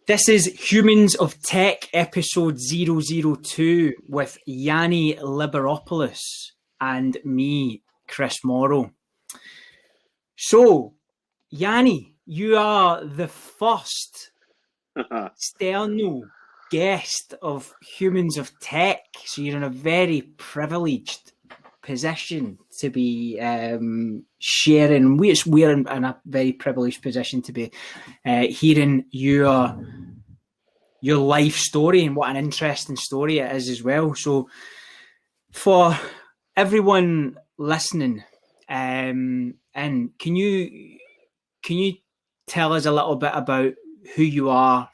This is Humans of Tech, episode 002, with Yianni Liberopoulos and me, Chris Morrow. So, Yianni, you are the first external guest of Humans of Tech, so you're in a very privileged position to be sharing. We're in a very privileged position to be hearing your life story, and what an interesting story it is as well. So for everyone listening, and can you tell us a little bit about who you are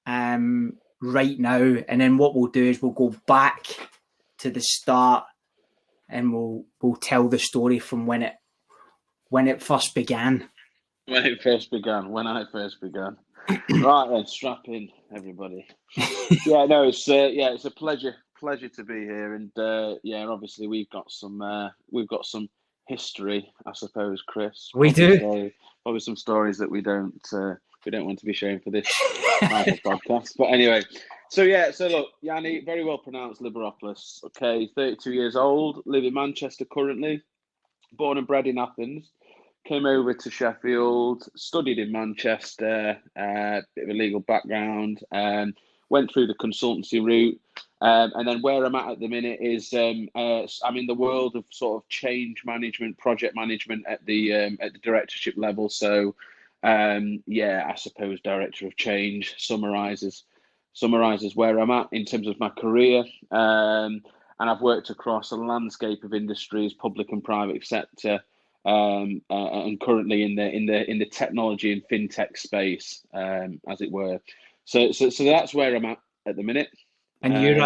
right now, and then what we'll do is we'll go back to the start and we'll tell the story from when it first began. When I first began. Right then, strap in, everybody. It's a pleasure to be here, and obviously we've got some history, I suppose, Chris. We do. Probably some stories that we don't want to be sharing for this type of podcast. But anyway, so look, Yianni, very well pronounced, Liberopoulos. Okay, 32 years old, live in Manchester currently, born and bred in Athens. Came over to Sheffield, studied in Manchester, bit of a legal background, went through the consultancy route, and then where I'm at the minute is I'm in the world of sort of change management, project management at the directorship level. So, I suppose director of change summarizes where I'm at in terms of my career, and I've worked across a landscape of industries, public and private sector. And currently in the technology and fintech space, as it were. So that's where I'm at the minute. And you're a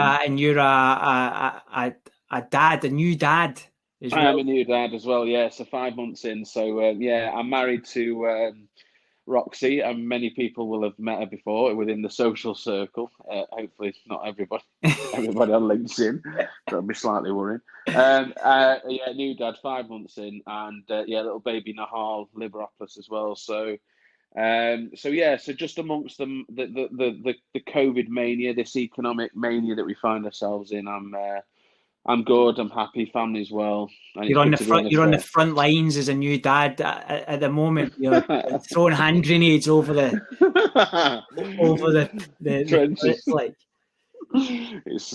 dad, a new dad as well. I am a new dad as well. Yeah, so 5 months in. So I'm married to Roxy, and many people will have met her before within the social circle. Hopefully not everybody on LinkedIn. That'll be slightly worrying. New dad, 5 months in, and little baby Nahal Liberopoulos as well. So just amongst the COVID mania, this economic mania that we find ourselves in, I'm good. I'm happy. Family's well. You're on the front lines as a new dad at the moment. You're throwing hand grenades over the trenches. It's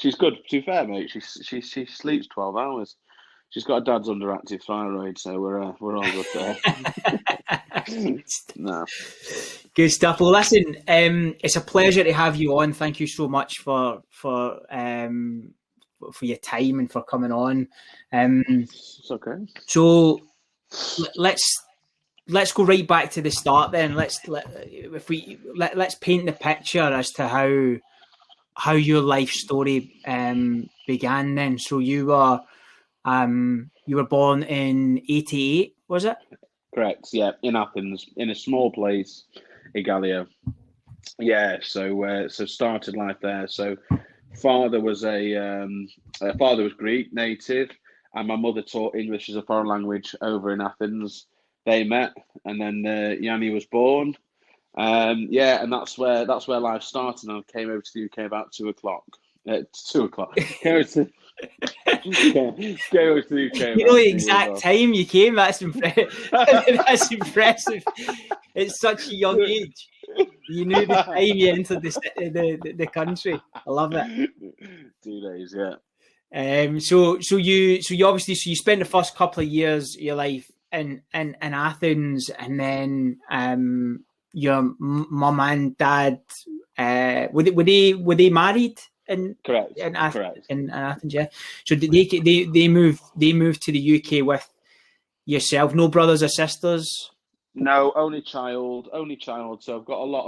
she's good. To be fair, mate, she sleeps 12 hours. She's got her dad's underactive thyroid, so we're all good there. No. Good stuff. Well, listen, it's a pleasure to have you on. Thank you so much for your time and for coming on. It's okay. So let's go right back to the start then. Let's paint the picture as to how your life story began then. So you were born in 88, was it? Correct. Yeah, in Athens, in a small place, Igalio. Yeah. So started life there. So father was Greek native, and my mother taught English as a foreign language over in Athens. They met, and then Yianni was born. And that's where life started. And I came over to the UK about 2 o'clock. 2 o'clock. Came over to the UK. You know the exact time you came. That's impressive. That's impressive. It's such a young age. You knew the time you entered the country. I love it. 2 days, yeah. So you spent the first couple of years of your life in Athens, and then your mum and dad were they married? Correct. In Athens, yeah. So they moved to the UK with yourself. No brothers or sisters? No, only child. So I've got a lot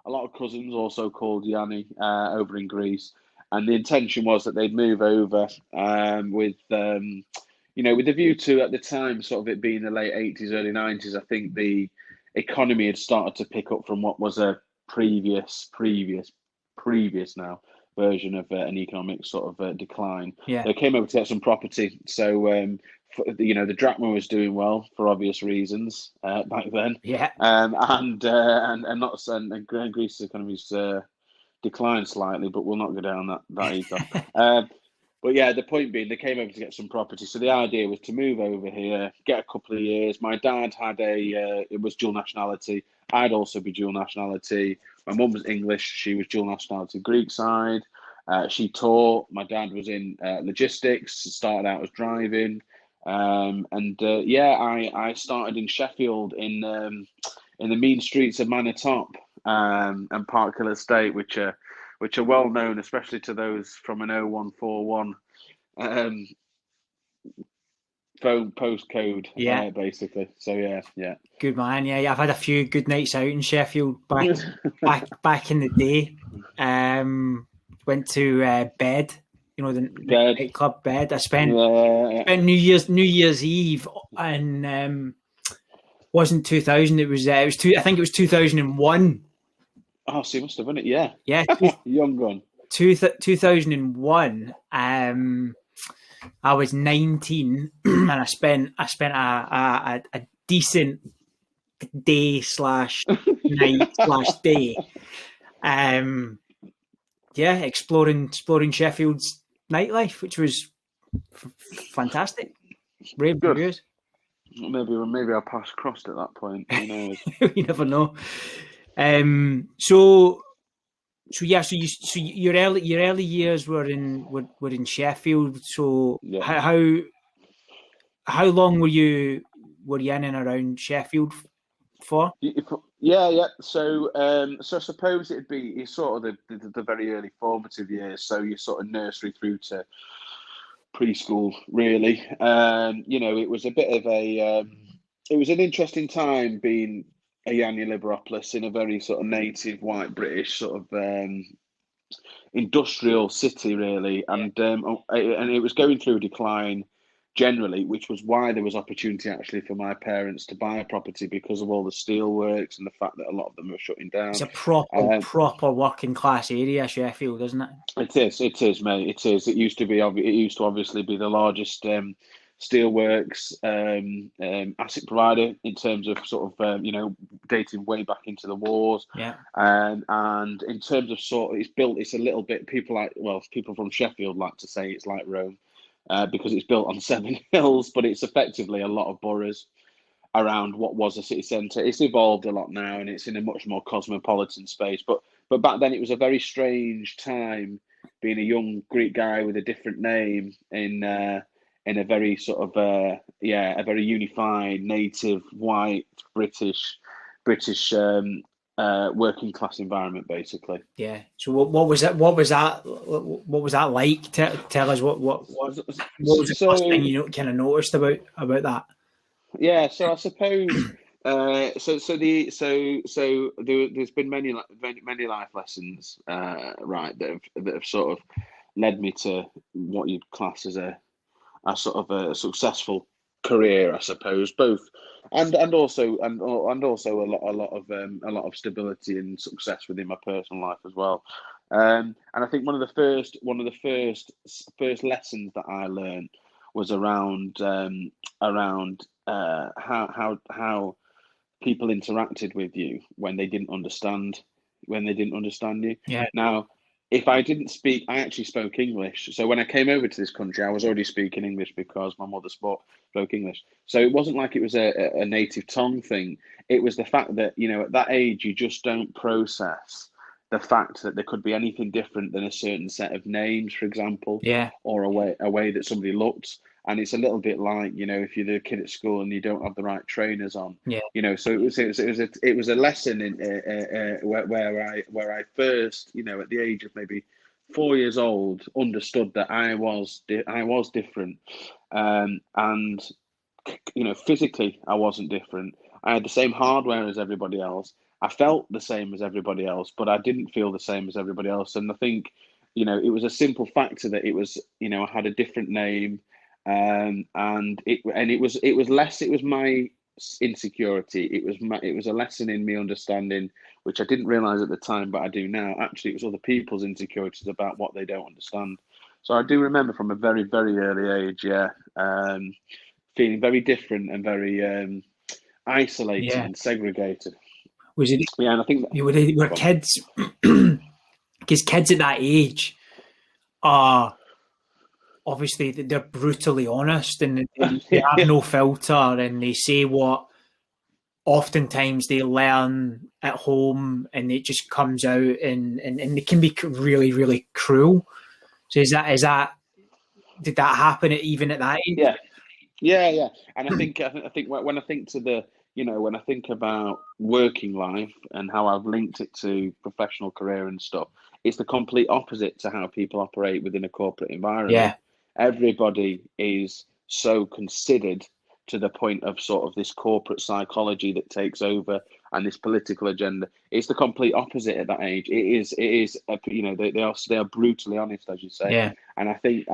of cousins also called Yianni over in Greece, and the intention was that they'd move over with the view to, at the time, sort of it being the late 80s, early 90s. I think the economy had started to pick up from what was a previous now version of an economic sort of decline. Yeah. They came over to get some property, so the drachma was doing well for obvious reasons back then. Yeah. And Greece's economy's declined slightly, but we'll not go down that ethos. But yeah, the point being, they came over to get some property. So the idea was to move over here, get a couple of years. My dad had it was dual nationality. I'd also be dual nationality. My mum was English. She was dual nationality Greek side. She taught. My dad was in logistics, started out as driving. I started in Sheffield in the mean streets of Manor and Parkhill Estate, which are well known, especially to those from an 0141 phone postcode, basically. So yeah. Good man. Yeah, I've had a few good nights out in Sheffield back in the day. Went to Bed, the nightclub Bed. I spent New Year's Eve, and wasn't 2000. It was I think it was 2001. Oh, so you must have done it, yeah. Yeah, young gun. 2001. I was 19, and I spent a decent day / night / day, exploring Sheffield's nightlife, which was fantastic. Rave reviews. Maybe I'll pass across at that point. Who knows? You never know. So your early years were in Sheffield. So how long were you in and around Sheffield for? Yeah. So I suppose it'd be sort of the very early formative years. So you're sort of nursery through to preschool, really. It was a bit of it was an interesting time being a Yianni Liberopoulos in a very sort of native white British sort of industrial city, really, and it was going through a decline generally, which was why there was opportunity actually for my parents to buy a property because of all the steelworks and the fact that a lot of them were shutting down. It's a proper working class area, Sheffield, isn't it? It is, mate. It is. It used to obviously be the largest steelworks asset provider in terms of sort of dating way back into the wars. Yeah. And in terms of it's a little bit, people from Sheffield like to say it's like Rome. Because it's built on 7 hills, but it's effectively a lot of boroughs around what was a city centre. It's evolved a lot now, and it's in a much more cosmopolitan space. But back then, it was a very strange time being a young Greek guy with a different name in a very sort of a very unified, native, white British working class environment, basically. Yeah. So what was that? What was that like? Tell us what was the first thing you kind of noticed about that? Yeah. So I suppose. There's been many life lessons, right, that have sort of led me to what you'd class as a sort of a successful career, I suppose, both and also a lot of stability and success within my personal life as well. And I think one of the first lessons that I learned was around how people interacted with you when they didn't understand you. Yeah. Now, if I didn't speak, I actually spoke English. So when I came over to this country, I was already speaking English because my mother spoke English. So it wasn't like it was a native tongue thing. It was the fact that, at that age, you just don't process the fact that there could be anything different than a certain set of names, for example, or a way that somebody looked. And it's a little bit like, if you're the kid at school and you don't have the right trainers on, so it was a lesson in where I first, at the age of maybe 4 years old, understood that I was different, and physically I wasn't different. I had the same hardware as everybody else. I felt the same as everybody else, but I didn't feel the same as everybody else. And I think, it was a simple factor that it was, I had a different name. And it was my insecurity. It was a lesson in me understanding, which I didn't realize at the time, but I do now. Actually, it was other people's insecurities about what they don't understand. So I do remember from a very, very early age, feeling very different and very isolated and segregated. Was it? Yeah, and I think were kids, because kids at that age are obviously they're brutally honest and they have no filter, and they say what oftentimes they learn at home, and it just comes out, and it can be really, really cruel. So is that did that happen even at that age? Yeah. And I think when I think to the, when I think about working life and how I've linked it to professional career and stuff, it's the complete opposite to how people operate within a corporate environment. Yeah. Everybody is so considered to the point of sort of this corporate psychology that takes over and this political agenda. It's the complete opposite at that age. It is they are brutally honest, as you say. Yeah. And I think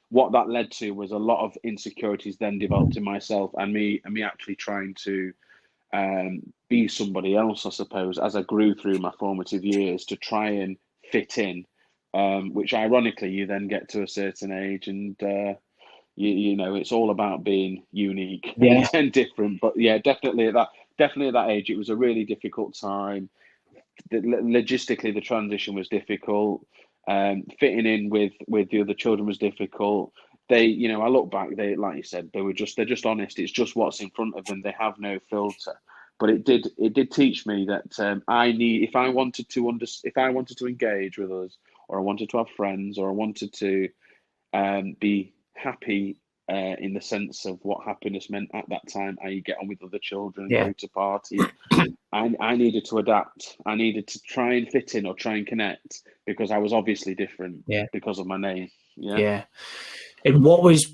what that led to was a lot of insecurities then developed in myself, and me actually trying to be somebody else, I suppose, as I grew through my formative years to try and fit in, which ironically you then get to a certain age and it's all about being unique and different. But yeah, definitely at that age, it was a really difficult time. Logistically, the transition was difficult. Fitting in with the other children was difficult. I look back, like you said, they're just honest. It's just what's in front of them. They have no filter. But it did teach me that if I wanted to engage with us, or I wanted to have friends, or I wanted to be happy in the sense of what happiness meant at that time, i.e. get on with other children, go to parties, I needed to adapt. I needed to try and fit in or try and connect, because I was obviously different because of my name. Yeah. And what was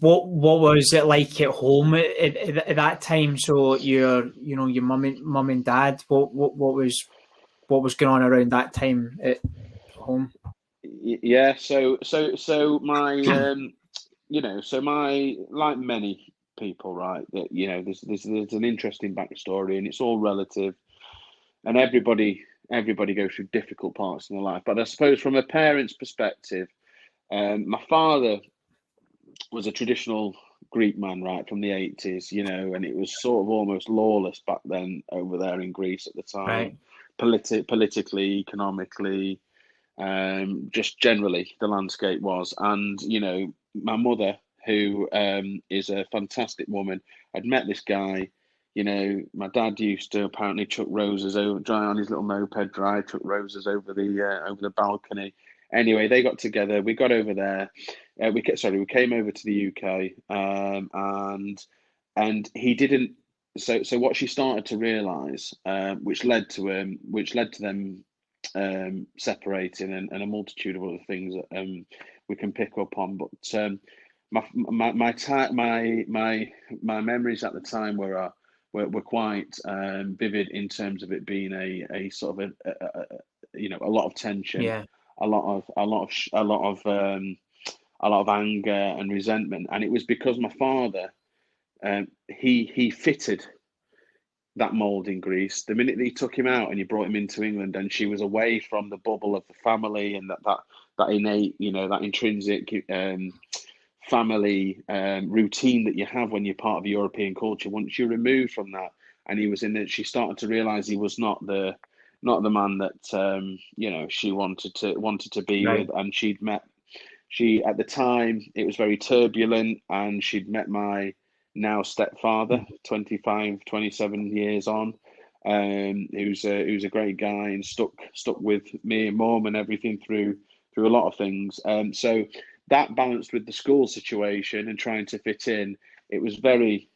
it like at home at that time? So your mum and dad, what was going on around that time at home? Yeah. So my so my, like many people, right, that there's an interesting backstory, and it's all relative, and everybody goes through difficult parts in their life. But I suppose from a parent's perspective, my father was a traditional Greek man, right, from the 80s, and it was sort of almost lawless back then over there in Greece at the time, politically, economically, just generally the landscape was. And my mother, who is a fantastic woman, I'd met this guy. My dad used to apparently chuck roses over, dry on his little moped, chuck roses over the balcony. Anyway, they got together. We got over there. We came over to the UK, and he didn't. So what she started to realise, which led to them separating, and a multitude of other things that we can pick up on. But my memories at the time were quite vivid in terms of it being a sort of a lot of tension, a lot of anger and resentment, and it was because my father he fitted that mold in Greece. The minute that he took him out and he brought him into England, and she was away from the bubble of the family and that innate, that intrinsic family routine that you have when you're part of a European culture. Once you're removed from that, and he was in it, she started to realise he was not the man that she wanted to be with. And at the time it was very turbulent, and she'd met my now stepfather 27 years on, who's a great guy and stuck with me and mum and everything through a lot of things. So that balanced with the school situation and trying to fit in, it was very,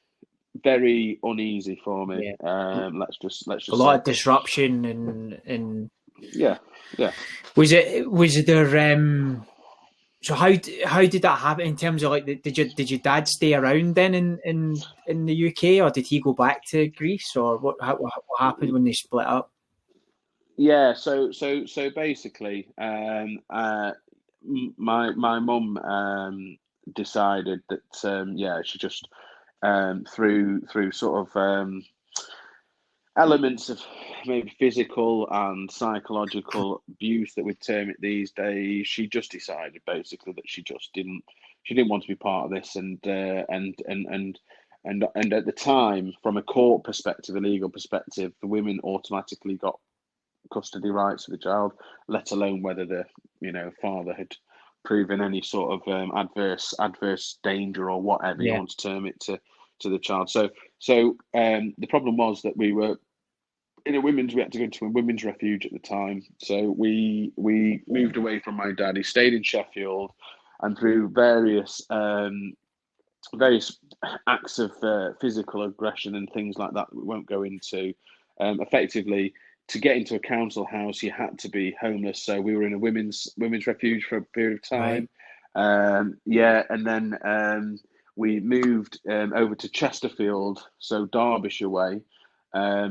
very uneasy for me. Let's just a lot of disruption and yeah. Was there so how did that happen in terms of, like, did your dad stay around then in the UK, or did he go back to Greece, or what happened when they split up? Yeah, so basically, my mum decided that she just through sort of elements of maybe physical and psychological abuse that we'd term it these days, she just decided basically that she she didn't want to be part of this, and at the time, from a court perspective, a legal perspective, the women automatically got custody rights of the child, let alone whether the father had proven any sort of adverse danger or whatever you want to term it to the child. So the problem was that we were we had to go to a women's refuge at the time. So we moved away from my dad. He stayed in Sheffield, and through various acts of physical aggression and things like that we won't go into, effectively, to get into a council house, you had to be homeless. So we were in a women's refuge for a period of time. Right. And then we moved over to Chesterfield, so Derbyshire way.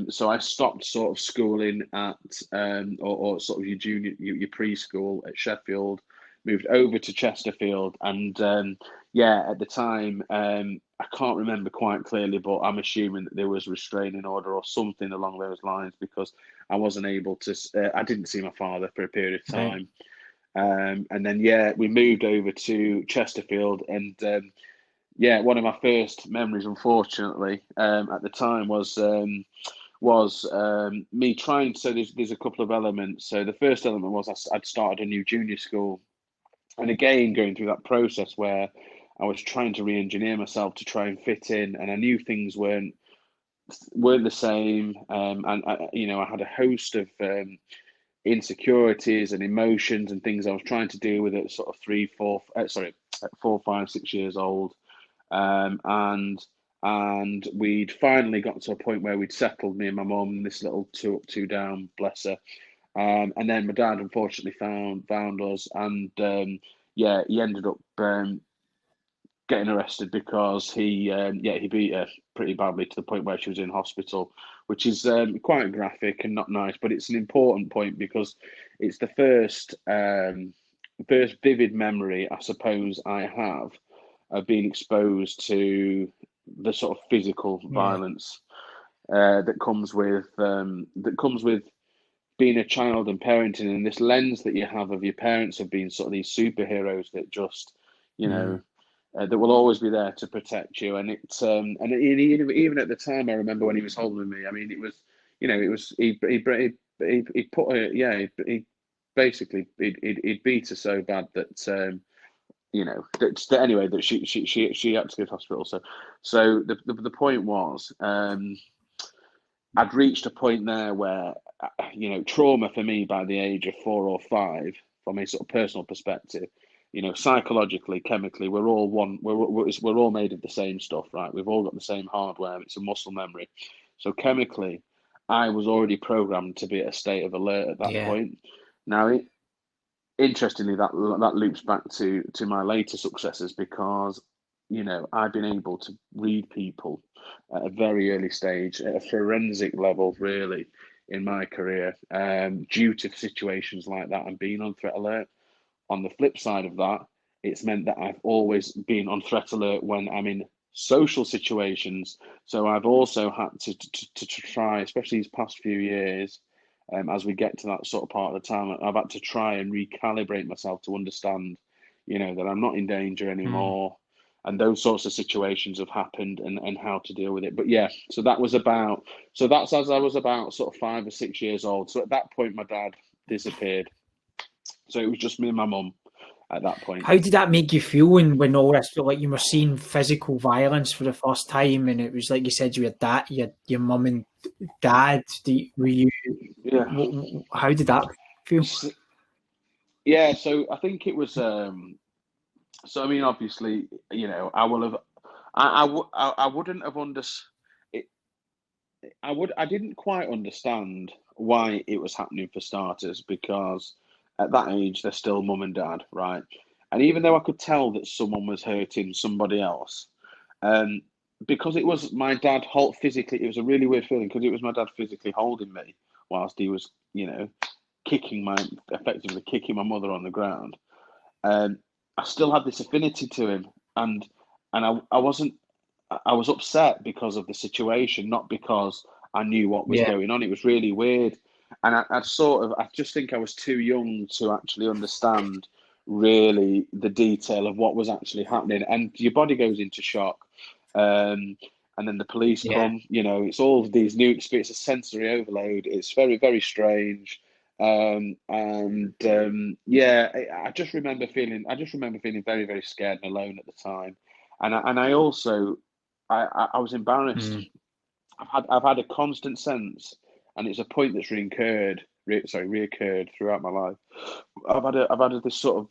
So I stopped sort of schooling at or sort of your preschool at Sheffield, moved over to Chesterfield, and at the time, I can't remember quite clearly, but I'm assuming that there was a restraining order or something along those lines, because I wasn't able to. I didn't see my father for a period of time, and then we moved over to Chesterfield, and one of my first memories, unfortunately, at the time was me trying. So there's a couple of elements. So the first element was I'd started a new junior school, and again going through that process where I was trying to re-engineer myself to try and fit in, and I knew things weren't the same, and I had a host of insecurities and emotions and things I was trying to deal with at sort of 4, 5, 6 years old. And we'd finally got to a point where we'd settled, me and my mum, this little 2 up, 2 down, bless her. And then my dad unfortunately found us, and he ended up getting arrested because he beat her pretty badly, to the point where she was in hospital, which is quite graphic and not nice, but it's an important point because it's the first vivid memory, I suppose, I have of being exposed to the sort of physical violence that comes with being a child and parenting, and this lens that you have of your parents of being sort of these superheroes that just that will always be there to protect you. And it's and even at the time, I remember when he was holding me, I mean, it was he put her, he basically he'd beat her so bad that anyway, that she had to go to hospital. So the point was, I'd reached a point there where trauma for me by the age of 4 or 5, from a sort of personal perspective, psychologically, chemically, we're all one. We're all made of the same stuff, right? We've all got the same hardware. It's a muscle memory. So chemically, I was already programmed to be at a state of alert at that point. Now, interestingly, that loops back to my later successes, because I've been able to read people at a very early stage, at a forensic level, really, in my career, due to situations like that and being on threat alert. On the flip side of that, it's meant that I've always been on threat alert when I'm in social situations. So I've also had to try, especially these past few years, as we get to that sort of part of the time, I've had to try and recalibrate myself to understand, that I'm not in danger anymore. And those sorts of situations have happened, and how to deal with it. But so that's as I was about sort of 5 or 6 years old. So at that point, my dad disappeared. So it was just me and my mum at that point. How did that make you feel when all this, like, you were seeing physical violence for the first time, and it was like you said, you had your mum and dad? Were you? Yeah. How did that feel? Yeah, so I think it was. So I mean, obviously, I wouldn't have understood. I didn't quite understand why it was happening, for starters, because at that age they're still mum and dad, right? And even though I could tell that someone was hurting somebody else, because it was my dad physically, it was a really weird feeling, because it was my dad physically holding me whilst he was, effectively kicking my mother on the ground. I still had this affinity to him, and I was upset because of the situation, not because I knew what was going on. It was really weird. And I just think I was too young to actually understand really the detail of what was actually happening, and your body goes into shock. And then the police come, it's all of these new experiences, a sensory overload. It's very, very strange. I just remember feeling very, very scared and alone at the time. And I also, I was embarrassed. I've had a constant sense, and it's a point that's reoccurred throughout my life. I've had this sort of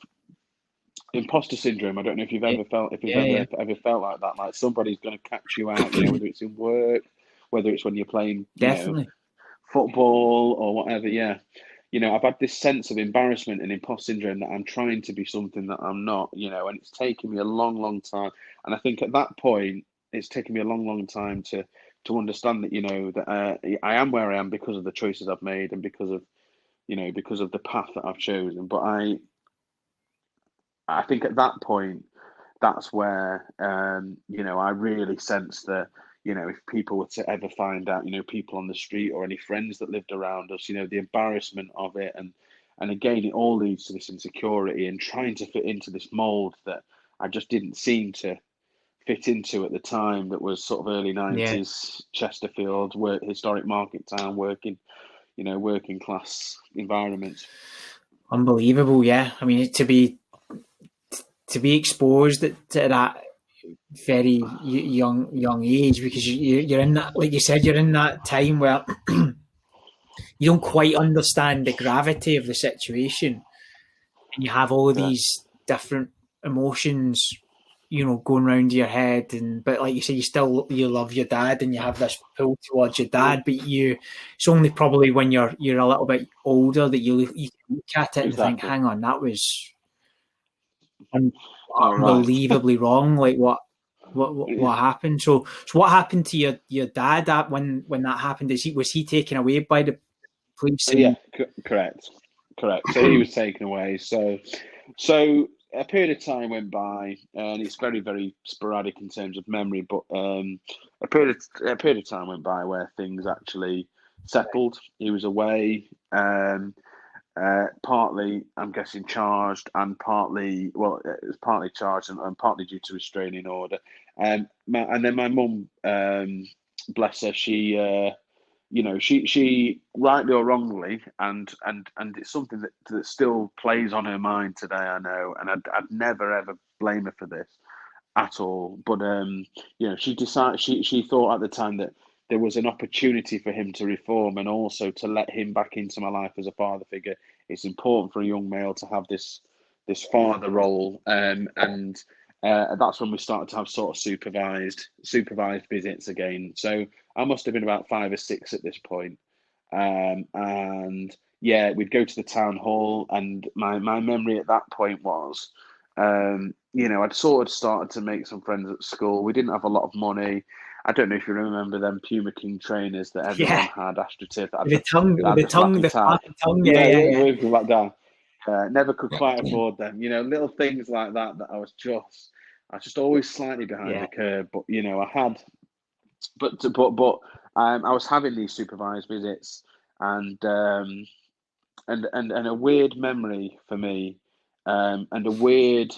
imposter syndrome. I don't know if you've ever felt ever felt like that. Like somebody's going to catch you out. Whether it's in work, whether it's when you're playing, Definitely. Football or whatever. Yeah, I've had this sense of embarrassment and imposter syndrome that I'm trying to be something that I'm not. And it's taken me a long, long time. And I think at that point, it's taken me a long, long time to understand that that I am where I am because of the choices I've made and because of the path that I've chosen. But I think at that point, that's where I really sensed that if people were to ever find out, people on the street or any friends that lived around us, the embarrassment of it, and again, it all leads to this insecurity and trying to fit into this mold that I just didn't seem to fit into at the time. That was sort of early 90s Chesterfield, historic market town, working class environments. Unbelievable, yeah. I mean, to be exposed to that very young age, because you're in that, like you said, you're in that time where you don't quite understand the gravity of the situation, and you have all these different emotions, going around your head. But like you say, you love your dad, and you have this pull towards your dad. But it's only probably when you're a little bit older that you look at it and think, hang on, that was unbelievably wrong. Like what happened? So what happened to your dad when that happened? Was he taken away by the police? Yeah, correct. So he was taken away. So a period of time went by, and it's very, very sporadic in terms of memory. But a period of time went by where things actually settled. He was away, partly, I'm guessing, charged, and partly, well, it was partly charged and partly due to restraining order. And then my mum, bless her, she rightly or wrongly, and it's something that still plays on her mind today, I know, and I'd never ever blame her for this at all. But she decided, she thought at the time that there was an opportunity for him to reform and also to let him back into my life as a father figure. It's important for a young male to have this father role, and that's when we started to have sort of supervised visits again. So I must have been about 5 or 6 at this point. And yeah, we'd go to the town hall, and my memory at that point was, I'd sort of started to make some friends at school. We didn't have a lot of money. I don't know if you remember them Puma King trainers that everyone had, AstroTurf. The tongue, the flappy tongue. Moving back down. Never could quite afford them. Little things like that I was just always slightly behind the curve. But I had, but I was having these supervised visits, and a weird memory for me, and a weird,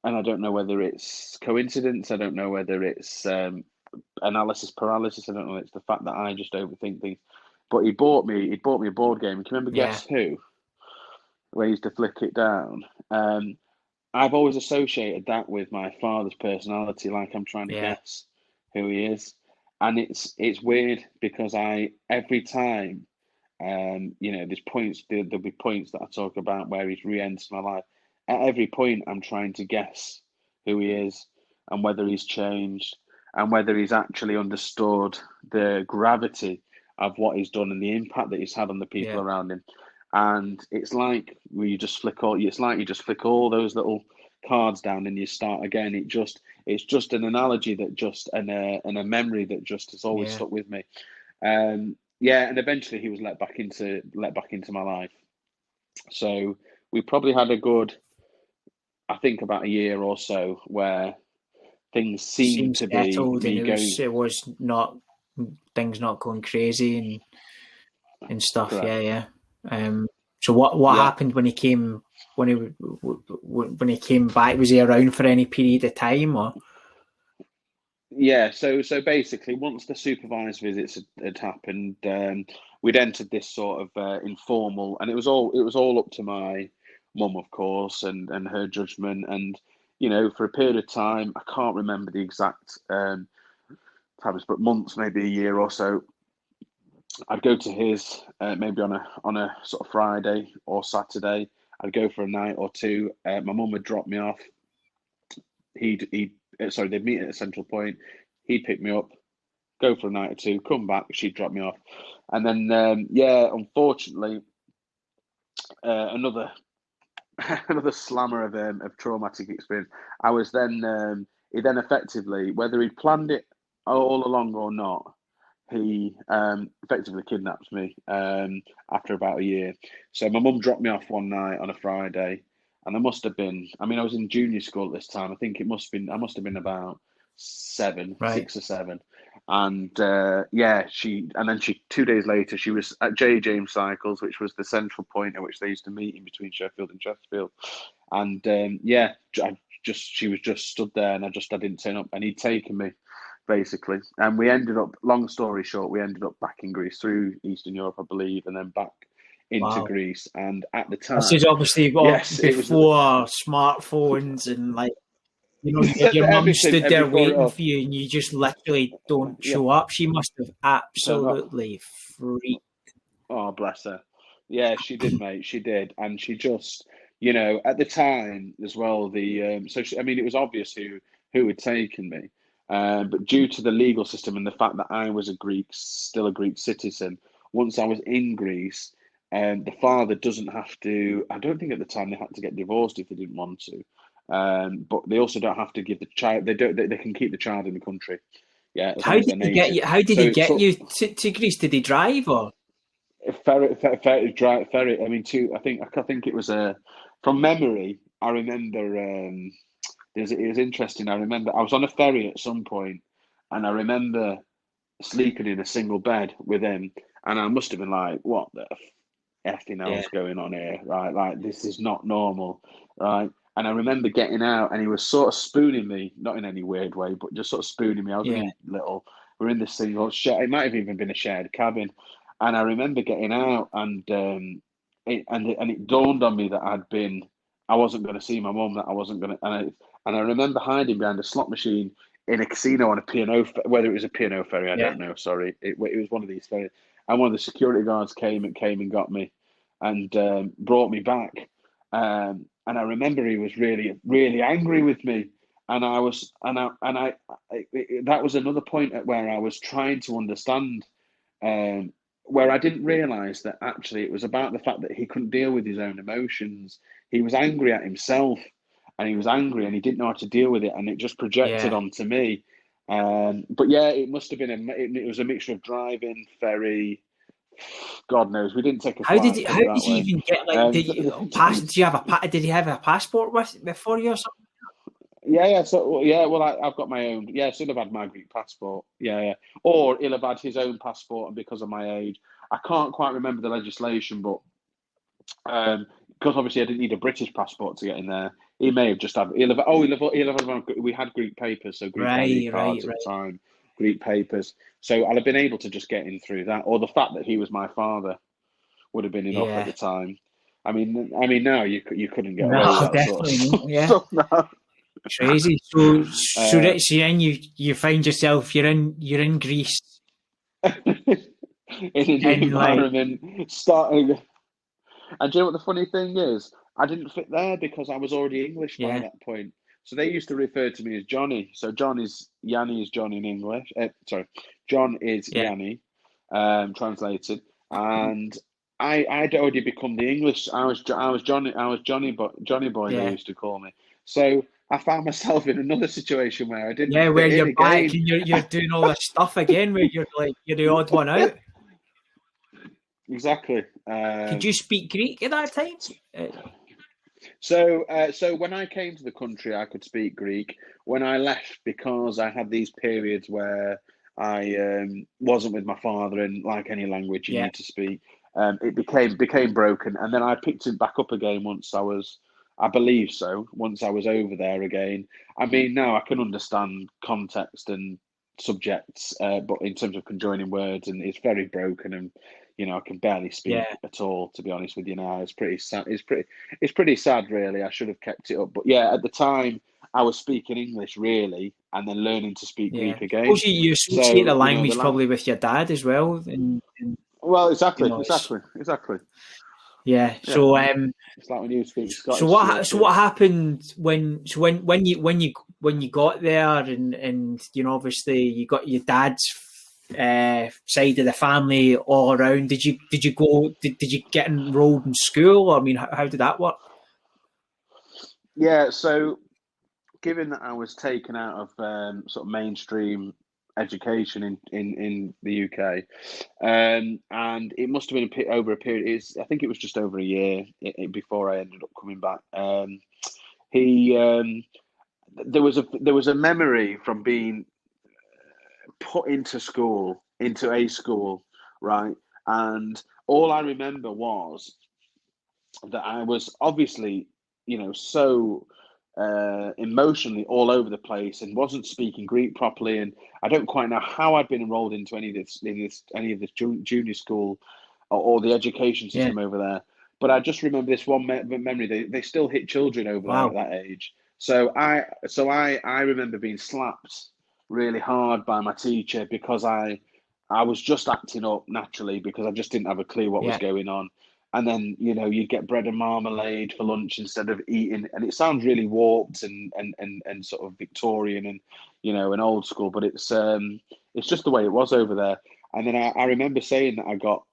and I don't know whether it's coincidence. I don't know whether it's analysis paralysis. I don't know. It's the fact that I just overthink things. But he bought me a board game. Can you remember Guess Who? Where he used to flick it down. I've always associated that with my father's personality, like I'm trying to guess who he is. And it's weird because every time, there's points, there'll be points that I talk about where he's re-entered my life. At every point, I'm trying to guess who he is and whether he's changed and whether he's actually understood the gravity of what he's done and the impact that he's had on the people around him. And it's like you just flick all those little cards down and you start again. It's just an analogy that and a memory that just has always stuck with me. And eventually he was let back into my life. So we probably had a good, I think, about a year or so where things seemed to be it was not, things not going crazy and stuff. Correct. So what Yeah. happened when he came when he came back? Was he around for any period of time, or? Yeah, so basically, once the supervised visits had happened, we'd entered this sort of informal, and it was all up to my mum, of course, and her judgment, and for a period of time, I can't remember the exact times, but months, maybe a year or so. I'd go to his maybe on a sort of Friday or Saturday. I'd go for a night or two. My mum would drop me off. They'd meet at a central point. He'd pick me up, go for a night or two, come back. She'd drop me off, and then unfortunately, another another slammer of traumatic experience. I was then he then effectively, whether he'd planned it all along or not, he effectively kidnapped me after about a year. So my mum dropped me off one night on a Friday, and I must have been. I mean, I was in junior school at this time. I think it must have been. I must have been about Right. 6 or 7, and she 2 days later she was at J James Cycles, which was the central point at which they used to meet in between Sheffield and Chesterfield, and she was just stood there, and I didn't turn up, and he'd taken me basically. And we ended up, long story short, we ended up back in Greece through Eastern Europe, I believe, and then back into Wow. Greece. And at the This is time, obviously yes, it was before smartphones and your mum everything stood and there before it waiting all. for you, and you just literally don't Yeah, show up. She must have so not. absolutely freaked. Oh, bless her. Yeah, she did, mate. She did, and she just, at the time as well. I mean, it was obvious who had taken me, but due to the legal system and the fact that I was still a Greek citizen, once I was in Greece, the father doesn't have to. I don't think at the time they had to get divorced if they didn't want to, but they also don't have to give the child. They don't. They can keep the child in the country. Yeah, as long as they're native. How did So he it get took. you to Greece? Did he drive or? Ferry. I mean, I think it was from memory. I remember. It was interesting. I remember I was on a ferry at some point, and I remember sleeping in a single bed with him, and I must have been like, "What the effing Yeah, hell's going on here?" Right? Like this is not normal, right? And I remember getting out, and he was sort of spooning me, not in any weird way, but just sort of spooning me. I was yeah. only little. We're in this single share. It might have even been a shared cabin, and I remember getting out, and it dawned on me that I wasn't going to see my mum. That I wasn't going to, and I remember hiding behind a slot machine in a casino on a P&O, whether it was a P&O ferry, I Yeah. don't know. Sorry, it was one of these ferries, and one of the security guards came and got me, and brought me back. And I remember he was really, really angry with me, and that was another point at where I was trying to understand, where I didn't realize that actually it was about the fact that he couldn't deal with his own emotions. He was angry at himself, and he was angry, and he didn't know how to deal with it, and it just projected Yeah. onto me. But yeah, it must have been it was a mixture of driving, ferry. God knows, we didn't take a flight, put How it did that you way. even get Did you have did he have a passport before you or something? Yeah. So yeah, well, I've got my own. Yeah, so he'll have had my Greek passport. Yeah. Or he'll have had his own passport, and because of my age, I can't quite remember the legislation, but because obviously I didn't need a British passport to get in there. He may have just had. He'll have. We had Greek papers, so Greek ID cards at the Right. time, Greek papers. So I'll have been able to just get in through that, or the fact that he was my father would have been enough at Yeah. the time. Now you couldn't get No, away with that sort of definitely not. Yeah. stuff now. Crazy. Uh, Then you find yourself you're in Greece in a new and environment, starting. And do you know what the funny thing is? I didn't fit there because I was already English by yeah, that point. So they used to refer to me as Johnny. So Yianni is John in English. Sorry, John is yeah, Yianni, translated. And I'd already become the English. Johnny Boy. They yeah. used to call me. So I found myself in another situation where I didn't Yeah, where fit in you're back again. and you're doing all this stuff again where you're the odd one out. Exactly. Could you speak Greek at that time? So when I came to the country, I could speak Greek. When I left, because I had these periods where I wasn't with my father, and like any language, you Yeah. need to speak. it became broken, and then I picked it back up again once I was over there again. I mean, now I can understand context and subjects, but in terms of conjoining words, and it's very broken, and I can barely speak at all. To be honest with you, now it's pretty sad. It's pretty sad, really. I should have kept it up, but yeah, at the time I was speaking English really, and then learning to speak Greek again. Suppose you associate So the language probably with your dad as well. Well, exactly. Yeah. So it's like when you speak Scottish. So what happened when you got there, and obviously you got your dad's side of the family all around. Did you get enrolled in school? I mean, how did that work? Yeah. So, given that I was taken out of sort of mainstream education in the UK, and it must have been over a period. I think it was just over a year before I ended up coming back. There was a memory from being put into a school, right? And all I remember was that I was obviously, so emotionally all over the place and wasn't speaking Greek properly, and I don't quite know how I'd been enrolled into any of this junior school or the education system over there. But I just remember this one memory. They still hit children over there at that age. So I remember being slapped really hard by my teacher because I was just acting up naturally because I just didn't have a clue what was going on. And then, you'd get bread and marmalade for lunch instead of eating. And it sounds really warped and sort of Victorian and, and old school, but it's just the way it was over there. And then I remember saying that I got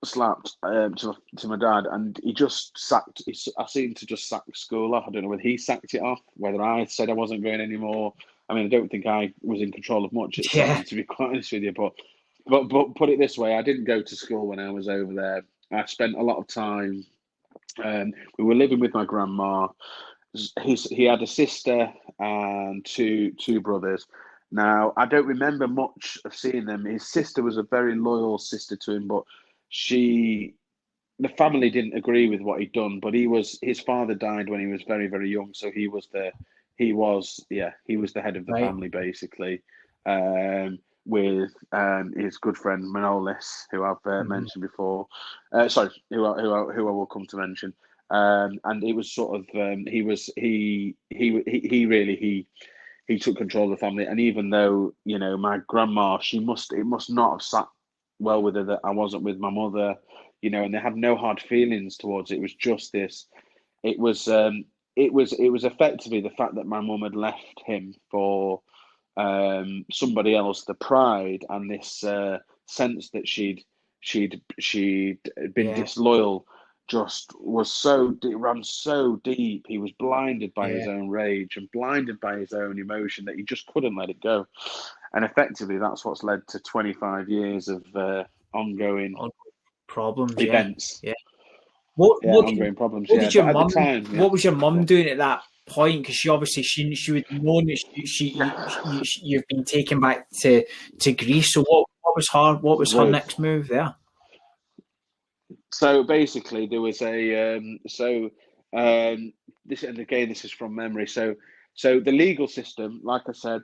slapped to my dad, and he just sacked. I seemed to just sack school off. I don't know whether he sacked it off, whether I said I wasn't going anymore. I mean, I don't think I was in control of much at the time, to be quite honest with you. But put it this way, I didn't go to school when I was over there. I spent a lot of time. We were living with my grandma. He had a sister and two brothers. Now, I don't remember much of seeing them. His sister was a very loyal sister to him, but the family didn't agree with what he'd done. But his father died when he was very, very young, so he was the head of the family basically. With his good friend Manolis, who I've mentioned before. Sorry, who I will come to mention. And it was sort of he took control of the family. And even though my grandma, it must not have sat well with her that I wasn't with my mother, and they had no hard feelings towards it. It was just this. It was effectively the fact that my mum had left him for somebody else. The pride and this sense that she'd been disloyal just ran so deep. He was blinded by his own rage and blinded by his own emotion that he just couldn't let it go. And effectively, that's what's led to 25 years of ongoing problems, events. Ongoing problems. What did your mum? What was your mum doing at that point? Because she obviously she would have known that you've been taken back to Greece. So what was her next move there? So basically, there was this is from memory. So the legal system, like I said,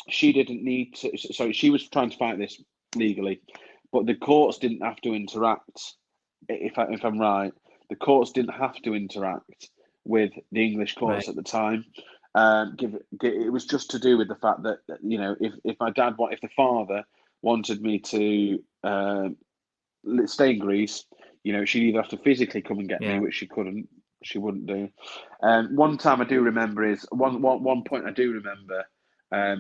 she didn't need to. So she was trying to fight this legally, but the courts didn't have to interact. If I'm right, the courts didn't have to interact with the English courts at the time. It was just to do with the fact that if the father wanted me to stay in Greece, she'd either have to physically come and get me, which she wouldn't do. One time I do remember is one point I do remember.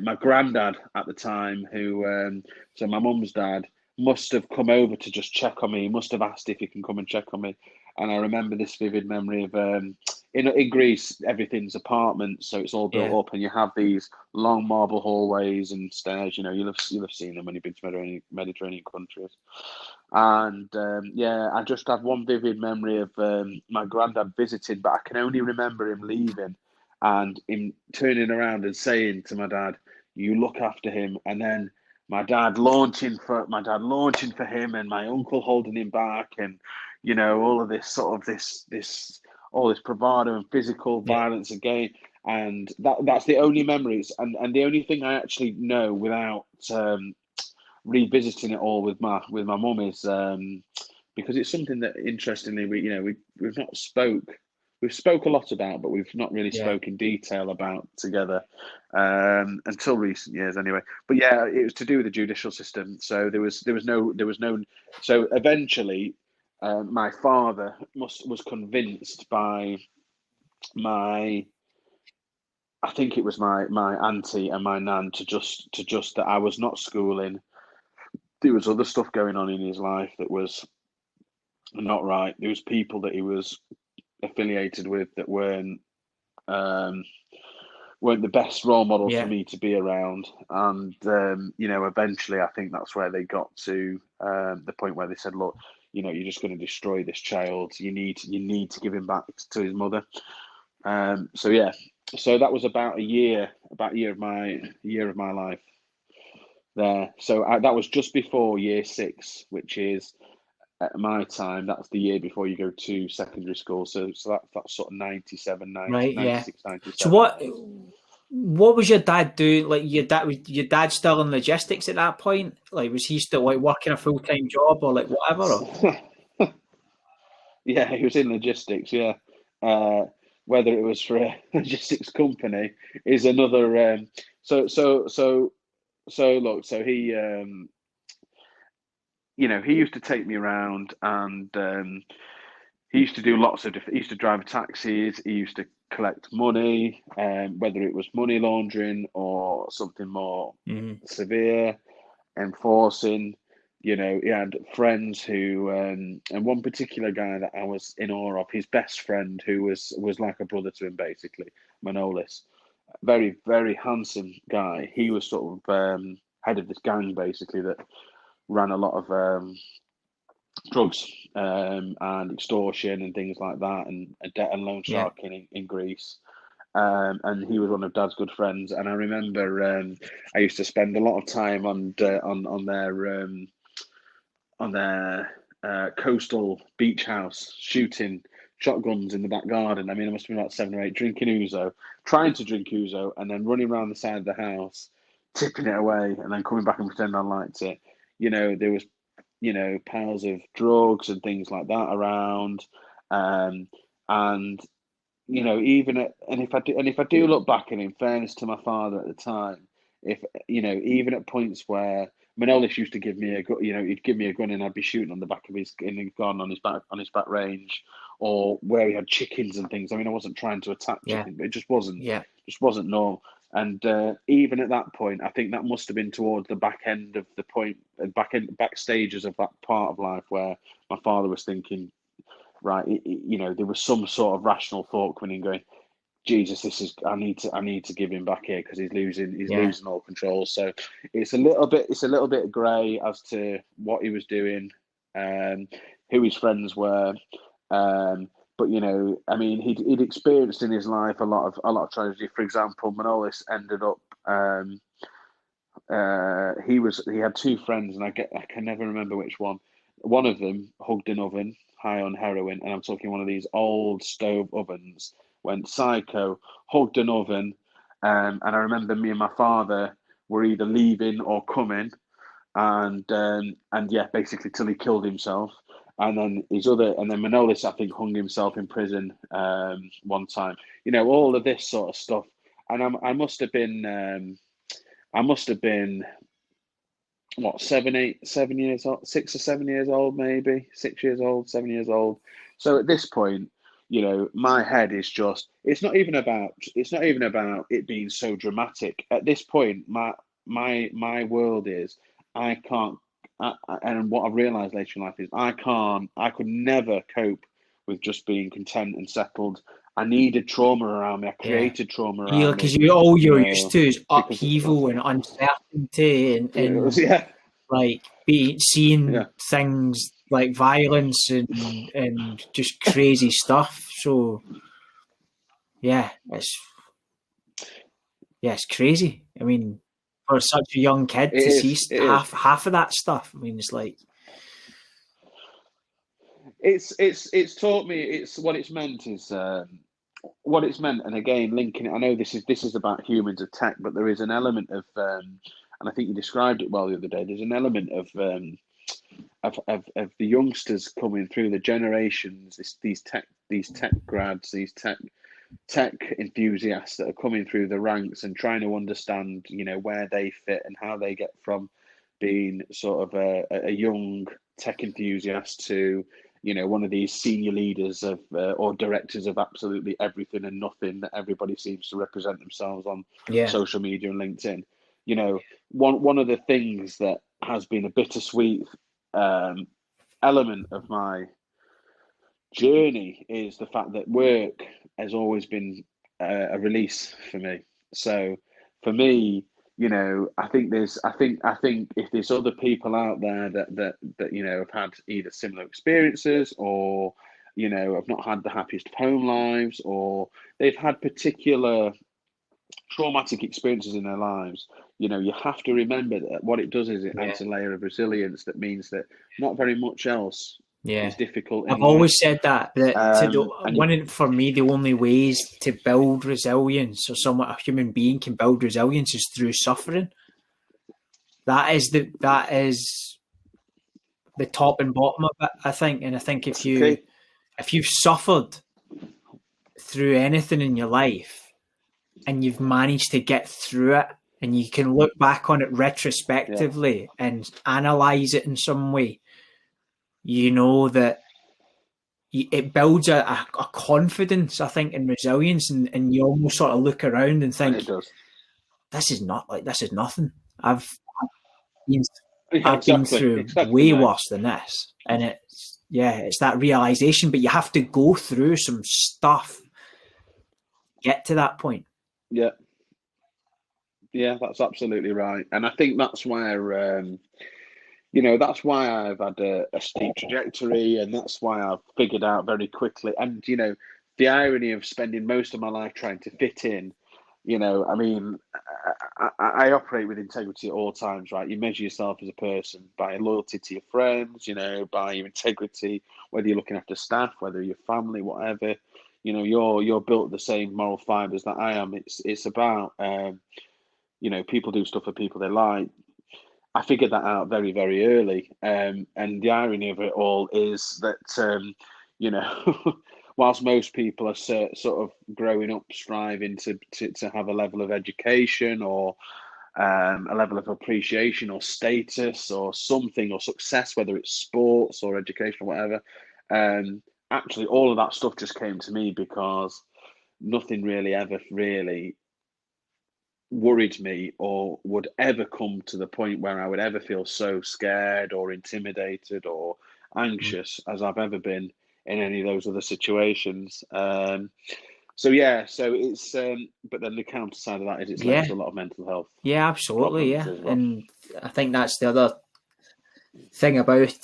My granddad at the time, who so my mum's dad, must have come over to just check on me. He must have asked if he can come and check on me. And I remember this vivid memory of in Greece, everything's apartments, so it's all built up, and you have these long marble hallways and stairs. You'll have seen them when you've been to Mediterranean countries. And I just have one vivid memory of my granddad visiting, but I can only remember him leaving and him turning around and saying to my dad, "You look after him." And then my dad launching for him, and my uncle holding him back, and all of this sort of all this bravado and physical violence again. And that's the only memories, and the only thing I actually know without revisiting it all with my mum is because it's something that interestingly we've not spoke a lot about, but we've not really spoke in detail about together until recent years anyway. But yeah, it was to do with the judicial system. So there was no. So eventually, my father was convinced by I think it was my auntie and my nan to just that I was not schooling. There was other stuff going on in his life that was not right. There was people that he was affiliated with that weren't the best role models for me to be around. And eventually I think that's where they got to the point where they said, look, you're just going to destroy this child. You need to give him back to his mother. So that was about a year of my life there. So that was just before year 6, which is at my time, that's the year before you go to secondary school. So that's sort of 97, 96, 97. So what was your dad doing? Like your dad still in logistics at that point? Like was he still like working a full-time job or like whatever? Or? Yeah, he was in logistics. Yeah, whether it was for a logistics company is another. So look. So he he used to take me around, and he used to do lots of different. He used to drive taxis. He used to collect money, whether it was money laundering or something more severe, enforcing. He had friends who, and one particular guy that I was in awe of, his best friend, who was like a brother to him, basically, Manolis. Very, very handsome guy. He was sort of head of this gang, basically, that ran a lot of drugs and extortion and things like that, and a debt and loan sharking in Greece. And he was one of Dad's good friends. And I remember I used to spend a lot of time on their coastal beach house shooting shotguns in the back garden. I mean, I must have been about 7 or 8, trying to drink ouzo, and then running around the side of the house, tipping it away, and then coming back and pretending I liked it. There was piles of drugs and things like that around, and if I do look back, and in fairness to my father at the time, if even at points where Manolis used to give me a gun, he'd give me a gun and I'd be shooting on the back of his garden on his back range, or where he had chickens and things. I mean, I wasn't trying to attack chickens, but it just wasn't normal. And even at that point, I think that must have been towards the back end of the point, back stages of that part of life where my father was thinking, right, there was some sort of rational thought coming in, going, Jesus, I need to give him back here because he's losing all control. So it's a little bit grey as to what he was doing, who his friends were. But I mean, he'd experienced in his life a lot of tragedy. For example, Manolis ended up. He had 2 friends, and I can never remember which one. One of them hugged an oven, high on heroin, and I'm talking one of these old stove ovens. Went psycho, hugged an oven, and I remember me and my father were either leaving or coming, and basically till he killed himself. And then Manolis, I think, hung himself in prison one time. All of this sort of stuff. And I must have been what, 7 years old, 6 or 7 years old, maybe 6 years old, 7 years old. So at this point, my head is just, it's not even about it being so dramatic. At this point, my world is, I can't, and what I've realised later in life is I could never cope with just being content and settled. I needed trauma around me. I created trauma around me. Because you're used to is upheaval and uncertainty and like seeing things like violence and just crazy stuff. So it's crazy. I mean, for such a young kid to see half of that stuff. I mean, it's like it's taught me it's what it's meant is what it's meant. And again, linking it, I know this is about humans of tech, but there is an element of and I think you described it well the other day. There's an element of the youngsters coming through, the generations, these tech grads, these tech enthusiasts that are coming through the ranks and trying to understand, where they fit and how they get from being sort of a young tech enthusiast to, one of these senior leaders of or directors of absolutely everything and nothing that everybody seems to represent themselves on social media and LinkedIn. One of the things that has been a bittersweet element of my journey is the fact that work has always been a release for me. So for me, I think if there's other people out there that have had either similar experiences or have not had the happiest of home lives, or they've had particular traumatic experiences in their lives, you have to remember that what it does is it adds a layer of resilience that means that not very much else is difficult. I've always said that for me, the only ways to build resilience, or a human being can build resilience, is through suffering. That is the top and bottom of it, I think. And I think if you've suffered through anything in your life and you've managed to get through it, and you can look back on it retrospectively and analyze it in some way, that it builds a confidence, I think, in resilience, and you almost sort of look around and think, this is nothing. I've been through way worse than this. And it's that realization, but you have to go through some stuff to get to that point. Yeah, that's absolutely right. And I think that's where that's why I've had a steep trajectory, and that's why I've figured out very quickly. And, the irony of spending most of my life trying to fit in, I mean, I operate with integrity at all times, right? You measure yourself as a person by loyalty to your friends, by your integrity, whether you're looking after staff, whether you're family, whatever, you're built the same moral fibers that I am. It's about, people do stuff for people they like. I figured that out very, very early. And the irony of it all is that, whilst most people are sort of growing up, striving to have a level of education or a level of appreciation or status or something or success, whether it's sports or education or whatever, actually all of that stuff just came to me because nothing really ever really worried me or would ever come to the point where I would ever feel so scared or intimidated or anxious as I've ever been in any of those other situations. So it's but then the counter side of that is it's led to a lot of mental health. Yeah, absolutely. Yeah. Well. And I think that's the other thing about it,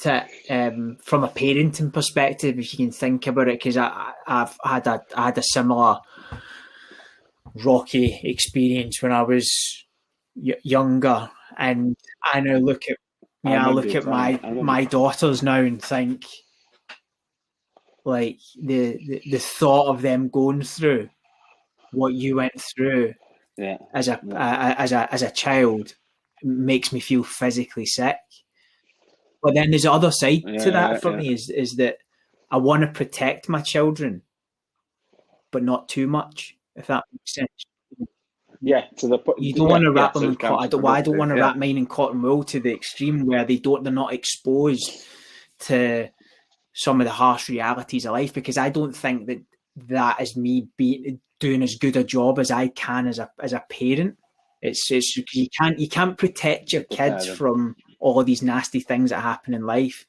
from a parenting perspective, if you can think about it, because I had a similar rocky experience when I was younger, and I now look at my daughters now and think, like, the thought of them going through what you went through as a child makes me feel physically sick. But then there's the other side to that for me is that I want to protect my children, but not too much, if that makes sense. You don't want to wrap them in cotton. I don't want to wrap mine in cotton wool to the extreme where they're not exposed to some of the harsh realities of life, because I don't think that is me doing as good a job as I can as a parent. It's you can't protect your kids from all of these nasty things that happen in life.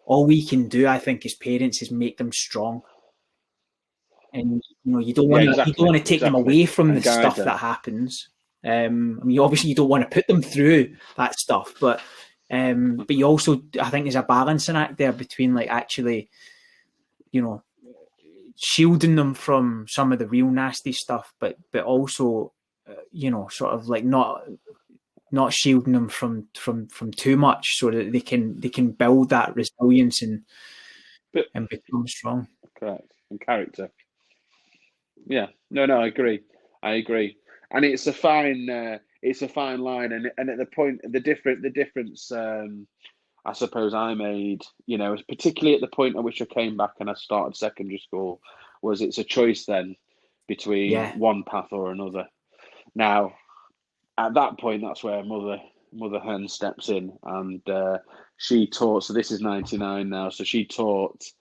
All we can do, I think, as parents, is make them strong. And you don't want to take them away from the stuff that happens. I mean, obviously, you don't want to put them through that stuff, but you also, I think, there's a balancing act there between, like, actually, shielding them from some of the real nasty stuff, but also, sort of like not not shielding them from too much, so that they can build that resilience and become strong. Correct. And character. Yeah. No, I agree. And it's a fine line, and at the difference I suppose I made, particularly at the point at which I came back and I started secondary school, was it's a choice then between one path or another. Now, at that point, that's where Mother Hen steps in, and she taught. So this is '99 now. So she taught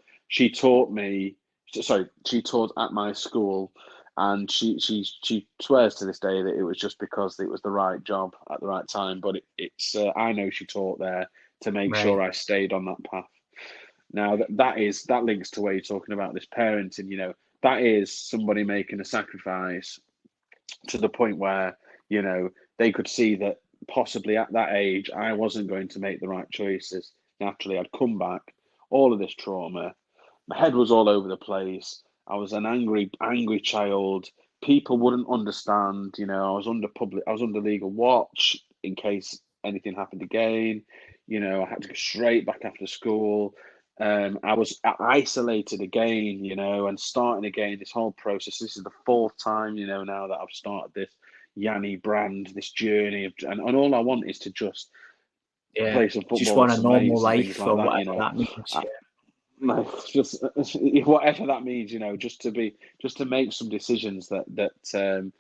me. Sorry, she taught at my school, and she swears to this day that it was just because it was the right job at the right time. But it's I know she taught there to make sure I stayed on that path. Now that links to where you're talking about this parenting. That is somebody making a sacrifice to the point where they could see that possibly at that age I wasn't going to make the right choices. Naturally, I'd come back, all of this trauma, my head was all over the place. I was an angry child. People wouldn't understand. I was under legal watch in case anything happened again. I had to go straight back after school. I was isolated again, and starting again this whole process. This is the fourth time, now that I've started this Yianni brand, this journey, and all I want is to just play some football. Just want a normal life, like or whatever that means. Just whatever that means, just to make some decisions that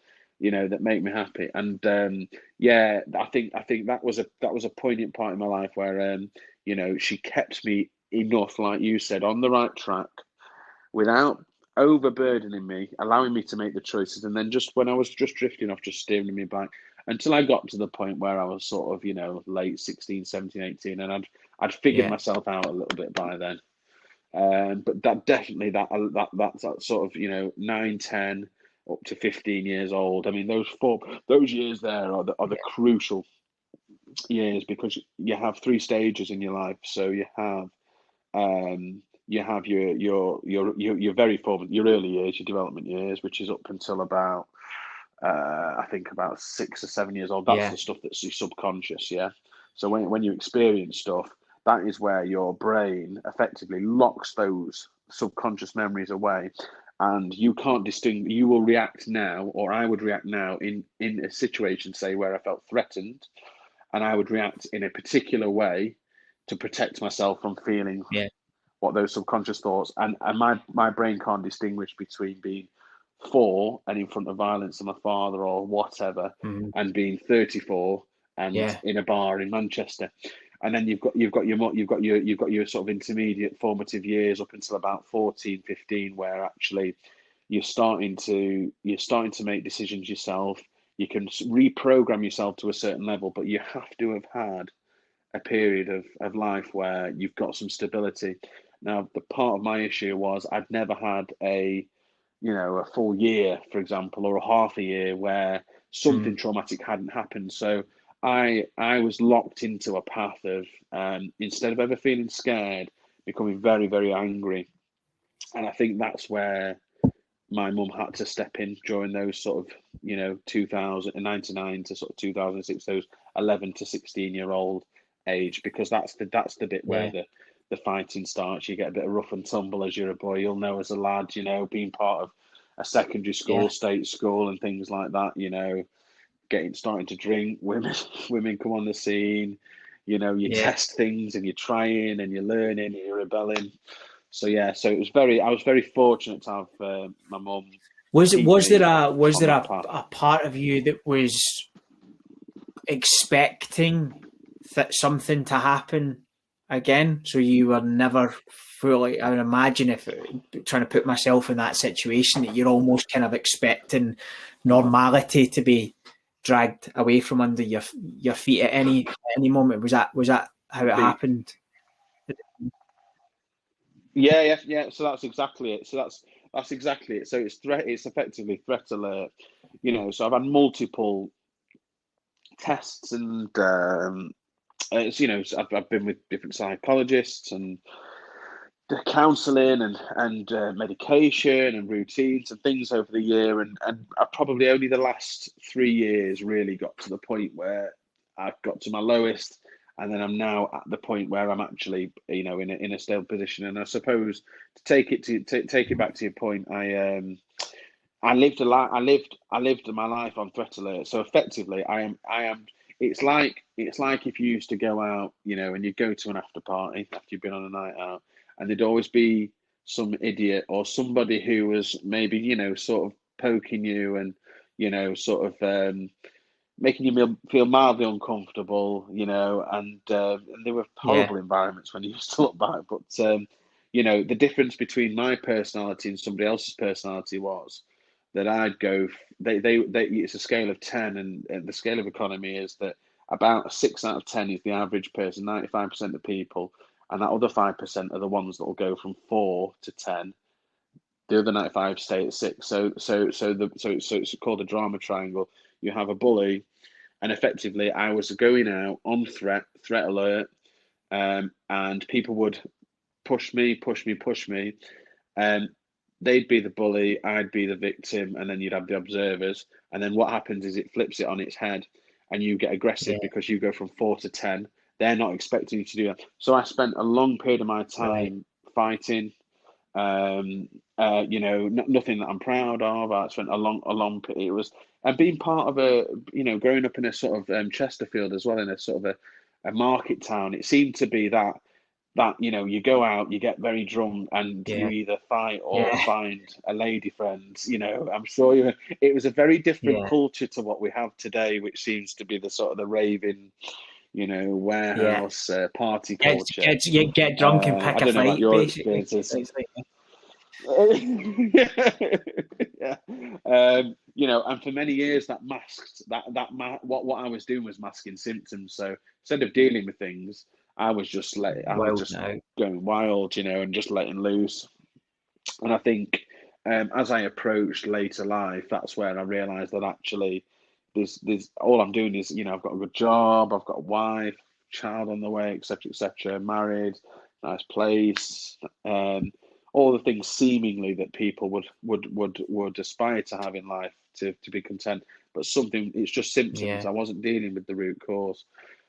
make me happy. And I think that was a poignant part in my life where she kept me enough, like you said, on the right track without overburdening me, allowing me to make the choices, and then just when I was just drifting off, just steering me back until I got to the point where I was sort of late 16, 17, 18, and I'd figured myself out a little bit by then. But that definitely that's that sort of 9, 10 up to 15 years old. I mean, those years there are the crucial years, because you have 3 stages in your life. So you have your very formative, your early years, your development years, which is up until about I think about 6 or 7 years old. That's the stuff that's your subconscious. Yeah. So when you experience stuff, that is where your brain effectively locks those subconscious memories away, and you can't distinguish. You will react now, or I would react now in a situation, say, where I felt threatened, and I would react in a particular way to protect myself from feeling what those subconscious thoughts, and my brain can't distinguish between being 4 and in front of violence to my father or whatever, and being 34 and in a bar in Manchester. And then you've got your sort of intermediate formative years up until about 14, 15, where actually you're starting to make decisions yourself. You can reprogram yourself to a certain level, but you have to have had a period of life where you've got some stability. Now, the part of my issue was I'd never had a full year, for example, or a half a year where something traumatic hadn't happened. So I was locked into a path of instead of ever feeling scared, becoming very, very angry. And I think that's where my mum had to step in during those sort of 2099 to sort of 2006, those 11 to 16-year-old age, because that's the bit where the fighting starts. You get a bit of rough and tumble as you're a boy. You'll know as a lad, being part of a secondary school, state school, and things like that. Starting to drink, women come on the scene. You test things, and you're trying, and you're learning, and you're rebelling. So I was very fortunate to have my mum. Was there a part of you that was expecting something to happen again? So you were never fully. I would imagine, if trying to put myself in that situation, that you're almost kind of expecting normality to be dragged away from under your feet at any moment. Was that how it happened? Yeah. So that's exactly it. So that's exactly it. So it's effectively threat alert. So I've had multiple tests, and I've been with different psychologists and counselling and medication and routines and things over the year, and I probably only the last 3 years really got to the point where I got to my lowest, and then I'm now at the point where I'm actually, in a stable position. And I suppose to take it back to your point, I lived a life. I lived my life on threat alert. So effectively, I am. It's like if you used to go out, and you go to an after party after you've been on a night out, and there'd always be some idiot or somebody who was maybe, sort of poking you and, sort of making you feel mildly uncomfortable, and there were horrible environments when you used to look back. But the difference between my personality and somebody else's personality was that I'd go. It's a scale of 10, and the scale of economy is that about a 6 out of 10 is the average person. 95% of people, and that other 5% are the ones that will go from 4 to 10. The other 95 stay at 6. So it's called a drama triangle. You have a bully, and effectively, I was going out on threat alert, and people would push me. They'd be the bully, I'd be the victim, and then you'd have the observers. And then what happens is it flips it on its head, and you get aggressive because you go from 4 to 10. They're not expecting you to do that. So I spent a long period of my time fighting. Nothing that I'm proud of. I spent a long. It was, and being part of growing up in a sort of Chesterfield as well, in a sort of a market town. It seemed to be that you go out, you get very drunk, and you either fight or find a lady friend. I'm sure it was a very different culture to what we have today, which seems to be the sort of the raving, warehouse party culture. Get drunk and pick a fight, your basically. experiences. And for many years that masked what I was doing was masking symptoms. So instead of dealing with things, I was just going wild, and just letting loose. And I think as I approached later life, that's where I realised that actually, there's all I'm doing is, I've got a good job, I've got a wife, child on the way, etc., married, nice place, all the things seemingly that people would aspire to have in life to be content, but it's just symptoms. I wasn't dealing with the root cause.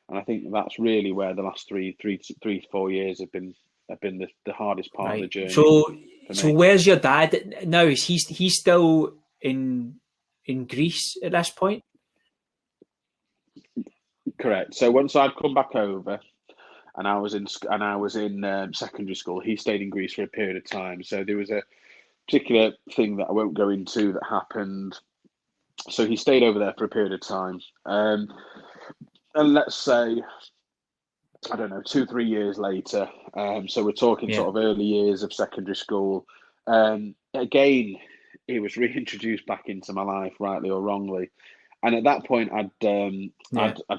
And I think that's really where the last 3 to 4 years have been the hardest part of the journey. So where's your dad now? Is he's still in Greece at this point? Correct. So once I'd come back over, and I was in secondary school, he stayed in Greece for a period of time. So there was a particular thing that I won't go into that happened. So he stayed over there for a period of time. And let's say, I don't know, 2-3 years later, so we're talking sort of early years of secondary school, again, he was reintroduced back into my life, rightly or wrongly. And at that point, I'd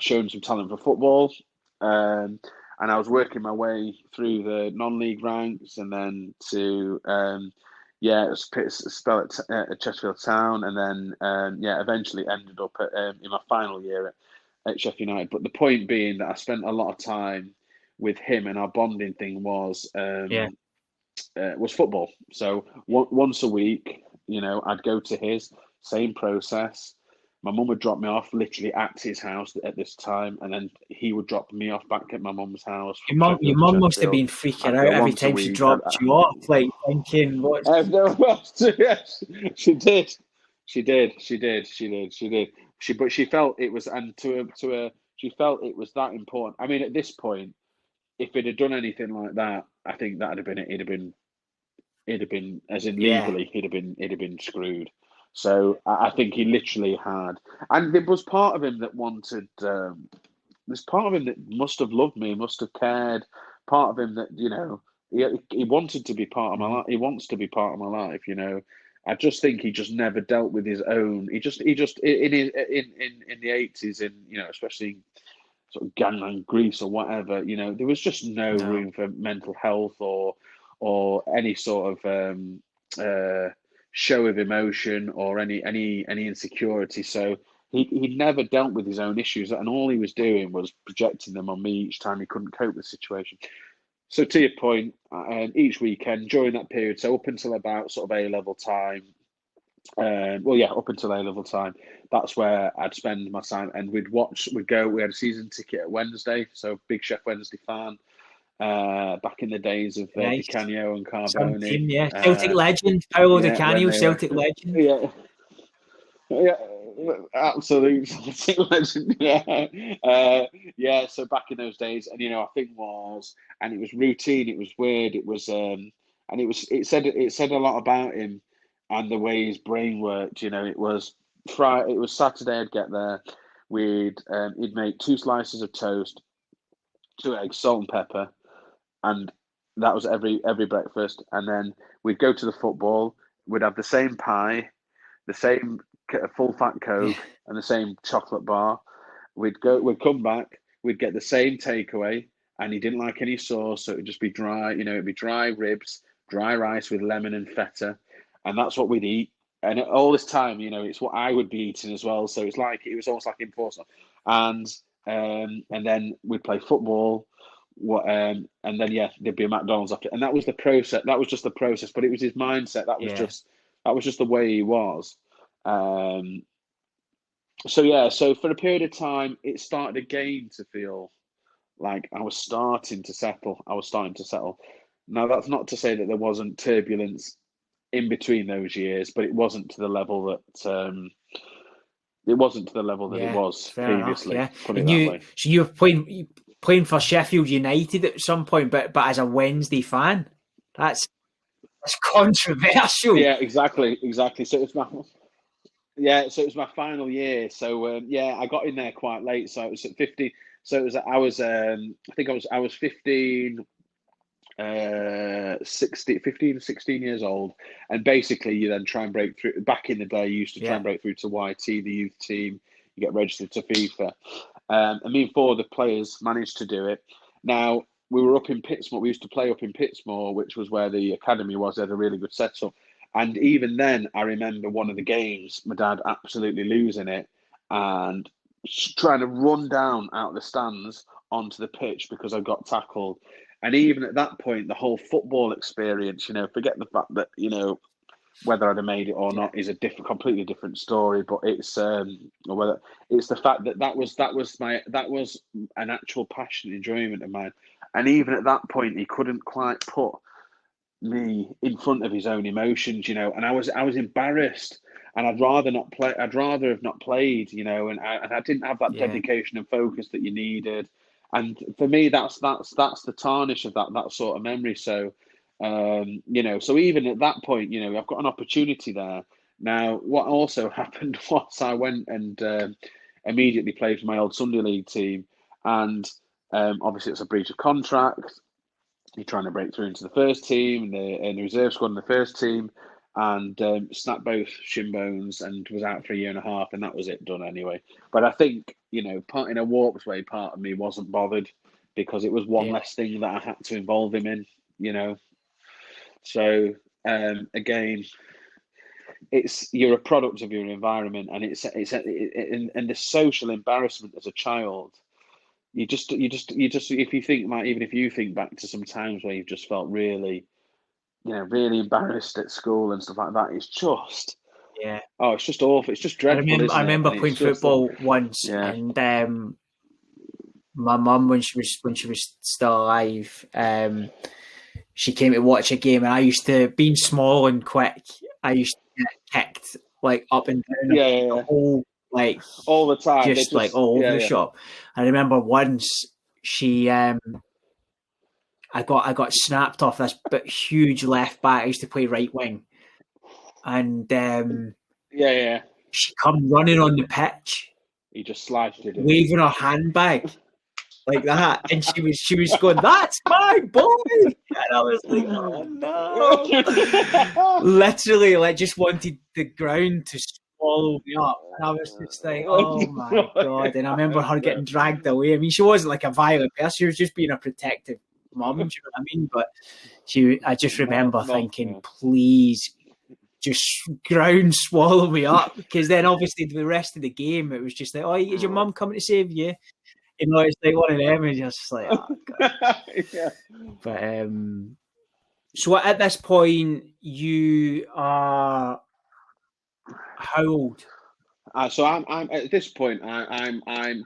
shown some talent for football, and I was working my way through the non-league ranks, and then to spell at Chesterfield Town, and then eventually ended up in my final year at Sheffield United. But the point being that I spent a lot of time with him, and our bonding thing was football. So once a week, I'd go to his, same process. My mum would drop me off literally at his house at this time, and then he would drop me off back at my mum's house. Your mum must have been freaking out every time she dropped you off, like thinking, "What?" She did. But she felt it was, and she felt it was that important. I mean, at this point, if it had done anything like that, I think that'd have been it. It'd have been, as in legally, he'd have been screwed. So I think he literally had, and there was part of him that wanted. There's part of him that must have loved me, must have cared. Part of him that he wanted to be part of my life. He wants to be part of my life. I just think he just never dealt with his own. He just in the 80s, especially sort of gangland Greece or whatever. There was just no room for mental health or any sort of show of emotion or any insecurity. So he never dealt with his own issues, and all he was doing was projecting them on me each time he couldn't cope with the situation. So to your point, each weekend during that period, so up until about sort of A-level time, Up until A-level time, that's where I'd spend my time, and we had a season ticket at Wednesday, so big Chef Wednesday fan. Back in the days of Nice. Di Canio and Some Carboni. team, yeah. Celtic legend, Paolo Di Canio, Celtic legend. Yeah, absolute Celtic legend. Yeah. So back in those days, and I think and it was routine. It was weird. It was, and it said a lot about him and the way his brain worked. It was Friday. It was Saturday. I'd get there. He'd make 2 slices of toast, 2 eggs, salt and pepper, and that was every breakfast. And then we'd go to the football. We'd have the same pie, the same full fat Coke, and the same chocolate bar. We'd come back. We'd get the same takeaway, and he didn't like any sauce, so it'd just be dry. It'd be dry ribs, dry rice with lemon and feta, and that's what we'd eat. And all this time, it's what I would be eating as well. So it was almost like Imposter. And then we'd play football. And then there'd be a McDonald's after, and that was the process. That was just the process, but it was his mindset. That was just the way he was. So for a period of time, it started again to feel like I was starting to settle. Now, that's not to say that there wasn't turbulence in between those years, but it wasn't to the level that it was previously. Enough, put it that way. So you were playing for Sheffield United at some point, but as a Wednesday fan, that's controversial. Yeah, exactly. So it was my final year. So I got in there quite late. So it was at 50. So it was I was 15, 16 years old, and basically you then try and break through. Back in the day, you used to try and break through to YT, the youth team. You get registered to FIFA. And me and 4 of the players managed to do it. Now, we were up in Pittsmore. We used to play up in Pittsmore, which was where the academy was. They had a really good setup. And even then, I remember one of the games, my dad absolutely losing it and trying to run down out of the stands onto the pitch because I got tackled. And even at that point, the whole football experience, forget the fact that, whether I'd have made it or not is a completely different story. But it's whether it's the fact that was an actual passion, enjoyment of mine. And even at that point, he couldn't quite put me in front of his own emotions, and I was embarrassed, and I'd rather have not played, and I didn't have that dedication and focus that you needed. And for me, that's the tarnish of that sort of memory. So, so even at that point, I've got an opportunity there. Now, what also happened was I went and immediately played for my old Sunday League team, and obviously it's a breach of contract. You're trying to break through into the first team, and the reserve squad in the first team, and snapped both shin bones and was out for a year and a half, and that was it, done anyway. But I think, in a warped way, part of me wasn't bothered because it was one less thing that I had to involve him in, So again, you're a product of your environment, and and the social embarrassment as a child. You just if you think even if you think back to some times where you've just felt really, really embarrassed at school and stuff like that, it's just it's just awful. It's just dreadful. I remember playing football once, and my mum, when she was still alive, she came to watch a game, and I used to, being small and quick, I used to get kicked like up and down the whole, like all the time, just like all over the shop. I remember once I got snapped off this huge left back. I used to play right wing, and she come running on the pitch. He just sliced it, waving her handbag like that, and she was going, "That's my boy!" And I was like, "Oh no!" Literally, like, just wanted the ground to swallow me up. And I was just like, "Oh my god!" And I remember her getting dragged away. I mean, she wasn't like a violent person; she was just being a protective mum. Do you know what I mean? But I just remember thinking, "Please, just ground swallow me up," because then obviously the rest of the game it was just like, "Oh, is your mum coming to save you?" It's like one of them, and you're just like, "Oh god." But so at this point you are How old? So I'm at this point. I'm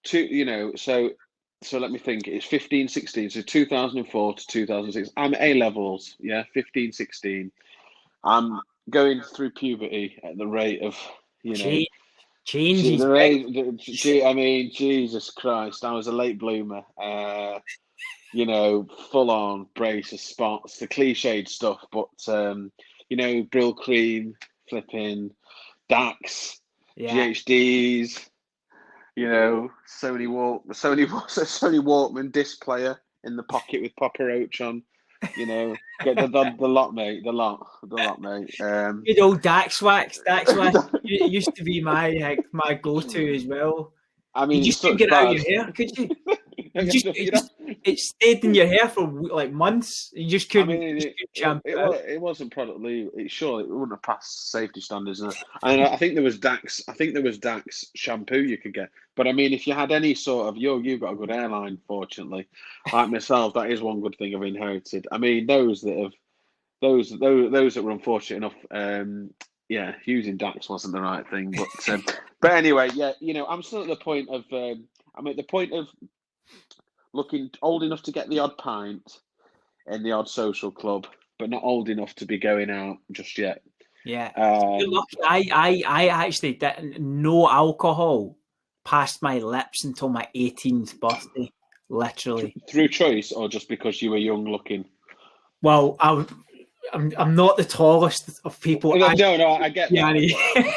two. So let me think. It's 15, 16. So 2004 to 2006. I'm at A levels. Yeah, 15, 16. I'm going through puberty at the rate of Changes. the rate. I mean, Jesus Christ! I was a late bloomer. Full on brace of spots, the cliched stuff, but Brill cream, flipping Dax, GHDs, Sony Walkman disc player in the pocket with Papa Roach on, get the lot, mate, the lot, mate. Good old Dax wax. It used to be my go-to as well. I mean, you just couldn't get it out of your hair, could you? It stayed in your hair for like months. You just couldn't. It wasn't product legal. It wouldn't have passed safety standards. And I think there was Dax. I think there was Dax shampoo you could get. But I mean, if you had any sort of you've got a good hairline, fortunately. Like myself, that is one good thing I've inherited. I mean, those that were unfortunate enough, using Dax wasn't the right thing. But anyway, I'm still at the point of looking old enough to get the odd pint in the odd social club, but not old enough to be going out just yet. Yeah. You're lucky. I actually didn't no alcohol past my lips until my 18th birthday, literally. Through choice or just because you were young looking? Well, I'm not the tallest of people. No, I get Yianni.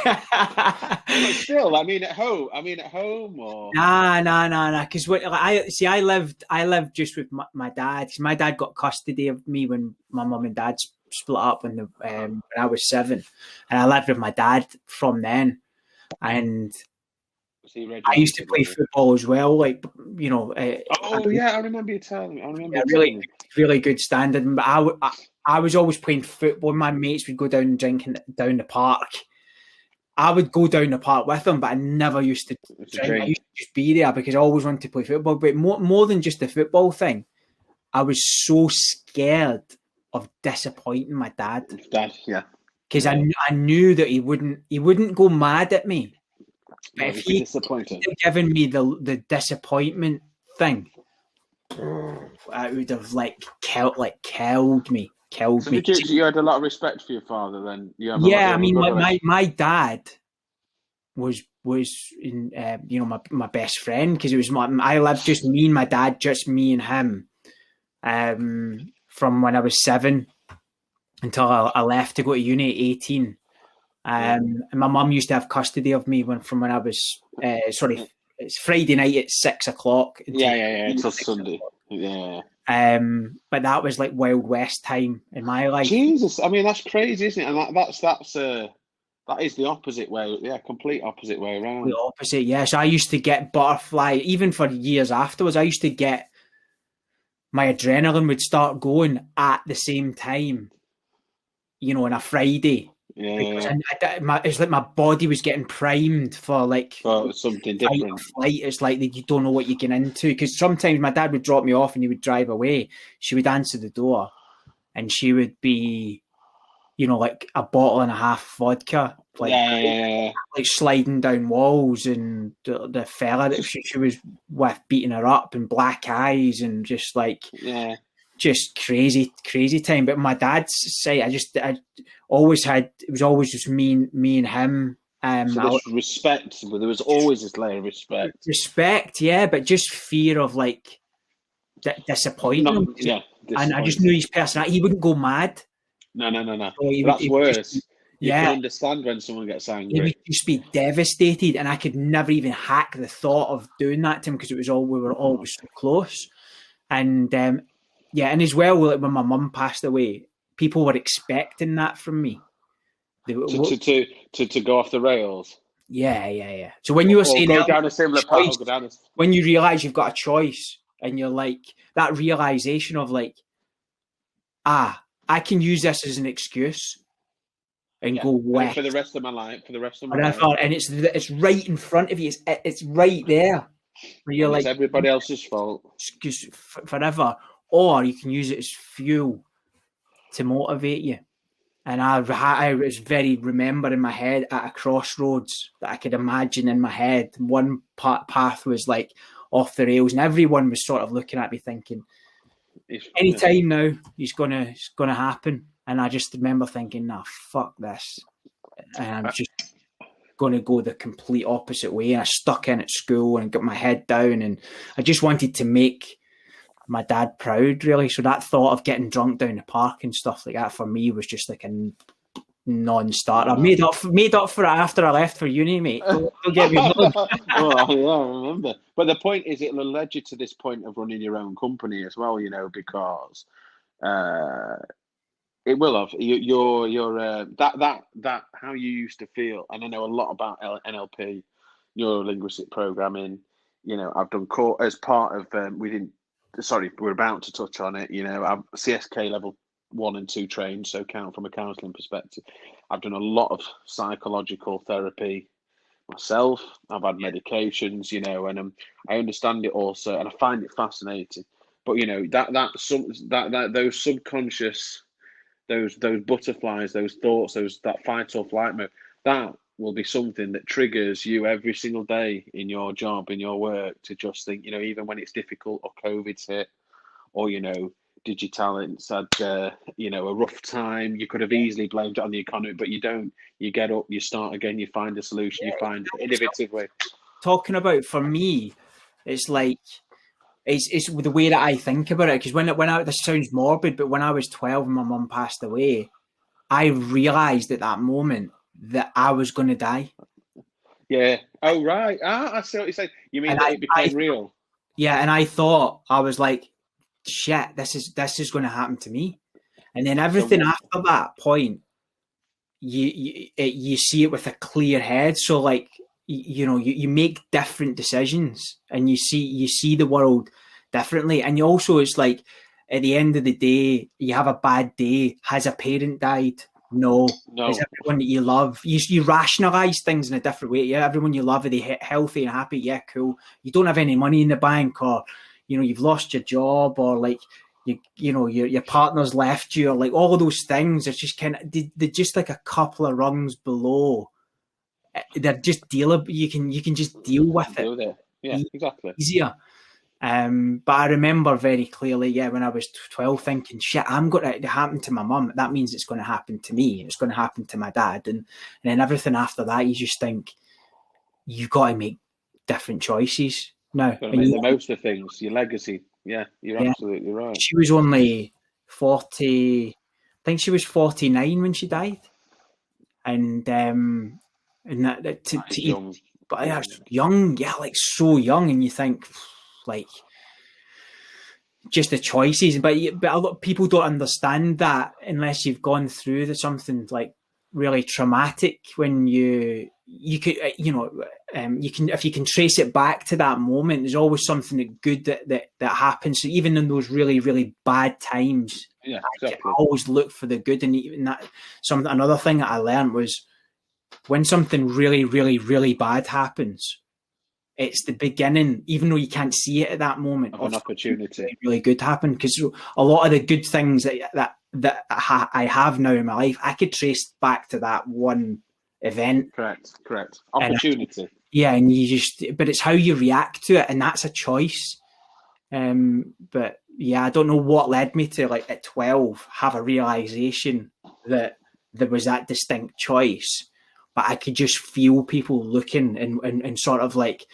that. But still, I mean, at home or Nah. Because I lived just with my dad. Cause my dad got custody of me when my mum and dad split up when I was 7, and I lived with my dad from then. And I used to play football as well, like I remember you telling me. Really good standard. But I was always playing football. My mates would go down and drinking down the park. I would go down the park with them, but I never used to drink. I used to just be there because I always wanted to play football. But more than just the football thing, I was so scared of disappointing my dad. Because I knew that he wouldn't go mad at me. But if he had given me the disappointment thing, I would have killed me. So you had a lot of respect for your father then? I mean, my dad was in, my best friend, because it was I lived just me and my dad, just me and him, from when I was 7 until I left to go to uni at 18. And my mum used to have custody of me from when I was it's Friday night at 6 o'clock. Until Sunday. But that was like Wild West time in my life. Jesus, I mean, that's crazy, isn't it? And that is the opposite way. Yeah, complete opposite way around. The opposite, yeah. So I used to get butterfly, even for years afterwards. I used to get my adrenaline would start going at the same time, on a Friday. Yeah. It's like my body was getting primed for something different. Flight. It's like you don't know what you're getting into, because sometimes my dad would drop me off and he would drive away. She would answer the door, and she would be, like a bottle and a half vodka, like sliding down walls, and the fella that she was with beating her up, and black eyes, and just just crazy time. But my dad's side, I always had, it was always just me and him. So there's respect, but there was always this layer of respect. Respect, yeah, but just fear of disappointment. And I just knew his personality. He wouldn't go mad. No. So that's worse. You can understand when someone gets angry. He would just be devastated, and I could never even hack the thought of doing that to him, because we were always so close. And and as well, when my mum passed away, people were expecting that from me. To go off the rails. Yeah. So when you were saying go down a similar path, when you realise you've got a choice, and you're like, that realisation of I can use this as an excuse and go wet for the rest of my life. And it's right in front of you. It's right there. Where you're it's everybody else's fault. Excuse forever. Or you can use it as fuel to motivate you. And I was very remember in my head at a crossroads that I could imagine in my head. One path was like off the rails, and everyone was sort of looking at me thinking, any time now, it's gonna happen. And I just remember thinking, nah, fuck this. And I'm just going to go the complete opposite way. And I stuck in at school and got my head down, and I just wanted to make my dad proud, really. So that thought of getting drunk down the park and stuff like that for me was just like a non-starter. Made up for it after I left for uni, mate. Don't get me wrong. Well, yeah, I remember. But the point is, it led you to this point of running your own company as well, because it will have your that how you used to feel, and I know a lot about NLP, neuro linguistic programming. I've done as part of we're about to touch on it. I'm CSK level 1 and 2 trained, so count from a counselling perspective. I've done a lot of psychological therapy myself. I've had medications, and I understand it also, and I find it fascinating. But those subconscious, those butterflies, those thoughts, that fight or flight mode, that will be something that triggers you every single day in your job, in your work, to just think, even when it's difficult or COVID's hit, or Digitalent's had a rough time. You could have easily blamed it on the economy, but you don't. You get up, you start again, you find a solution, you find an innovative way. Talking about, for me, it's like it's the way that I think about it, because this sounds morbid, but when I was 12 and my mum passed away, I realised at that moment that I was going to die. Yeah. Oh, right. I see what you're saying. You mean that it became real? Yeah, and I thought, I was like, shit, this is going to happen to me. And then everything after that point, you see it with a clear head. So like, you make different decisions, and you see the world differently. And you also, it's like, at the end of the day, you have a bad day. Has a parent died? No. Is everyone that you love? You rationalise things in a different way. Yeah, everyone you love, are they healthy and happy? Yeah, cool. You don't have any money in the bank, or you've lost your job, or like your partner's left you, or like all of those things. It's just they're just like a couple of rungs below. They're just dealable. You can just deal with it. Yeah, exactly. Easier. But I remember very clearly, when I was 12, thinking, shit, I'm going to happen to my mum. That means it's going to happen to me. It's going to happen to my dad. And then everything after that, you just think, you've got to make different choices now. Got to make the most of things, your legacy. Yeah, you're absolutely right. She was only 40, I think she was 49 when she died. And young. But yeah, young, like so young, and you think, like, just the choices. But a lot of people don't understand that unless you've gone through something like really traumatic. When you could, you can, if you can trace it back to that moment, there's always something good that happens. So even in those really, really bad times, exactly. I always look for the good. And even that, another thing that I learned was, when something really, really, really bad happens, it's the beginning, even though you can't see it at that moment, of an opportunity. Really, really good happen. Because a lot of the good things that I have now in my life, I could trace back to that one event. Correct. Opportunity. And but it's how you react to it, and that's a choice. But yeah, I don't know what led me to, like, at 12, have a realization that there was that distinct choice. But I could just feel people looking and sort of like,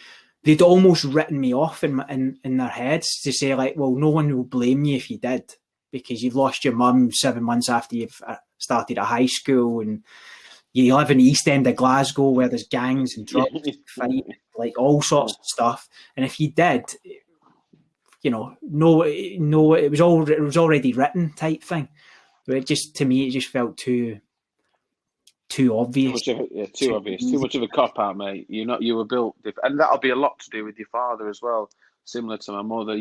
they'd almost written me off in their heads to say, like, well, no one will blame you if you did, because you've lost your mum 7 months after you've started at high school, and you live in the East End of Glasgow where there's gangs and drugs, fight, like all sorts of stuff. And if you did, no, it was already written type thing. But to me, it just felt too obvious. Too obvious. Too much of a cop out, mate. You were built, and that'll be a lot to do with your father as well. Similar to my mother,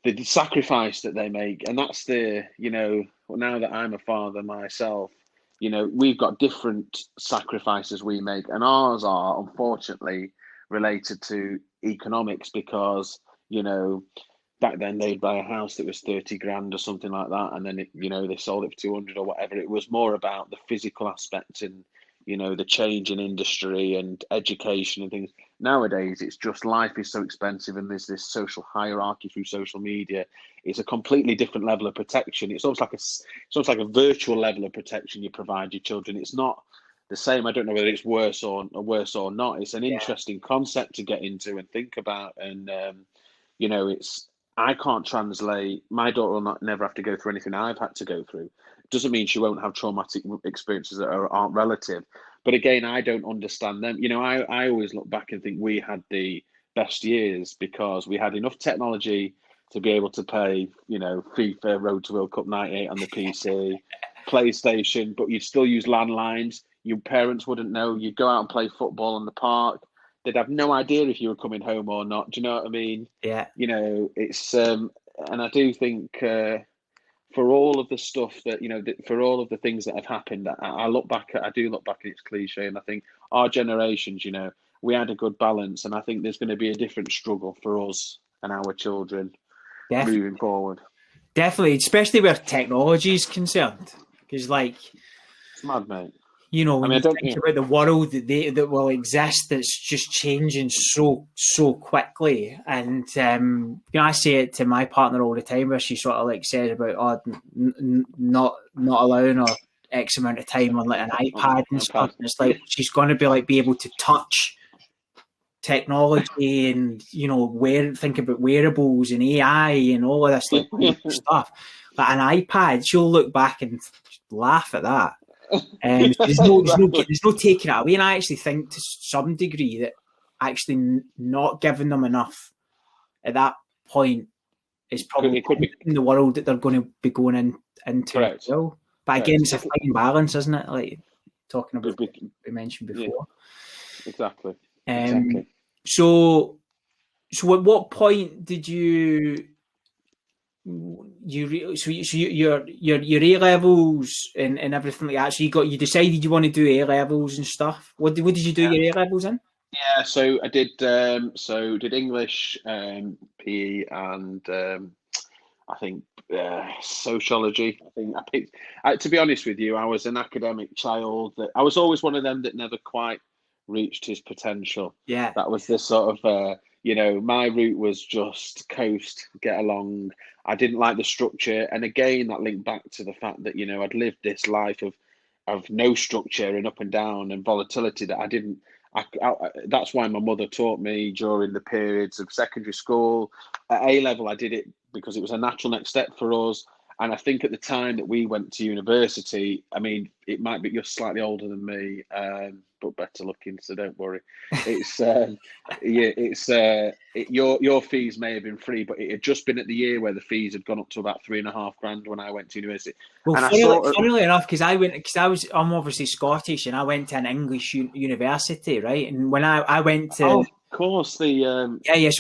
the sacrifice that they make, and that's now that I'm a father myself, we've got different sacrifices we make, and ours are unfortunately related to economics, because back then they'd buy a house that was 30 grand or something like that, and then they sold it for 200 or whatever. It was more about the physical aspect and the change in industry and education and things. Nowadays, it's just life is so expensive, and there's this social hierarchy through social media. It's a completely different level of protection. It's almost like a virtual level of protection you provide your children. It's not the same. I don't know whether it's worse or not. It's an interesting concept to get into and think about, and it's. I can't translate. My daughter will never have to go through anything I've had to go through. Doesn't mean she won't have traumatic experiences that aren't relative. But again, I don't understand them. I always look back and think we had the best years because we had enough technology to be able to play, FIFA, Road to World Cup 98 on the PC, PlayStation, but you'd still use landlines. Your parents wouldn't know. You'd go out and play football in the park. They'd have no idea if you were coming home or not. Do you know what I mean? Yeah. It's and I do think for all of the stuff that for all of the things that have happened, I look back at. I do look back at it's cliche, and I think our generations, we had a good balance, and I think there's going to be a different struggle for us and our children moving forward. Definitely, especially where technology is concerned, because it's mad, mate. When you think about the world that will exist, that's just changing so quickly. And I say it to my partner all the time, where she sort of says about not allowing her X amount of time on an iPad and stuff. And it's she's going to be able to touch technology and think about wearables and AI and all of this stuff. But an iPad, she'll look back and laugh at that. There's no taking it away, and I actually think to some degree that actually not giving them enough at that point is probably in the world that they're going to be going into. Correct. But again, it's a fine balance, isn't it? Like talking about what we mentioned before. Yeah. Exactly. So at what point did your A levels and everything like that? So you decided you want to do A levels and stuff. What did you do your A levels in? Yeah, so I did. Did English, PE, and I think sociology. I think I picked. To be honest with you, I was an academic child. That I was always one of them that never quite reached his potential. Yeah, that was the sort of. My route was just coast, get along. I didn't like the structure. And again, that linked back to the fact that, I'd lived this life of no structure and up and down and volatility that I didn't. That's why my mother taught me during the periods of secondary school. At A level, I did it because it was a natural next step for us. And I think at the time that we went to university, I mean, it might be you're slightly older than me, but better looking, so don't worry. It's your fees may have been free, but it had just been at the year where the fees had gone up to about $3,500 when I went to university. Well, funnily enough, because I'm obviously Scottish, and I went to an English university, right? And when I went to, of course, So I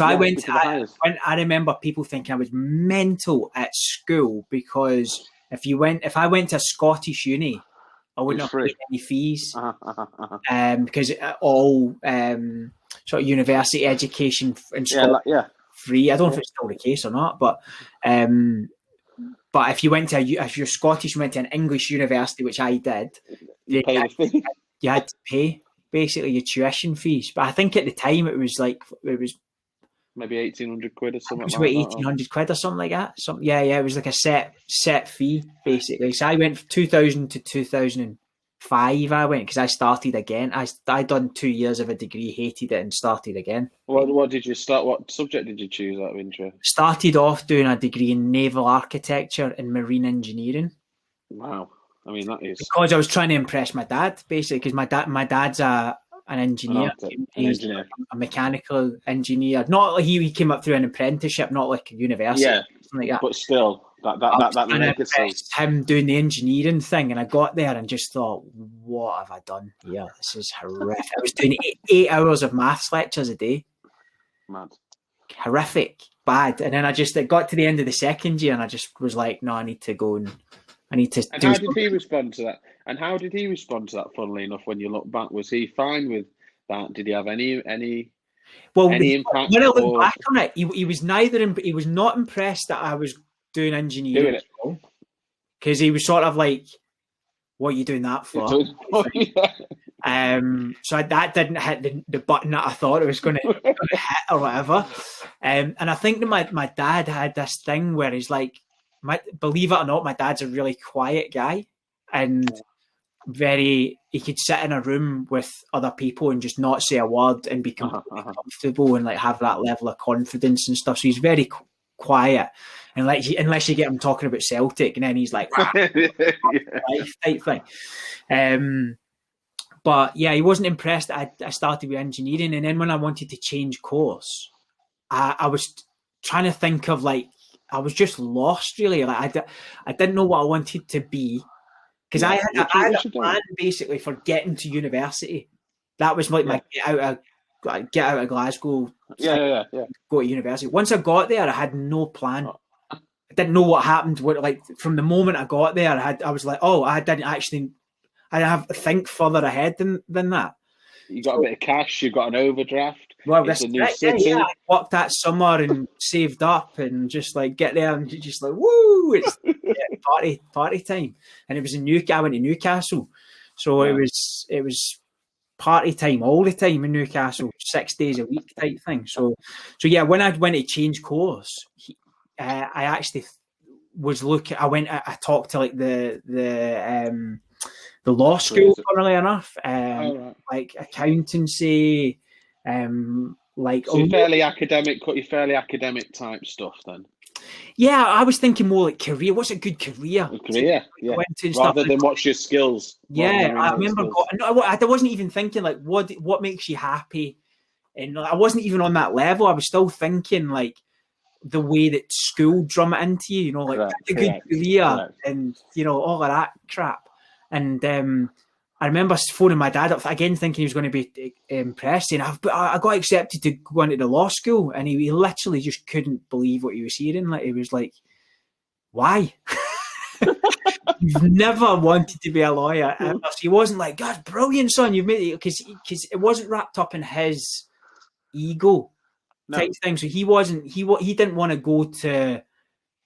remember people thinking I was mental at school because if I went to a Scottish uni, I wouldn't have paid any fees because all sort of university education in Scotland free. I don't know if it's still the case or not, but if you're Scottish and went to an English university, which I did, you had to pay basically your tuition fees. But I think at the time it was maybe £1,800 or something. It was about £1,800 or something like that. It was like a set fee basically. So I went from 2000 to 2005. I went because I started again. I done 2 years of a degree, hated it, and started again. What did you start? What subject did you choose out of interest? Started off doing a degree in naval architecture and marine engineering. Wow. I mean, that is because I was trying to impress my dad, basically, because my dad's an engineer. He's a mechanical engineer. Not like he came up through an apprenticeship, not like a university. Yeah, like that. But still, that legacy. Him doing the engineering thing, and I got there and just thought, what have I done here? This is horrific. I was doing 8 hours of maths lectures a day. Mad. Horrific, bad. And then it got to the end of the second year, and I just was like, no, I need to go and I need to. And how did he respond to that? Funnily enough, when you look back, was he fine with that? Did he have any Well, Any impact? when I look Or back on it, he was he was not impressed that I was doing engineering doing it? because he was sort of like, "What are you doing that for?" So that didn't hit the button that I thought it was going to hit or whatever. And I think that my dad had this thing where he's like, believe it or not, my dad's a really quiet guy, and he could sit in a room with other people and just not say a word and be completely comfortable and like have that level of confidence and stuff. So he's very quiet, and like unless you get him talking about Celtic, and then he's like life type thing. But yeah, he wasn't impressed that I started with engineering, and then when I wanted to change course, I was trying to think of like I was just lost really. Like I didn't know what I wanted to be. Because I had a plan basically for getting to university. That was like my get out of Glasgow. Go to university. Once I got there, I had no plan. I didn't know what happened. Like from the moment I got there, I was like, oh, I didn't have to think further ahead than that. You got a bit of cash. You got an overdraft. Well, it's a new city. I worked that summer and saved up and just like get there and just like woo, it's party time. And it was in Newcastle. I went to Newcastle, so it was party time all the time in Newcastle, 6 days a week type thing. So yeah, when I went to change course, I actually was looking. I talked to like the law school, funnily enough, like accountancy, like so fairly academic type stuff then. Yeah, I was thinking more like career. What's a good career? Rather than what's your skills. Yeah, I remember. I wasn't even thinking like what makes you happy, and I wasn't even on that level. I was still thinking like the way that school drum it into you, like a good career and all of that crap. And I remember phoning my dad up again, thinking he was going to be impressed. And I got accepted to go into the law school, and he literally just couldn't believe what he was hearing. Like he was like, "Why? You've never wanted to be a lawyer." So he wasn't like, "God, brilliant, son! You've made it," because it wasn't wrapped up in his ego type thing. So he wasn't. He didn't want to go to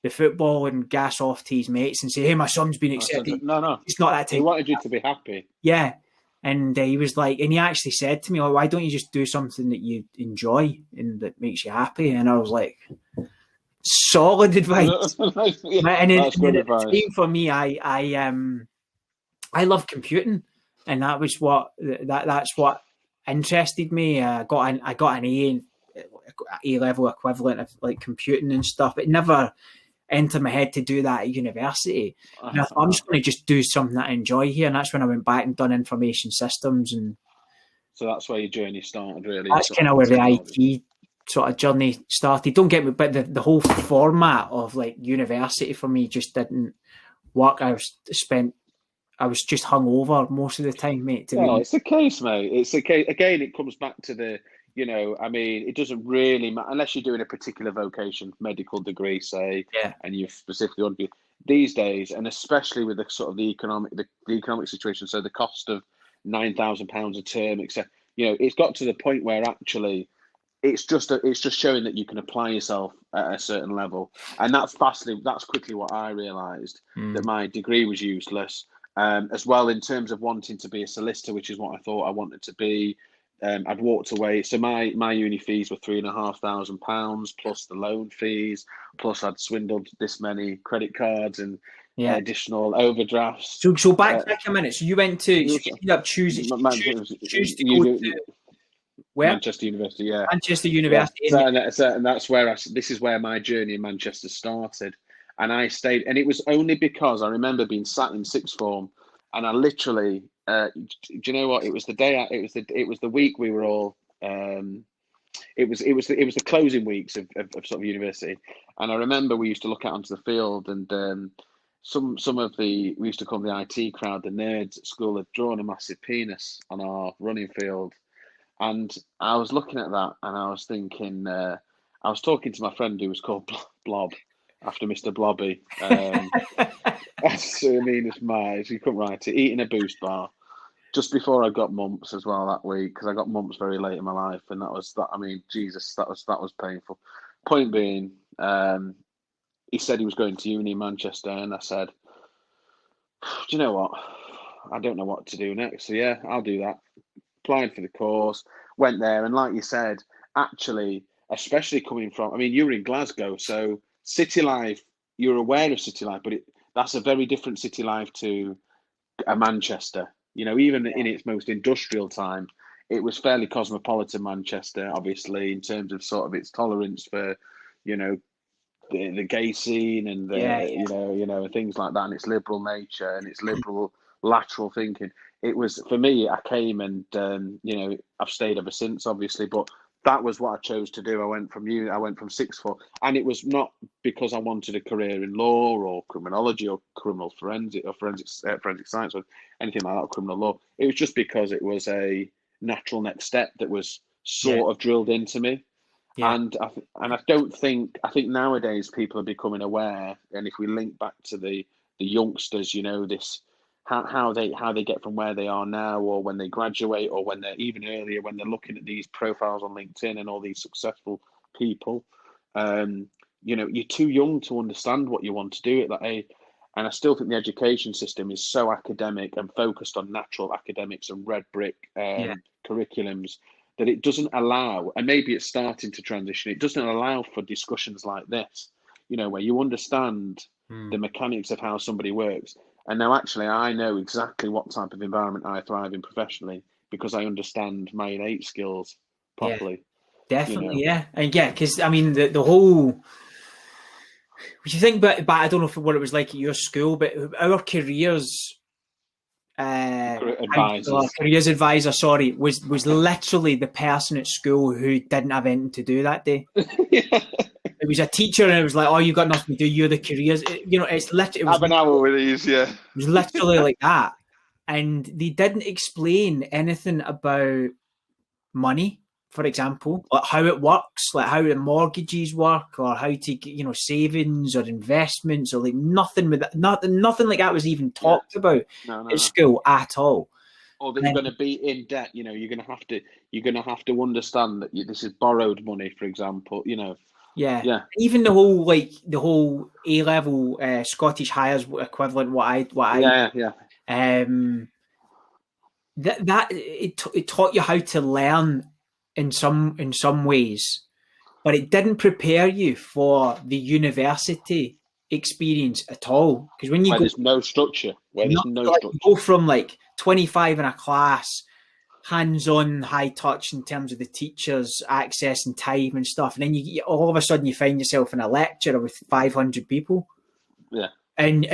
the football and gas off to his mates and say, "Hey, my son's been accepted." No. It's not that type. He wanted you to be happy. Yeah. And he was like, and he actually said to me, "Oh, why don't you just do something that you enjoy and that makes you happy?" And I was like, solid advice. And that's good advice. For me, I love computing, and that was that's what interested me. I got an A level equivalent of like computing and stuff. It never entered my head to do that at university. And I thought, I'm just going to just do something that I enjoy here. And that's when I went back and done information systems. And so that's where your journey started, really. That's kind of where the IT sort of journey started. Don't get me, but the whole format of like university for me just didn't work. I was just hungover most of the time, mate. It's the case, mate. It's the case. Again, it comes back to the, it doesn't really matter unless you're doing a particular vocation, medical degree, say, and you specifically want to be these days, and especially with the sort of the economic situation. So the cost of £9,000 a term, etc. It's got to the point where actually it's just showing that you can apply yourself at a certain level, and that's quickly what I realised, that my degree was useless. As well, in terms of wanting to be a solicitor, which is what I thought I wanted to be. I'd walked away. So my uni fees were £3,500 plus the loan fees, plus I'd swindled this many credit cards and additional overdrafts. So back a minute. So you went to you ended up choosing to go to where? Manchester University, yeah. Manchester University. Yeah. And that's where this is where my journey in Manchester started. And I stayed, and it was only because I remember being sat in sixth form, and I literally, do you know what? It was the day. It was the week we were all. It was the closing weeks of sort of university, and I remember we used to look out onto the field, and some of we used to call them the IT crowd, the nerds at school, had drawn a massive penis on our running field, and I was looking at that, and I was thinking, I was talking to my friend who was called Blob. After Mr. Blobby. That's the meanest mate. You couldn't write it. Eating a Boost bar. just before I got mumps as well that week, because I got mumps very late in my life, and that was that. I mean, Jesus, that was painful. Point being, he said he was going to uni in Manchester, and I said, "Do you know what? I don't know what to do next. So yeah, I'll do that." Applied for the course, went there, and like you said, actually, especially coming from, I mean, you were in Glasgow, so city life, you're aware of city life, but that's a very different city life to a Manchester. You know, even in its most industrial time, it was fairly cosmopolitan Manchester, obviously, in terms of sort of its tolerance for, you know, the gay scene and and things like that, and its liberal nature and its liberal lateral thinking. It was, for me, I came and I've stayed ever since, obviously, but that was what I chose to do. I went from sixth form, and it was not because I wanted a career in law or criminology or criminal forensic or forensic science or anything like that, or criminal law. It was just because it was a natural next step that was sort of drilled into me. Yeah. And I think nowadays people are becoming aware, and if we link back to the youngsters, you know, this how they get from where they are now, or when they graduate, or when they're even earlier, when they're looking at these profiles on LinkedIn and all these successful people, you're too young to understand what you want to do at that age. And I still think the education system is so academic and focused on natural academics and red brick curriculums that it doesn't allow, and maybe it's starting to transition, it doesn't allow for discussions like this, you know, where you understand the mechanics of how somebody works. And now actually I know exactly what type of environment I thrive in professionally because I understand my innate skills properly. Definitely, and because I mean the whole. If you think but I don't know what it was like at your school, but our careers Advisors. careers advisor, sorry, was literally the person at school who didn't have anything to do that day. It was a teacher, and it was like, "Oh, you got nothing to do. You're the careers." It's literally. Have an hour with these, It was literally like that, and they didn't explain anything about money, for example, like how it works, like how the mortgages work, or how to savings or investments, or like nothing with that, nothing like that was even talked about at school at all. Or that you're going to be in debt. You know, you're going to have to understand that this is borrowed money, for example. You know. Yeah. Even the whole A level Scottish Highers equivalent. That it taught you how to learn in some ways, but it didn't prepare you for the university experience at all. Because when you there's no structure, you go from like 25 in a class, hands-on, high touch in terms of the teachers, access and time and stuff, and then you all of a sudden you find yourself in a lecture with 500 people. And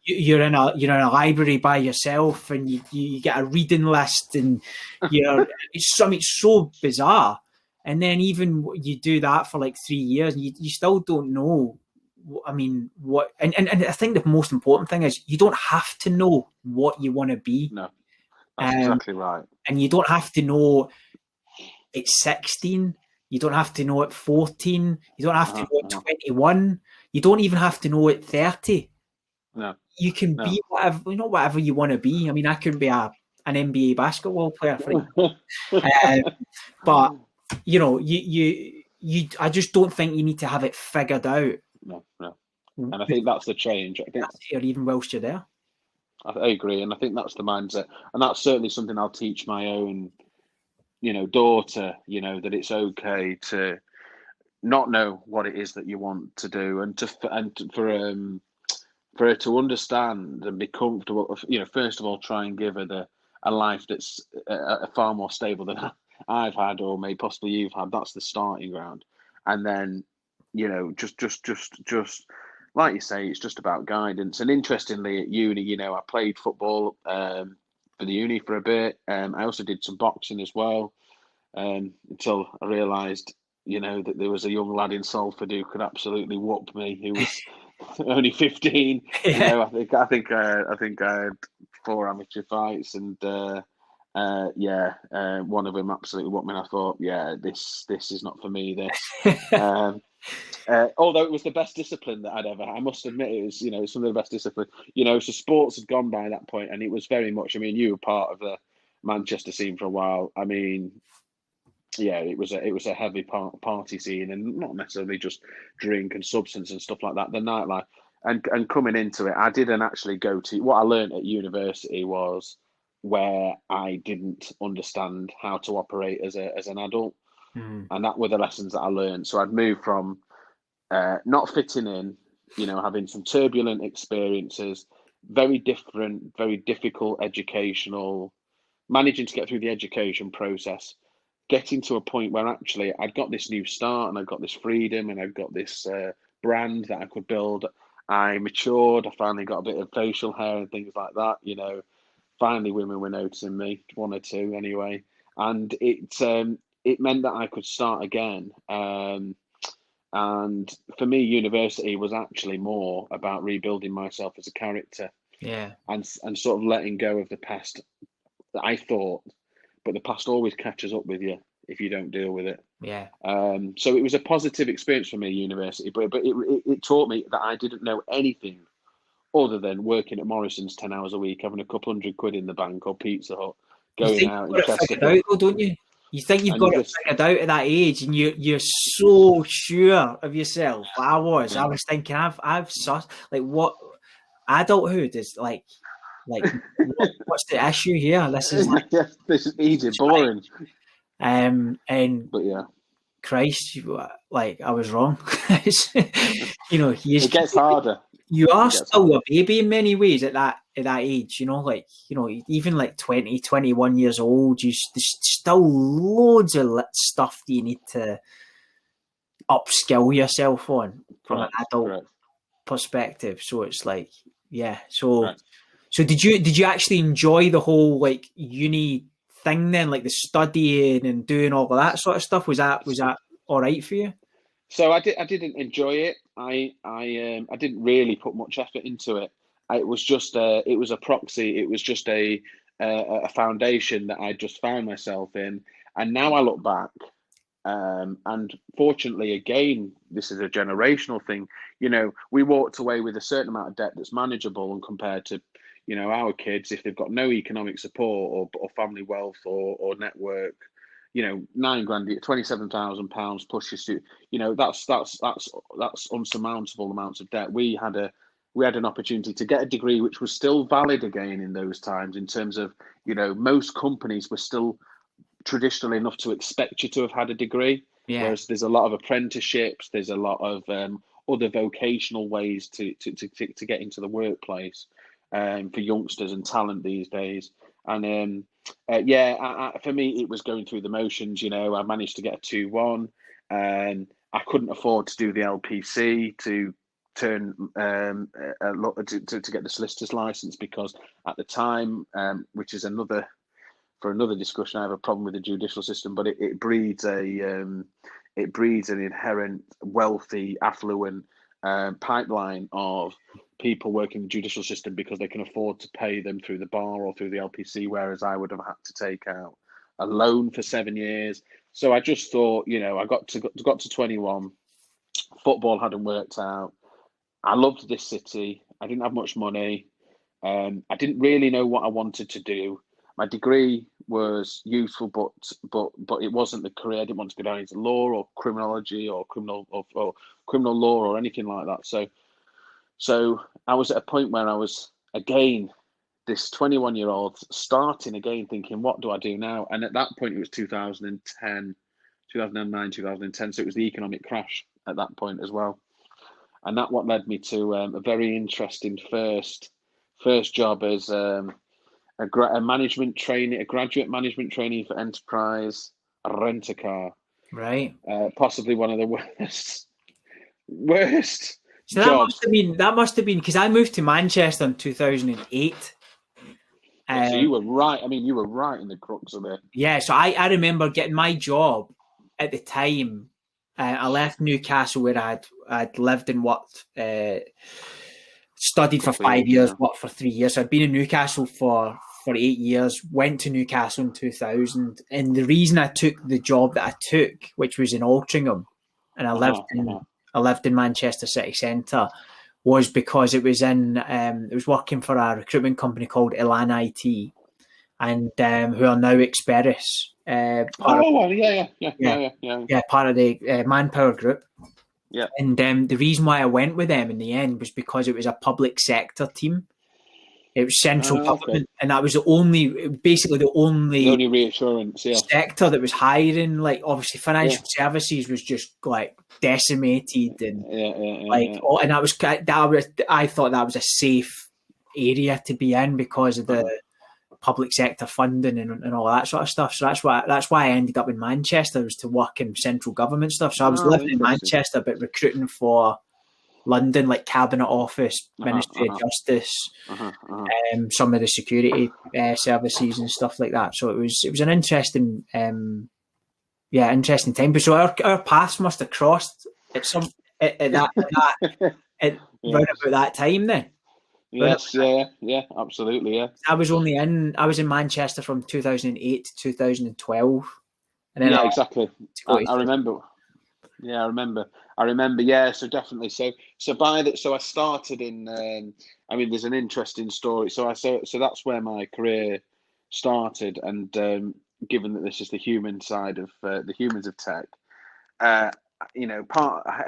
you're in a library by yourself, and you get a reading list, and it's something so bizarre. And then even you do that for like 3 years, and you still don't know. I mean, what? And I think the most important thing is you don't have to know what you want to be. No, that's exactly right. And you don't have to know at 16. You don't have to know at 14. You don't have to know at 21. You don't even have to know at 30. No. You can be whatever you want to be. I mean, I couldn't be an NBA basketball player, for example. But I just don't think you need to have it figured out. No. And I think that's the change. I think or even whilst you're there. I agree, and I think that's the mindset, and that's certainly something I'll teach my own, daughter. That it's okay to not know what it is that you want to do, and for her to understand and be comfortable. First of all, try and give her a life that's far more stable than I've had, or maybe possibly you've had. That's the starting ground, and then just like you say, it's just about guidance. And interestingly, at uni, I played football for the uni for a bit. I also did some boxing as well, until I realised, that there was a young lad in Salford who could absolutely whoop me, who was only 15. I think I had 4 amateur fights, and one of them absolutely whooped me. And I thought, this is not for me. This. Although it was the best discipline that I'd ever had. I must admit it was, some of the best discipline. So sports had gone by that point, and it was very much. I mean, you were part of the Manchester scene for a while. I mean, yeah, it was a heavy party scene, and not necessarily just drink and substance and stuff like that. The nightlife, and coming into it, I didn't actually go to. What I learned at university was where I didn't understand how to operate as an adult, and that were the lessons that I learned. So I'd moved from not fitting in, having some turbulent experiences, very different, very difficult educational, managing to get through the education process, getting to a point where actually I'd got this new start and I'd got this freedom and I'd got this brand that I could build. I matured. I finally got a bit of facial hair and things like that. Finally women were noticing me, one or two anyway, and it meant that I could start again. And for me, university was actually more about rebuilding myself as a character, and sort of letting go of the past that I thought, but the past always catches up with you if you don't deal with it. Yeah. So it was a positive experience for me, university, but it taught me that I didn't know anything other than working at Morrison's 10 hours a week, having a couple £100 in the bank or Pizza Hut, going out in Chesterfield. Out, don't you? You think you've got it figured out at that age, and you're so sure of yourself. I was thinking, I've like, what adulthood is like what's the issue here? This is this is easy, boring. And but yeah, Christ, I was wrong. it gets harder. You are still a baby in many ways at that age, even like 20, 21 years old, there's still loads of stuff that you need to upskill yourself on from an adult perspective. So it's like, yeah. So did you actually enjoy the whole like uni thing then, like the studying and doing all of that sort of stuff? Was that all right for you? So I didn't enjoy it. I didn't really put much effort into it. It was just it was a proxy. It was just a foundation that I just found myself in. And now I look back, and fortunately, again, this is a generational thing. We walked away with a certain amount of debt that's manageable, and compared to our kids, if they've got no economic support or family wealth or network. $9,000, £27,000 plus your student. That's unsurmountable amounts of debt. We had an opportunity to get a degree, which was still valid again in those times. In terms of most companies were still traditional enough to expect you to have had a degree. Yeah. Whereas there's a lot of apprenticeships. There's a lot of other vocational ways to get into the workplace for youngsters and talent these days. And for me, it was going through the motions. I managed to get a 2-1, and I couldn't afford to do the LPC to turn to get the solicitor's license, because at the time, which is another discussion, I have a problem with the judicial system, but it breeds an inherent wealthy, affluent pipeline of people working in the judicial system because they can afford to pay them through the bar or through the LPC, whereas I would have had to take out a loan for 7 years. So I just thought, I got to 21. Football hadn't worked out. I loved this city. I didn't have much money. I didn't really know what I wanted to do. My degree was useful, but it wasn't the career. I didn't want to go down into law or criminology or criminal law or anything like that. So I was at a point where I was, again, this 21-year-old starting again, thinking, what do I do now? And at that point, it was 2009, 2010. So it was the economic crash at that point as well. And that what led me to a very interesting first job as a graduate management trainee for enterprise, rent a car. Right. Possibly one of the worst. So that must have been because I moved to Manchester in 2008. So you were right. I mean, you were right in the crux of it. Yeah. So I remember getting my job at the time. I left Newcastle where I'd lived and worked, studied for 5 years, worked for 3 years. So I'd been in Newcastle for 8 years. Went to Newcastle in 2000, and the reason I took the job that I took, which was in Altrincham, and I lived I lived in Manchester city centre was because it was working for a recruitment company called Elan IT, and who are now Experis, part of the Manpower Group. Yeah. And the reason why I went with them in the end was because it was a public sector team. It was central government, and that was the only reassurance, sector that was hiring. Like, obviously, financial services was just like decimated, and and that was I thought that was a safe area to be in because of the public sector funding and all that sort of stuff. So that's why I ended up in Manchester, was to work in central government stuff. So I was living in Manchester but recruiting for London, like Cabinet Office, Ministry of Justice, some of the security services and stuff like that. So it was an interesting interesting time. But so our paths must have crossed at around about that time then. Yes, yeah, absolutely, yeah. I was in Manchester from 2008 to 2012. And then exactly. I remember. Yeah, I remember. Yeah, so definitely. So I started in. There's an interesting story. So that's where my career started, and given that this is the human side of the humans of tech, a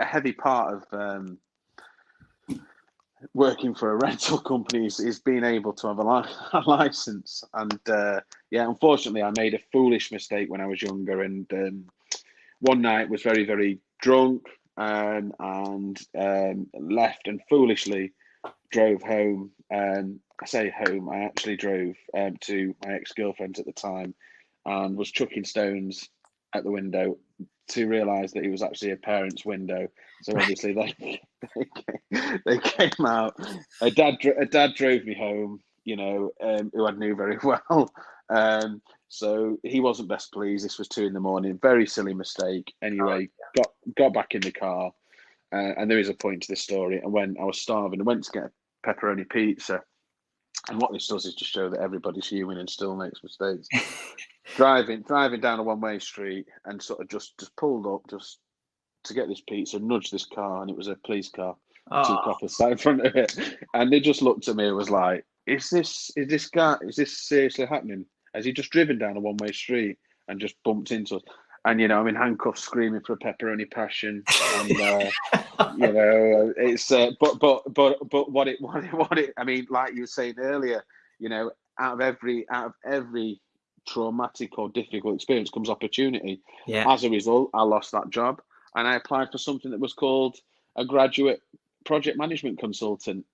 heavy part of working for a rental company is being able to have a license. And unfortunately, I made a foolish mistake when I was younger, and one night was very, very drunk and left and foolishly drove home. I say home, I actually drove to my ex-girlfriend at the time, and was chucking stones at the window to realise that it was actually a parent's window. So obviously they came out. A dad drove me home, who I knew very well. So he wasn't best pleased. This was 2 a.m. Very silly mistake. Anyway, got back in the car, and there is a point to this story. And when I was starving, I went to get a pepperoni pizza. And what this does is just show that everybody's human and still makes mistakes. driving down a one-way street, and sort of just pulled up just to get this pizza, nudged this car, and it was a police car. 2 coppers sat in front of it, and they just looked at me and was like, is this seriously happening? Has he just driven down a one-way street and just bumped into us? And I'm in handcuffs, screaming for a pepperoni passion, and it's but what it. I mean, like you were saying earlier, out of every traumatic or difficult experience comes opportunity. Yeah. As a result, I lost that job, and I applied for something that was called a graduate project management consultant,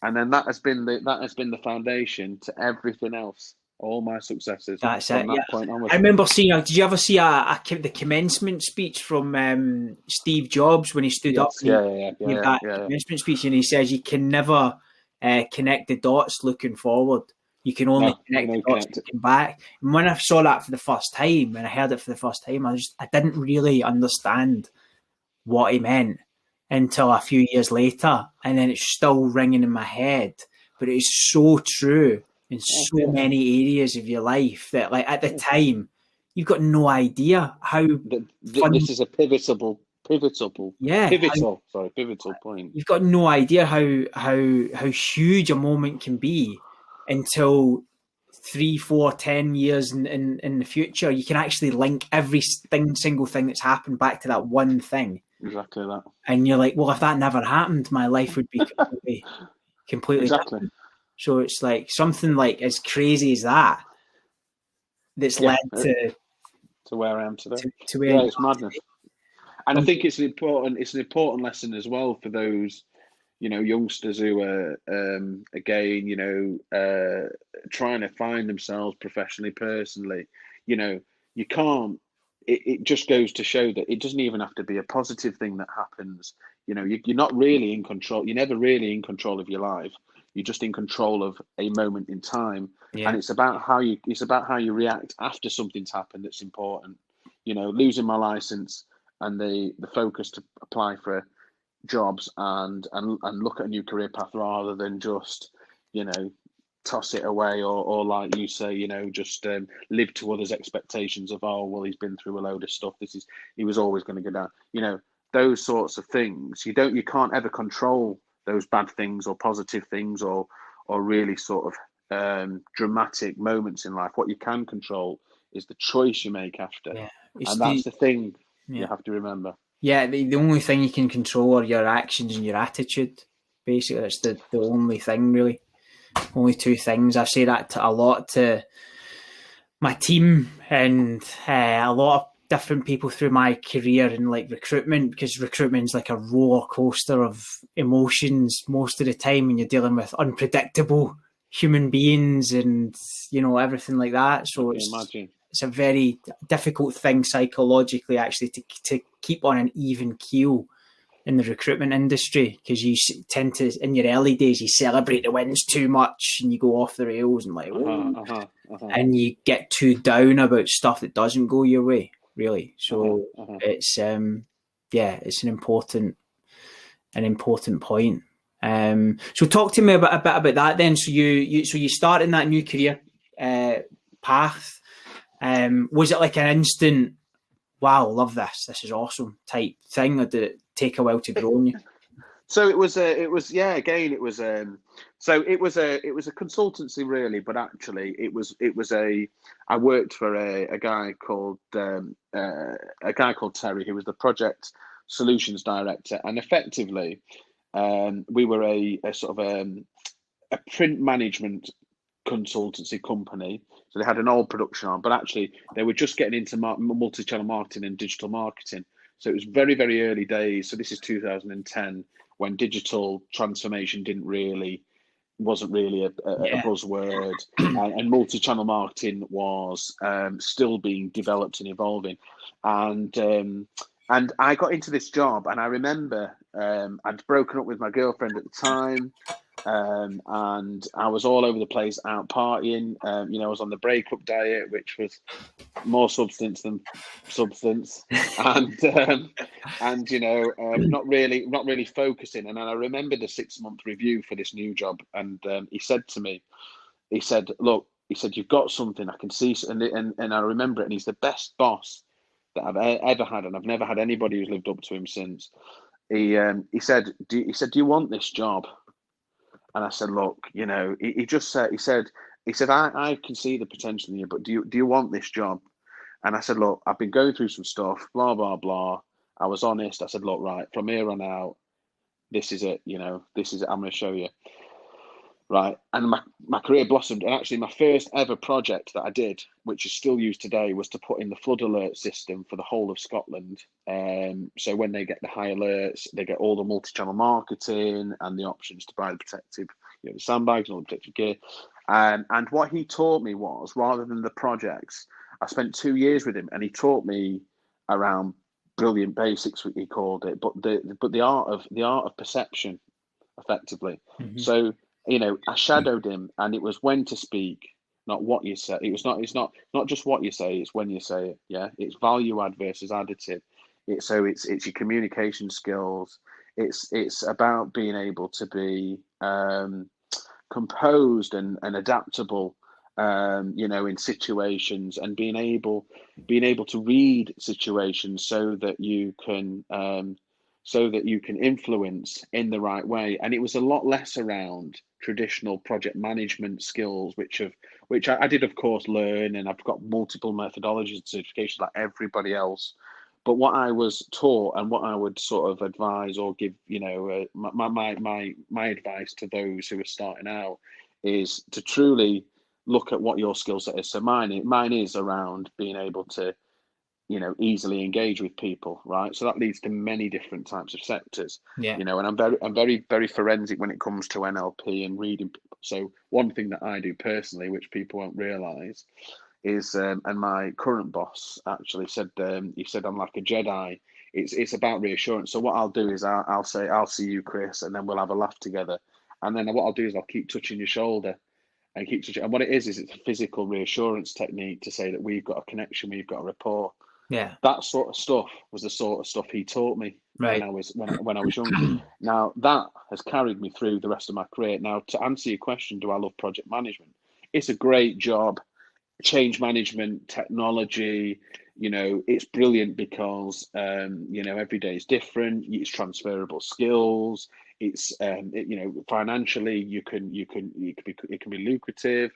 and then that has been the foundation to everything else. All my successes. That's it. That point onwards. I remember seeing. Did you ever see the commencement speech from Steve Jobs when he stood up? Commencement speech, and he says you can never connect the dots looking forward. You can only connect the dots looking back. And when I saw that for the first time, and I heard it for the first time, I didn't really understand what he meant until a few years later, and then it's still ringing in my head. But it's so true in so many areas of your life that, like, at the time, you've got no idea how this is a pivotal point. You've got no idea how huge a moment can be until 3, 4, 10 years in the future. You can actually link every single thing that's happened back to that one thing. Exactly that. And you're like, well, if that never happened, my life would be completely exactly different. So it's like something like as crazy as that's led to where I am today. To where it's madness. And I think it's an important lesson as well for those, youngsters who are trying to find themselves professionally, personally. You can't. It just goes to show that it doesn't even have to be a positive thing that happens. You're not really in control. You're never really in control of your life. You're just in control of a moment in time, and it's about how you react after something's happened. That's important. Losing my license and the focus to apply for jobs and look at a new career path rather than just toss it away or like you say just live to others' expectations of, oh well, he's been through a load of stuff. He was always going to go down. those sorts of things, you can't ever control those bad things or positive things or really sort of dramatic moments in life. What you can control is the choice you make after. Yeah. And that's the thing you Yeah. have to remember. Yeah, the only thing you can control are your actions and your attitude. Basically, it's the only thing, really. Only two things. I say that a lot to my team and a lot of different people through my career in like recruitment, because recruitment's like a roller coaster of emotions most of the time when you're dealing with unpredictable human beings and, you know, everything like that. So it's a very difficult thing psychologically actually to keep on an even keel in the recruitment industry, because you tend to, in your early days, you celebrate the wins too much and you go off the rails and like, and you get too down about stuff that doesn't go your way, really. So it's it's an important point. So talk to me a bit about that then. So you start in that new career path. Was it like an instant, wow, love this, this is awesome type thing, or did it take a while to grow on you? So it was a consultancy really, but actually I worked for a guy called Terry, who was the project solutions director, and effectively we were a sort of a print management consultancy company. So they had an old production arm, but actually they were just getting into multi-channel marketing and digital marketing. So it was very, very early days. So this is 2010, when digital transformation wasn't really a buzzword, and multi-channel marketing was still being developed and evolving. And I got into this job, and I remember I'd broken up with my girlfriend at the time. And I was all over the place out partying. I was on the breakup diet, which was more substance than substance, and not really focusing. And then I remember the 6-month review for this new job, and he said to me, look, you've got something, I can see, and I remember it. And he's the best boss that I've ever had, and I've never had anybody who's lived up to him since. He said, do you want this job? And I said, look, he said, I can see the potential in you, but do you want this job? And I said, look, I've been going through some stuff, blah, blah, blah. I was honest. I said, look, right, from here on out, this is it, this is it. I'm going to show you. Right. And my career blossomed. And actually my first ever project that I did, which is still used today, was to put in the flood alert system for the whole of Scotland. So when they get the high alerts, they get all the multi-channel marketing and the options to buy the protective, the sandbags and all the protective gear. And what he taught me was, rather than the projects, I spent 2 years with him, and he taught me around brilliant basics, what he called it, but the art of perception, effectively. Mm-hmm. So I shadowed him, and it was when to speak, not what you say. It's not just what you say; it's when you say it. Yeah, it's value add versus additive. It's your communication skills. It's about being able to be composed and adaptable, in situations, and being able to read situations so that you can influence in the right way. And it was a lot less around traditional project management skills, which I did, of course, learn, and I've got multiple methodologies and certifications like everybody else. But what I was taught, and what I would sort of advise or give, my advice to those who are starting out, is to truly look at what your skill set is. So mine is around being able to, easily engage with people, right? So that leads to many different types of sectors. Yeah. And I'm very, very forensic when it comes to NLP and reading people. So one thing that I do personally, which people won't realize, is and my current boss actually said, he said, I'm like a Jedi. It's about reassurance. So what I'll do is I'll say, I'll see you, Chris, and then we'll have a laugh together. And then what I'll do is I'll keep touching your shoulder and keep touching. And what it is it's a physical reassurance technique to say that we've got a connection, we've got a rapport. Yeah, that sort of stuff was the sort of stuff he taught me when I was young. Now that has carried me through the rest of my career. Now, to answer your question, do I love project management? It's a great job. change management, technology, it's brilliant because, every day is different. It's transferable skills. It's, financially, it can be lucrative.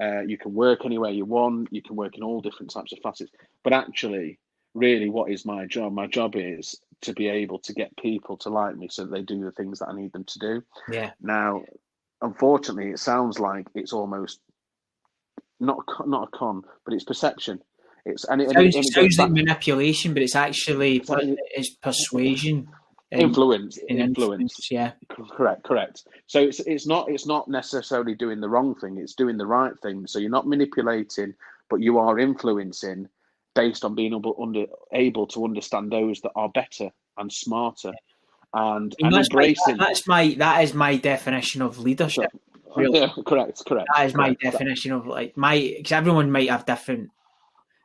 You can work anywhere you want. You can work in all different types of facets. But actually, really, what is my job? My job is to be able to get people to like me so that they do the things that I need them to do. Yeah. Now, unfortunately, it sounds like it's almost not a con, but it's perception. It sounds like manipulation, but it's actually it's persuasion and influence. influence. Yeah, correct. So it's not necessarily doing the wrong thing; it's doing the right thing. So you're not manipulating, but you are influencing based on being able to understand those that are better and smarter, and embracing. That is my definition of leadership. Really. Yeah, correct. That is my definition of because everyone might have different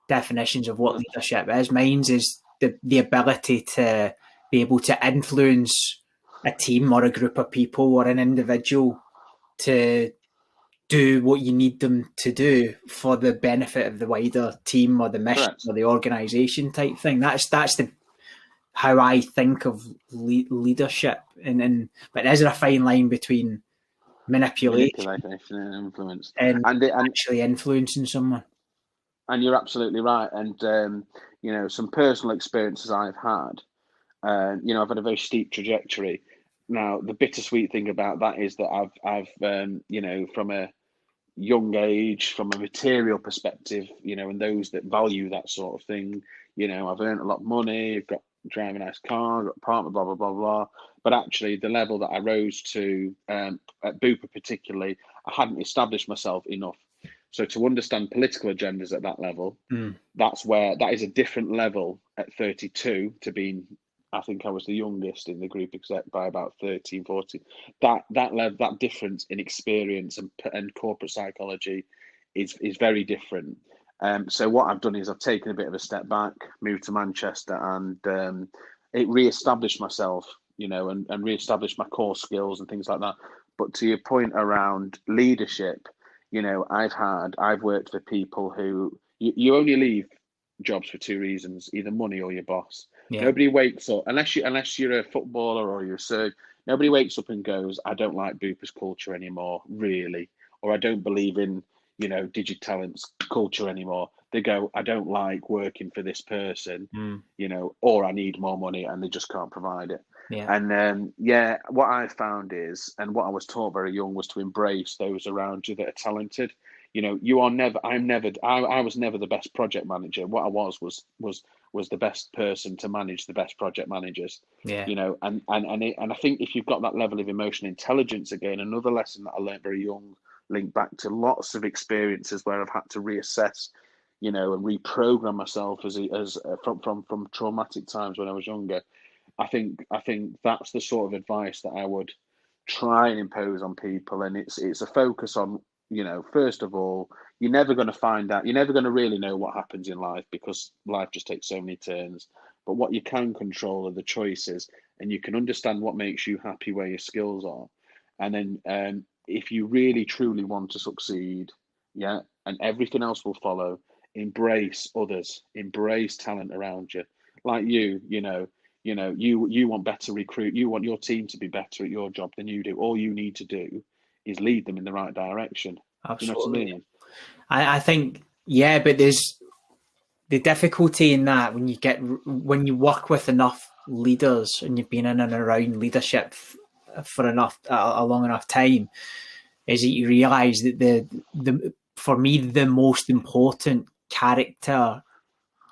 definitions of what leadership is. Mine's is the ability to be able to influence a team or a group of people or an individual to do what you need them to do for the benefit of the wider team or the mission Correct. or the organisation type thing. That's how I think of leadership. But is there a fine line between manipulation and influence and actually influencing someone? And you're absolutely right. And some personal experiences I've had. I've had a very steep trajectory. Now, the bittersweet thing about that is that I've from a young age, from a material perspective, and those that value that sort of thing, I've earned a lot of money, I've got drive a nice car, got a partner, blah blah blah blah. But actually, the level that I rose to at Bupa, particularly, I hadn't established myself enough. So to understand political agendas at that level, that is a different level at 32 to being. I think I was the youngest in the group exec by about 13, 14. That difference in experience and corporate psychology is very different. So what I've done is I've taken a bit of a step back, moved to Manchester, and it re-established myself, and re-established my core skills and things like that. But to your point around leadership, I've worked for people who you only leave jobs for two reasons: either money or your boss. Yeah. Nobody wakes up unless you're a footballer or you're a surgeon. Nobody wakes up and goes, "I don't like Bupa's culture anymore," really, or "I don't believe in Digitalent's culture anymore." They go, "I don't like working for this person," or "I need more money," and they just can't provide it. Yeah. And what I found is, and what I was taught very young, was to embrace those around you that are talented. I was never the best project manager. What I was the best person to manage the best project managers. Yeah. And I think if you've got that level of emotional intelligence, again, another lesson that I learned very young, linked back to lots of experiences where I've had to reassess, and reprogram myself as from traumatic times when I was younger. I think that's the sort of advice that I would try and impose on people, and it's a focus on, first of all, you're never going to really know what happens in life, because life just takes so many turns. But what you can control are the choices, and you can understand what makes you happy, where your skills are. And then if you really truly want to succeed, and everything else will follow, embrace others, embrace talent around you. Like you want better recruit, you want your team to be better at your job than you do. All you need to do is lead them in the right direction. Absolutely. You know what I mean? I think, but there's the difficulty in that when you work with enough leaders and you've been in and around leadership for a long enough time, is that you realise that for me, the most important character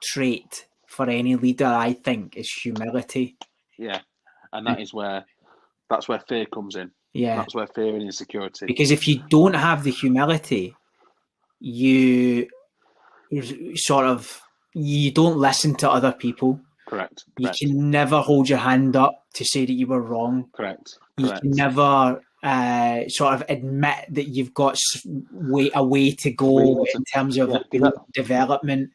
trait for any leader, I think, is humility. Yeah, and that's where fear comes in. Yeah, that's where fear and insecurity. Because if you don't have the humility, you don't listen to other people. Correct. You can never hold your hand up to say that you were wrong. Correct. You can never admit that you've got a way to go in terms of development.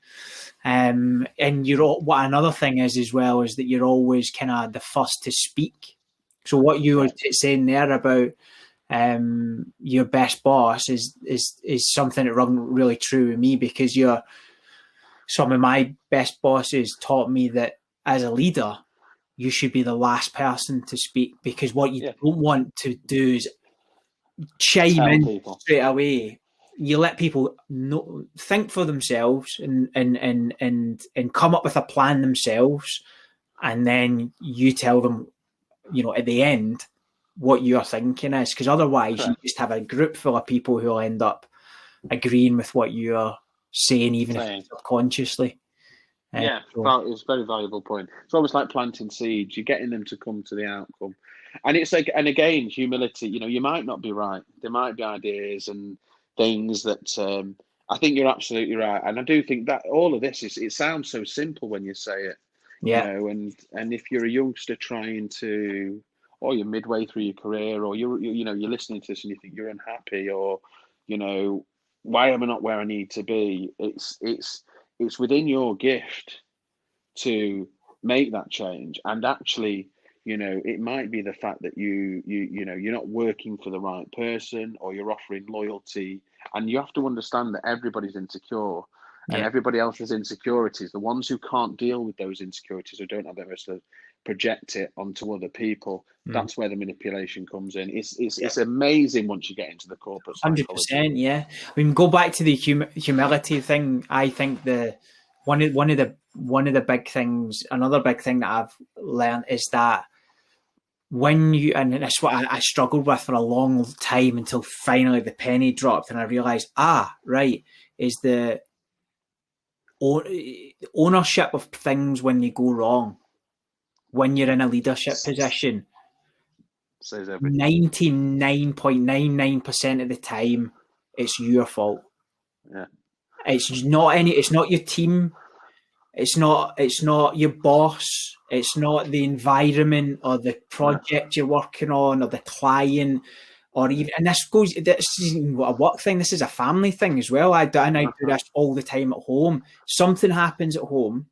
And what another thing is as well is that you're always kind of the first to speak. So what you were saying there about your best boss is something that rung really true with me, because some of my best bosses taught me that as a leader, you should be the last person to speak, because what you don't want to do is chime in people straight away. You let people think for themselves and come up with a plan themselves, and then you tell them, at the end, what your thinking is, because otherwise you just have a group full of people who will end up agreeing with what you're saying, even if subconsciously. It's a very valuable point. It's almost like planting seeds. You're getting them to come to the outcome, and it's like, and again, humility. You might not be right. There might be ideas and things that I think you're absolutely right, and I do think that all of this it sounds so simple when you say it. And if you're a youngster trying to, or you're midway through your career, or you're listening to this and you think you're unhappy, or why am I not where I need to be? It's within your gift to make that change. And actually, it might be the fact that you're not working for the right person, or you're offering loyalty, and you have to understand that everybody's insecure. And everybody else's insecurities, the ones who can't deal with those insecurities, or don't have them, to project it onto other people. That's where the manipulation comes in. It's amazing once you get into the corporate psychology. 100%, yeah. I mean, go back to the humility thing. I think one of the big things, another big thing that I've learned is that when you, and that's what I struggled with for a long time, until finally the penny dropped and I realized, right, is the ownership of things when they go wrong, when you're in a leadership position. 99.99% of the time, it's your fault. It's not your team. It's not your boss. It's not the environment or the project you're working on or the client, or even, and this isn't a work thing. This is a family thing as well. I do this all the time at home. Something happens at home.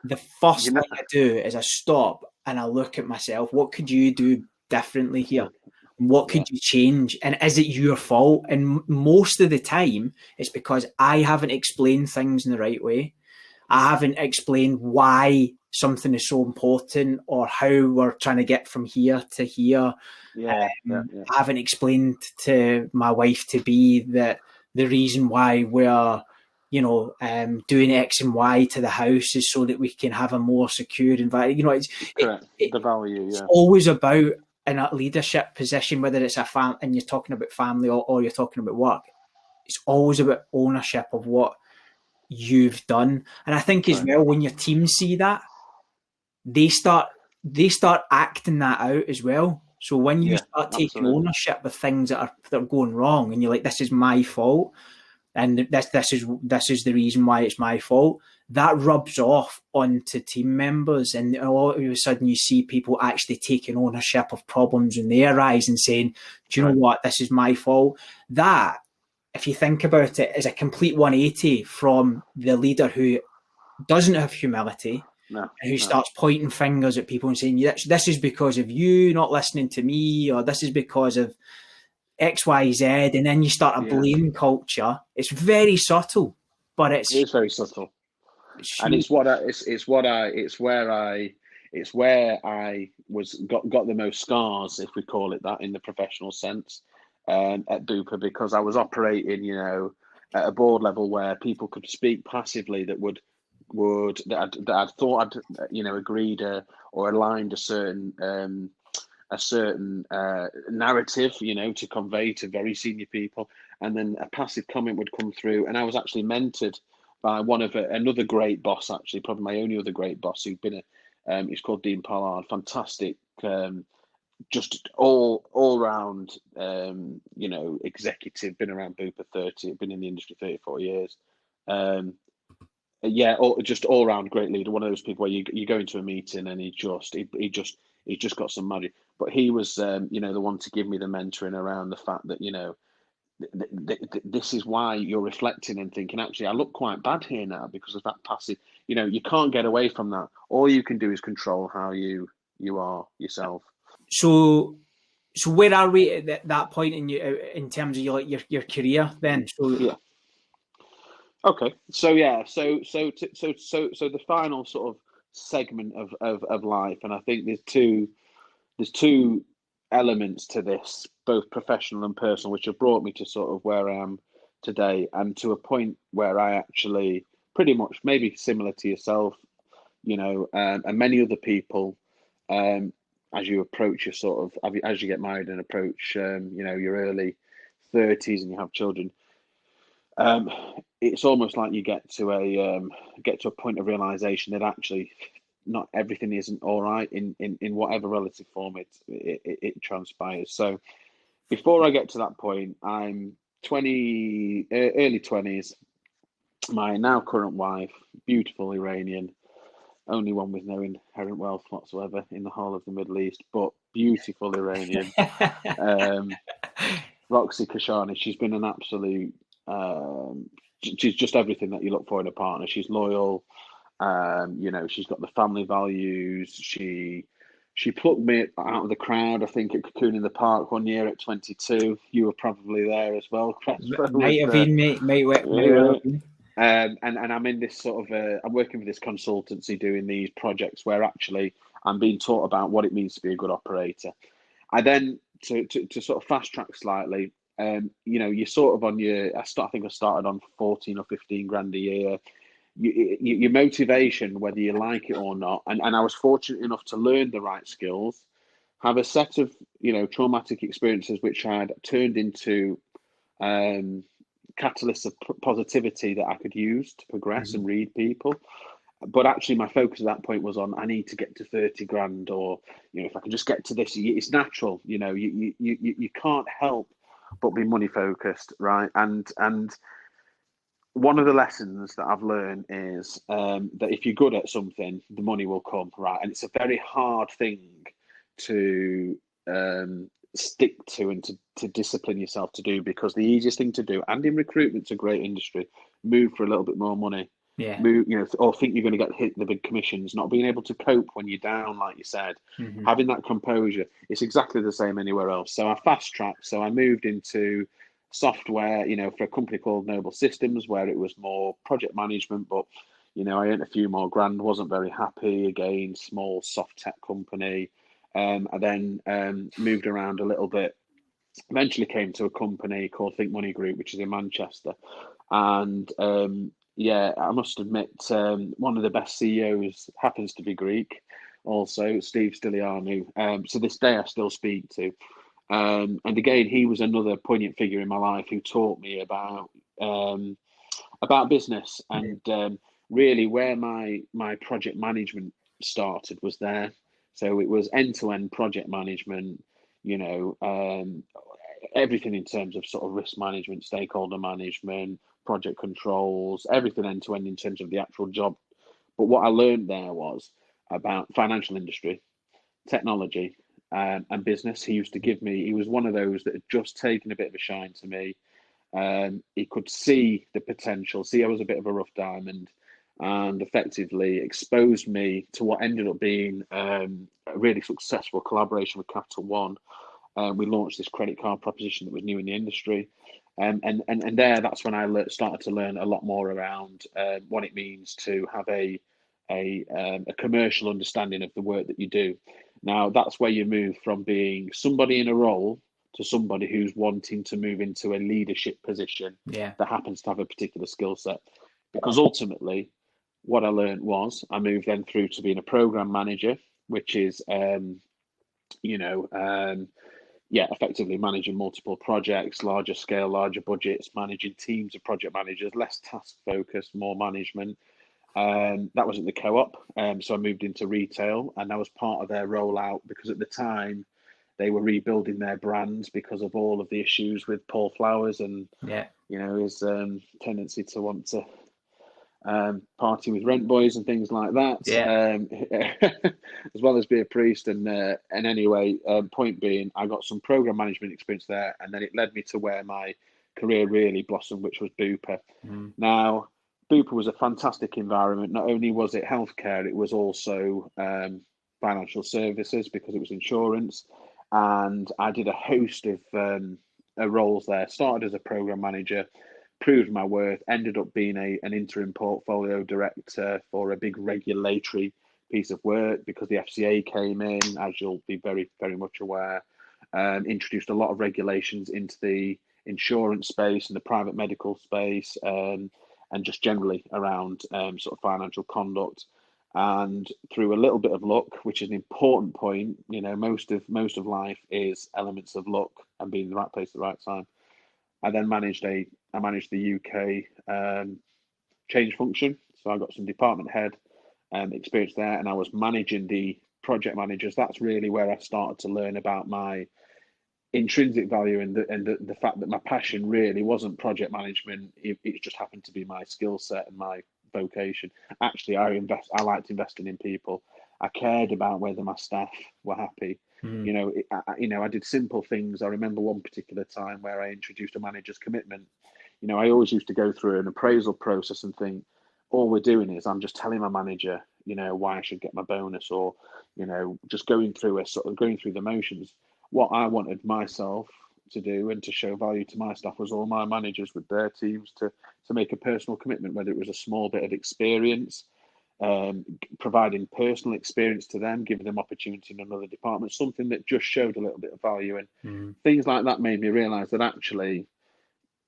The first thing I do is I stop and I look at myself. What could you do differently here? What could you change? And is it your fault? And most of the time, it's because I haven't explained things in the right way. I haven't explained why something is so important, or how we're trying to get from here to here. I haven't explained to my wife to be that the reason why we're doing X and Y to the house is so that we can have a more secure environment. The value. It's always about, in a leadership position, whether it's and you're talking about family or you're talking about work, it's always about ownership of what you've done. And I think as well, when your team see that, they start acting that out as well. So when you start taking ownership of things that are going wrong, and you're like, this is my fault, and this is the reason why it's my fault, that rubs off onto team members, and all of a sudden you see people actually taking ownership of problems when they arise and saying, do you know what, this is my fault. That, if you think about it, is a complete 180 from the leader who doesn't have humility, and who starts pointing fingers at people and saying, this is because of you not listening to me, or this is because of X, Y, Z, and then you start a blame culture. It's very subtle, but it is very subtle, and it's where I got the most scars, if we call it that, in the professional sense, at Bupa, because I was operating, at a board level where people could speak passively that I'd thought I'd agreed or aligned a certain narrative, to convey to very senior people, and then a passive comment would come through, and I was actually mentored by another great boss, actually, probably my only other great boss, who'd been he's called Dean Pollard, fantastic, just all round, executive, been around Bupa 30, been in the industry 34 years. Just all round great leader. One of those people where you go into a meeting and he just got some magic. But he was, the one to give me the mentoring around the fact that, this is why you're reflecting and thinking, actually, I look quite bad here now because of that passive. You can't get away from that. All you can do is control how you are yourself. So So where are we at that point in terms of your career then? So Yeah. Okay. So the final sort of segment of life, and I think there's two elements to this, both professional and personal, which have brought me to sort of where I am today, and to a point where I actually pretty much, maybe similar to yourself, and many other people, as you approach your sort of, as you get married and approach, your early 30s and you have children, it's almost like you get to a point of realization that actually not everything isn't all right in whatever relative form it transpires. So before I get to that point, I'm early 20s. My now current wife, beautiful Iranian, only one with no inherent wealth whatsoever in the whole of the Middle East, but beautiful Iranian. Roxy Kashani, she's been an absolute. She's just everything that you look for in a partner. She's loyal. She's got the family values. She plucked me out of the crowd, I think, at Cocoon in the Park one year at 22. You were probably there as well, Crespo. Might have been, mate. Might well have been. And I'm in this sort of, I'm working with this consultancy doing these projects where actually I'm being taught about what it means to be a good operator. I then, to sort of fast track slightly, you're sort of on I think I started on 14 or 15 grand a year. Your motivation, whether you like it or not, and I was fortunate enough to learn the right skills, have a set of traumatic experiences which had turned into catalysts of positivity that I could use to progress and read people. But actually, my focus at that point was on I need to get to 30 grand, or if I can just get to this, it's natural. You can't help but be money focused, right? And one of the lessons that I've learned is that if you're good at something, the money will come, right? And it's a very hard thing to stick to and to discipline yourself to do, because the easiest thing to do, and in recruitment's a great industry, move for a little bit more money. Yeah. Move, or think you're going to hit the big commissions, not being able to cope when you're down, like you said, having that composure. It's exactly the same anywhere else. So I fast tracked. So I moved into software, for a company called Noble Systems, where it was more project management, but I earned a few more grand, wasn't very happy. Again, small soft tech company. I then moved around a little bit. Eventually came to a company called Think Money Group, which is in Manchester. And I must admit, one of the best CEOs happens to be Greek, also, Steve Stylianou. So this day I still speak to. And again, he was another poignant figure in my life who taught me about business, and really where my project management started was there. So it was end-to-end project management, everything in terms of sort of risk management, stakeholder management, project controls, everything end-to-end in terms of the actual job. But what I learned there was about financial industry, technology, and business. He used to give me, he was one of those that had just taken a bit of a shine to me. He could see the potential, see I was a bit of a rough diamond, and effectively exposed me to what ended up being a really successful collaboration with Capital One. We launched this credit card proposition that was new in the industry. And that's when I started to learn a lot more around what it means to have a commercial understanding of the work that you do. Now, that's where you move from being somebody in a role to somebody who's wanting to move into a leadership position that happens to have a particular skill set. Because ultimately, what I learned was I moved then through to being a program manager, which is, effectively managing multiple projects, larger scale, larger budgets, managing teams of project managers, less task focused, more management. That was at the co-op. So I moved into retail, and that was part of their rollout, because at the time they were rebuilding their brands because of all of the issues with Paul Flowers and his tendency to want to party with rent boys and things like that, as well as be a priest. And anyway, point being, I got some program management experience there, and then it led me to where my career really blossomed, which was Bupa. Now, Bupa was a fantastic environment. Not only was it healthcare, it was also financial services, because it was insurance. and I did a host of roles there. Started as a program manager, proved my worth, ended up being an interim portfolio director for a big regulatory piece of work because the FCA came in, as you'll be very, very much aware, introduced a lot of regulations into the insurance space and the private medical space, and just generally around sort of financial conduct. And through a little bit of luck, which is an important point, most of life is elements of luck and being in the right place at the right time. I then managed the UK change function, so I got some department head experience there, and I was managing the project managers. That's really where I started to learn about my intrinsic value and the fact that my passion really wasn't project management. It just happened to be my skill set and my vocation. Actually, I liked investing in people. I cared about whether my staff were happy. I did simple things. I remember one particular time where I introduced a manager's commitment. I always used to go through an appraisal process and think, all we're doing is I'm just telling my manager, why I should get my bonus, or, just going through the motions. What I wanted myself to do and to show value to my staff was all my managers with their teams to make a personal commitment, whether it was a small bit of experience, providing personal experience to them, giving them opportunity in another department, something that just showed a little bit of value. And things like that made me realise that actually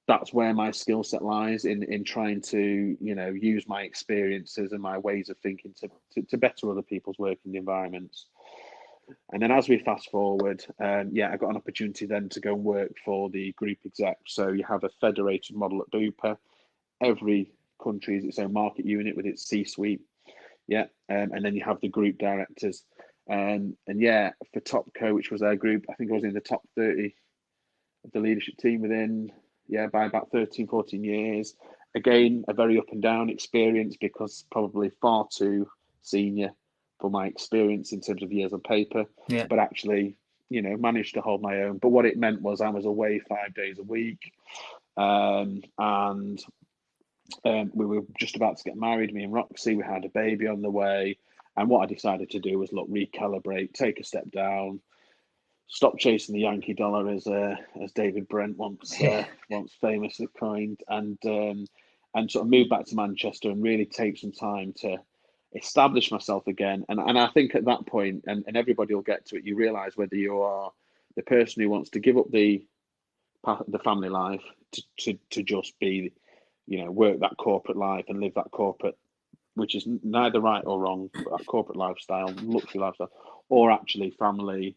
that's where my skill set lies in trying to, use my experiences and my ways of thinking to better other people's working environments. And then as we fast forward, I got an opportunity then to go and work for the group exec. So you have a federated model at Bupa. Every country is its own market unit with its C-suite. And then you have the group directors. For Topco, which was their group, I think I was in the top 30 of the leadership team within, by about 13, 14 years. Again, a very up and down experience because probably far too senior for my experience in terms of years on paper, but actually, managed to hold my own. But what it meant was I was away 5 days a week, and we were just about to get married, me and Roxy. We had a baby on the way, and what I decided to do was recalibrate, take a step down, stop chasing the Yankee dollar, as David Brent once famously coined, and sort of move back to Manchester and really take some time to establish myself again. And I think at that point, and everybody will get to it, you realise whether you are the person who wants to give up the family life to just be, work that corporate life and live that corporate, which is neither right or wrong, but that corporate lifestyle, luxury lifestyle, or actually family,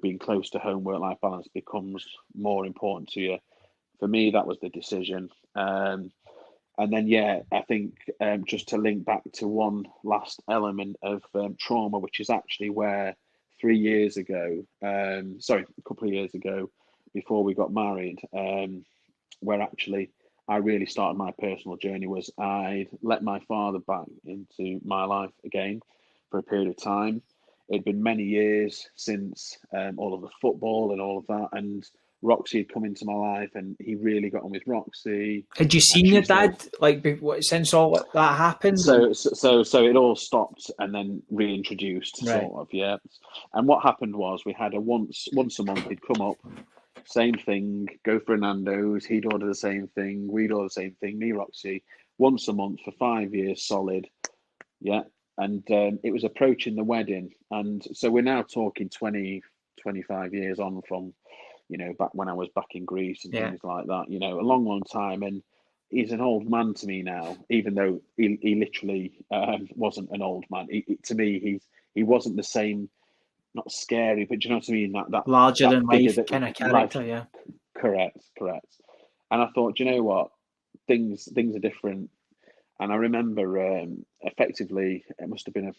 being close to home, work-life balance becomes more important to you. For me, that was the decision. And then, I think just to link back to one last element of trauma, which is actually where 3 years ago, a couple of years ago, before we got married, where actually I really started my personal journey, was I let my father back into my life again for a period of time. It'd been many years since all of the football and all of that, and Roxy had come into my life, and he really got on with Roxy. Had you seen your dad since all that happened? So it all stopped and then reintroduced, Right. sort of, And what happened was we had a once a month he'd come up, same thing, go for a Nando's. He'd order the same thing, we'd order the same thing. Me, Roxy, once a month for 5 years solid, And it was approaching the wedding, and so we're now talking 20, 25 years on from, back when I was back in Greece and things like that, a long, long time. And he's an old man to me now, even though he literally wasn't an old man. To me, he wasn't the same, not scary, but do you know what I mean? That larger that than life kind of character, Correct. And I thought, you know what, things are different. And I remember effectively, it must have been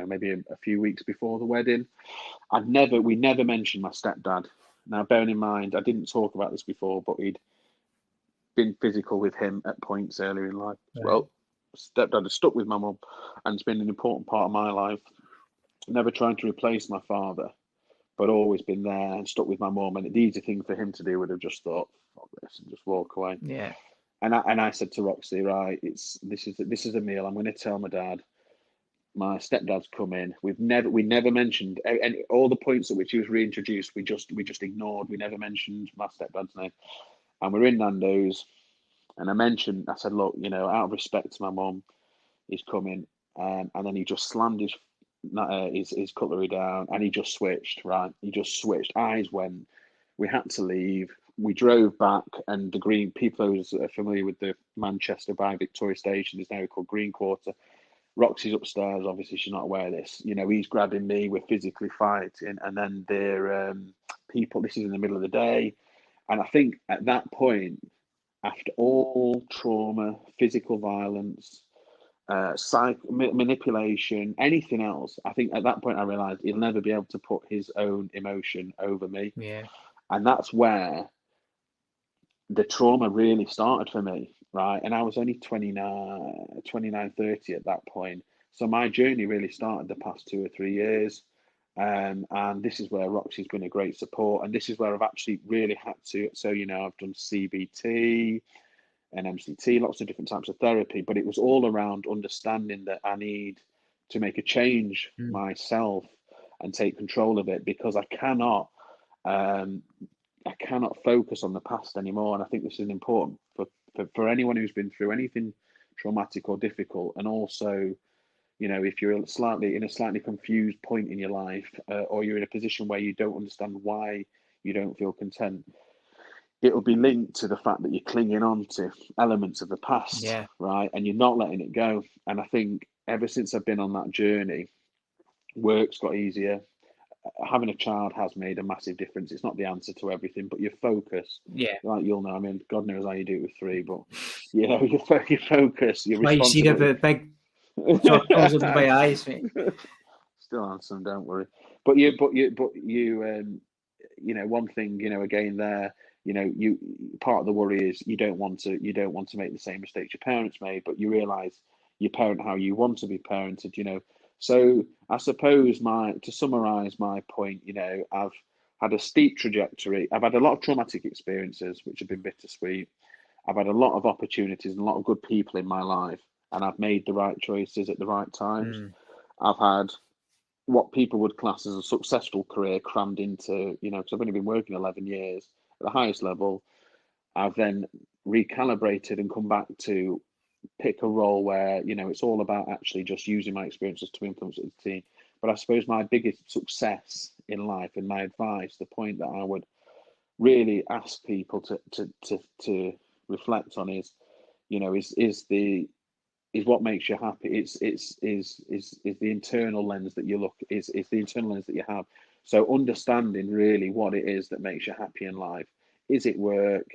maybe a few weeks before the wedding. We never mentioned my stepdad. Now, bearing in mind, I didn't talk about this before, but he'd been physical with him at points earlier in life as well. Stepdad has stuck with my mum, and it's been an important part of my life. Never trying to replace my father, but always been there and stuck with my mum. And the easy thing for him to do would have just thought, fuck this, and just walk away. And I said to Roxy, right, this is a meal. I'm going to tell my dad my stepdad's come in. We never mentioned, and all the points at which he was reintroduced, we just ignored. We never mentioned my stepdad's name. And we're in Nando's, and I said, look, out of respect to my mum, he's coming, and then he just slammed his cutlery down, and he just switched. Right, he just switched. Eyes went. We had to leave. We drove back, and the Green, people who are familiar with the Manchester by Victoria Station, is now called Green Quarter. Roxy's upstairs. Obviously, she's not aware of this. He's grabbing me. We're physically fighting, and then there people. This is in the middle of the day, and I think at that point, after all trauma, physical violence, manipulation, anything else, I think at that point I realised he'll never be able to put his own emotion over me. Yeah. And that's where the trauma really started for me, right? And I was only 29, 30 at that point. So my journey really started the past 2 or 3 years. And this is where Roxy's been a great support. And this is where I've actually really had to. So, I've done CBT and MCT, lots of different types of therapy, but it was all around understanding that I need to make a change myself and take control of it, because I cannot focus on the past anymore. And I think this is important for anyone who's been through anything traumatic or difficult. And also, if you're in a slightly confused point in your life, or you're in a position where you don't understand why you don't feel content, it will be linked to the fact that you're clinging on to elements of the past, right? And you're not letting it go. And I think ever since I've been on that journey, work's got easier. Having a child has made a massive difference. It's not the answer to everything, but your focus, like you'll know. I mean, God knows how you do it with 3, but your focus, your Why you see the big circles under my eyes, mate? Still handsome, don't worry. But one thing, again there, you part of the worry is you don't want to make the same mistakes your parents made, but you realise you parent how you want to be parented, So I suppose to summarise my point, I've had a steep trajectory. I've had a lot of traumatic experiences, which have been bittersweet. I've had a lot of opportunities and a lot of good people in my life, and I've made the right choices at the right times. I've had what people would class as a successful career crammed into, because I've only been working 11 years at the highest level. I've then recalibrated and come back to pick a role where, it's all about actually just using my experiences to influence the team. But I suppose my biggest success in life and my advice, the point that I would really ask people to reflect on is, is what makes you happy. It's the internal lens that you look, is the internal lens that you have. So understanding really what it is that makes you happy in life. Is it work?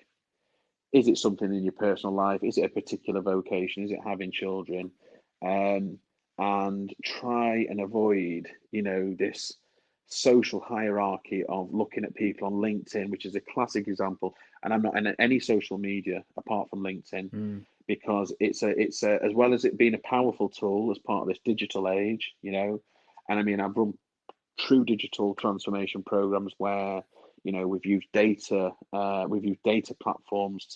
Is it something in your personal life? Is it a particular vocation? Is it having children? And try and avoid, this social hierarchy of looking at people on LinkedIn, which is a classic example. And I'm not in any social media apart from LinkedIn, because it's a as well as it being a powerful tool as part of this digital age, and I mean, I've run true digital transformation programs where, we've used data platforms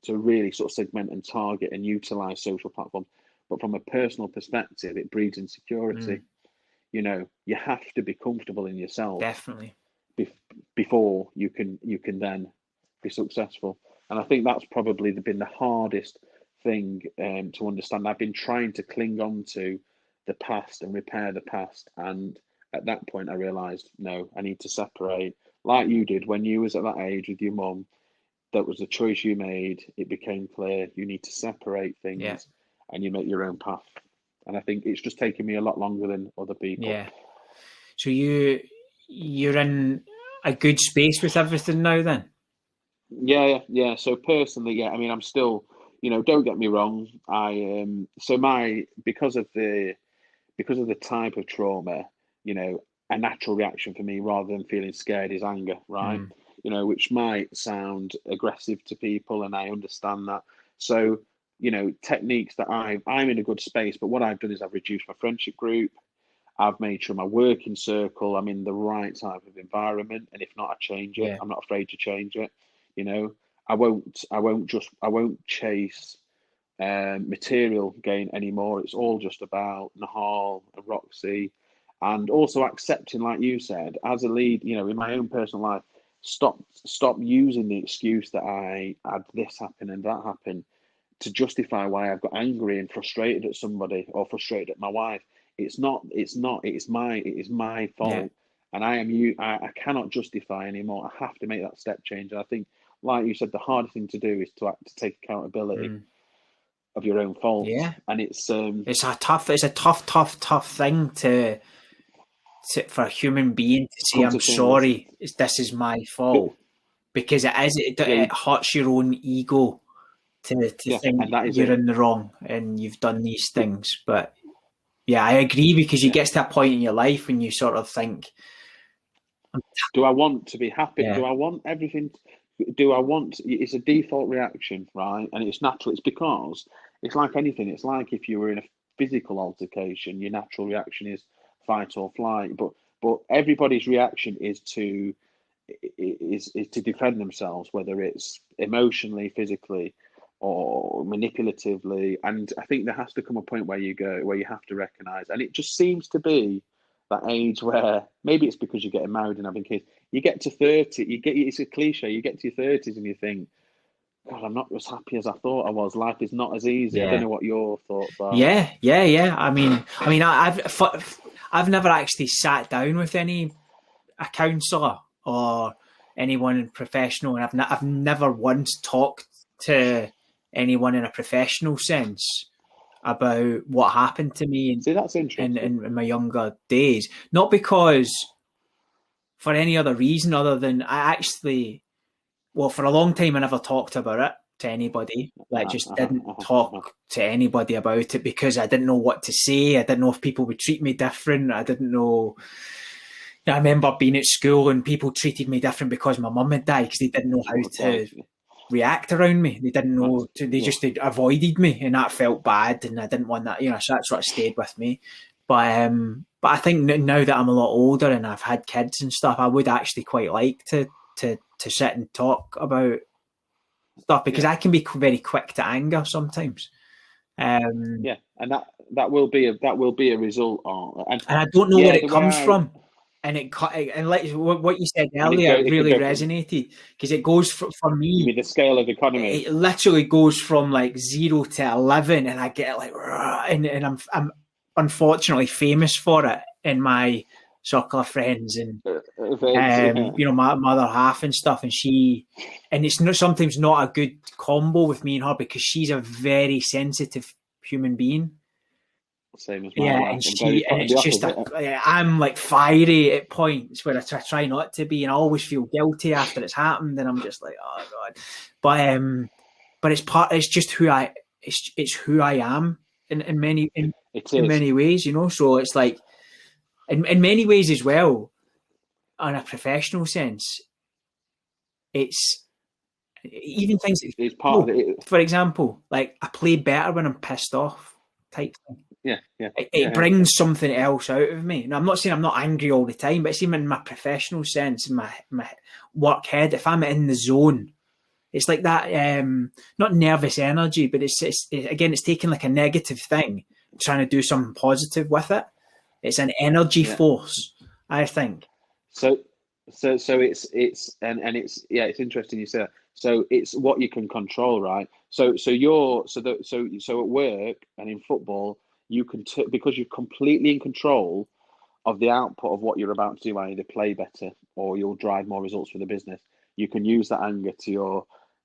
to really sort of segment and target and utilize social platforms. But from a personal perspective, it breeds insecurity. You have to be comfortable in yourself, definitely, before you can then be successful. And I think that's probably been the hardest thing to understand. I've been trying to cling on to the past and repair the past, and at that point I realised, no, I need to separate, like you did when you was at that age with your mum. That was a choice you made. It became clear you need to separate things, and you make your own path. And I think it's just taken me a lot longer than other people. Yeah. So you're in a good space with everything now then? Yeah. So personally, I mean, I'm still, don't get me wrong. Because of the type of trauma, a natural reaction for me, rather than feeling scared, is anger, right? Which might sound aggressive to people, and I understand that. So, techniques that I'm in a good space, but what I've done is I've reduced my friendship group. I've made sure my working circle, I'm in the right type of environment, and if not, I change it. I'm not afraid to change it. I won't chase material gain anymore. It's all just about Nahal and Roxy, and also accepting, like you said, as a lead, in my own personal life, stop using the excuse that I had this happen and that happen to justify why I've got angry and frustrated at somebody or frustrated at my wife. It's my fault. And I cannot justify anymore. I have to make that step change. And I think, like you said, the hardest thing to do is to take accountability of your own faults. Yeah. And it's a tough thing for a human being to say, I'm sorry, this is my fault. Because it hurts your own ego to think you're in the wrong and you've done these things. But yeah, I agree, because you get to a point in your life when you sort of think, do I want to be happy? Yeah. Do I want everything? It's a default reaction, right? And it's natural. It's because it's like anything. It's like if you were in a physical altercation, your natural reaction is fight or flight. But everybody's reaction is to defend themselves, whether it's emotionally, physically, or manipulatively. And I think there has to come a point where you have to recognize, and it just seems to be that age where, maybe it's because you're getting married and having kids, you get to 30, it's a cliche, you get to your 30s and you think, God, I'm not as happy as I thought I was. Life is not as easy. Yeah. I don't know what your thoughts are. Yeah. I mean, I've never actually sat down with a counsellor or anyone professional, and I've never once talked to anyone in a professional sense about what happened to me that's interesting. in my younger days. Not because for any other reason other than for a long time I never talked about it to anybody. Like, just didn't talk to anybody about it because I didn't know what to say. I didn't know if people would treat me different. I didn't know. I remember being at school and people treated me different because my mum had died, because they didn't know how to react around me. They didn't know. They just avoided me, and that felt bad, and I didn't want that. So that sort of stayed with me. But I think now that I'm a lot older and I've had kids and stuff, I would actually quite like to sit and talk about stuff, because I can be very quick to anger sometimes. And that will be a result of, and I don't know where it comes from. And like what you said earlier really resonated, because it goes for me. You mean the scale of the economy? It literally goes from like 0 to 11, and I get like, and I'm unfortunately famous for it in my circle of friends, and my mother half and stuff, and it's sometimes not a good combo with me and her, because she's a very sensitive human being. Same as my wife. And it's just I'm like fiery at points where I try not to be, and I always feel guilty after it's happened, and I'm just like, oh God. But it's just who it's who I am in many ways, So it's like in many ways as well, in a professional sense, it's even things. It's part of it. For example, like I play better when I'm pissed off, type thing. Yeah. It brings something else out of me. Now, I'm not saying I'm not angry all the time, but it's even in my professional sense, in my work head, if I'm in the zone, it's like that, not nervous energy, but it's taking like a negative thing, trying to do something positive with it. It's an energy force, I think. So it's interesting you say that. So it's what you can control, right? So at work and in football, you can because you're completely in control of the output of what you're about to do, either play better or you'll drive more results for the business. You can use that anger to your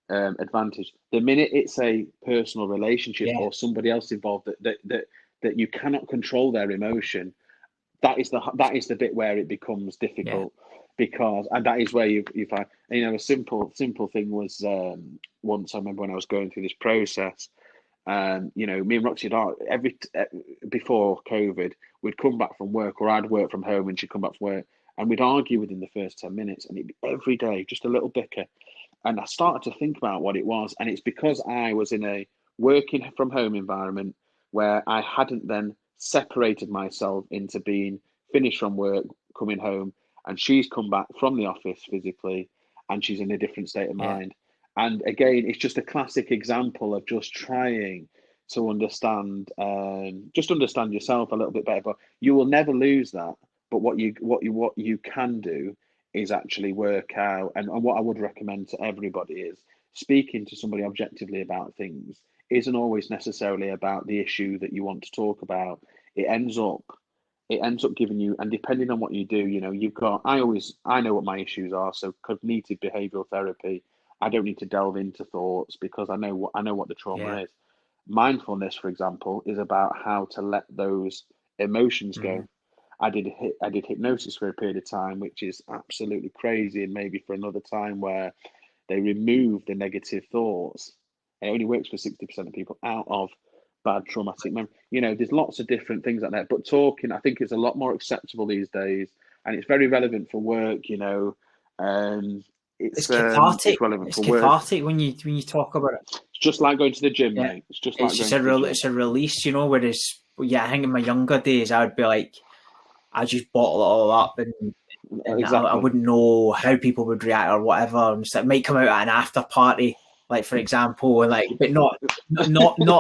advantage. The minute it's a personal relationship or somebody else involved that you cannot control their emotion, that is the bit where it becomes difficult. Because, and that is where you find, a simple thing was, once I remember when I was going through this process, me and Roxy, before COVID, we'd come back from work, or I'd work from home and she'd come back from work, and we'd argue within the first 10 minutes, and it'd be every day, just a little bicker. And I started to think about what it was, and it's because I was in a working from home environment where I hadn't then separated myself into being finished from work, coming home, and she's come back from the office physically, and she's in a different state of mind. And again, it's just a classic example of just trying to understand, just understand yourself a little bit better. But you will never lose that. But what you can do is actually work out, and what I would recommend to everybody is speaking to somebody objectively about things isn't always necessarily about the issue that you want to talk about. It ends up giving you, and depending on what you do, you've got, I know what my issues are. So cognitive behavioral therapy, I don't need to delve into thoughts because I know what the trauma is. Mindfulness, for example, is about how to let those emotions go. I did hypnosis for a period of time, which is absolutely crazy, and maybe for another time, where they remove the negative thoughts. It only works for 60% of people out of bad traumatic memory. There's lots of different things like that. But talking, I think, is a lot more acceptable these days, and it's very relevant for work. It's cathartic. It's relevant for cathartic work. when you talk about it. It's just like going to the gym, mate. It's just like it's a release, Whereas, I think in my younger days, I would be like, I just bottle it all up, and exactly. I wouldn't know how people would react or whatever. It might come out at an after party, like, for example, and but not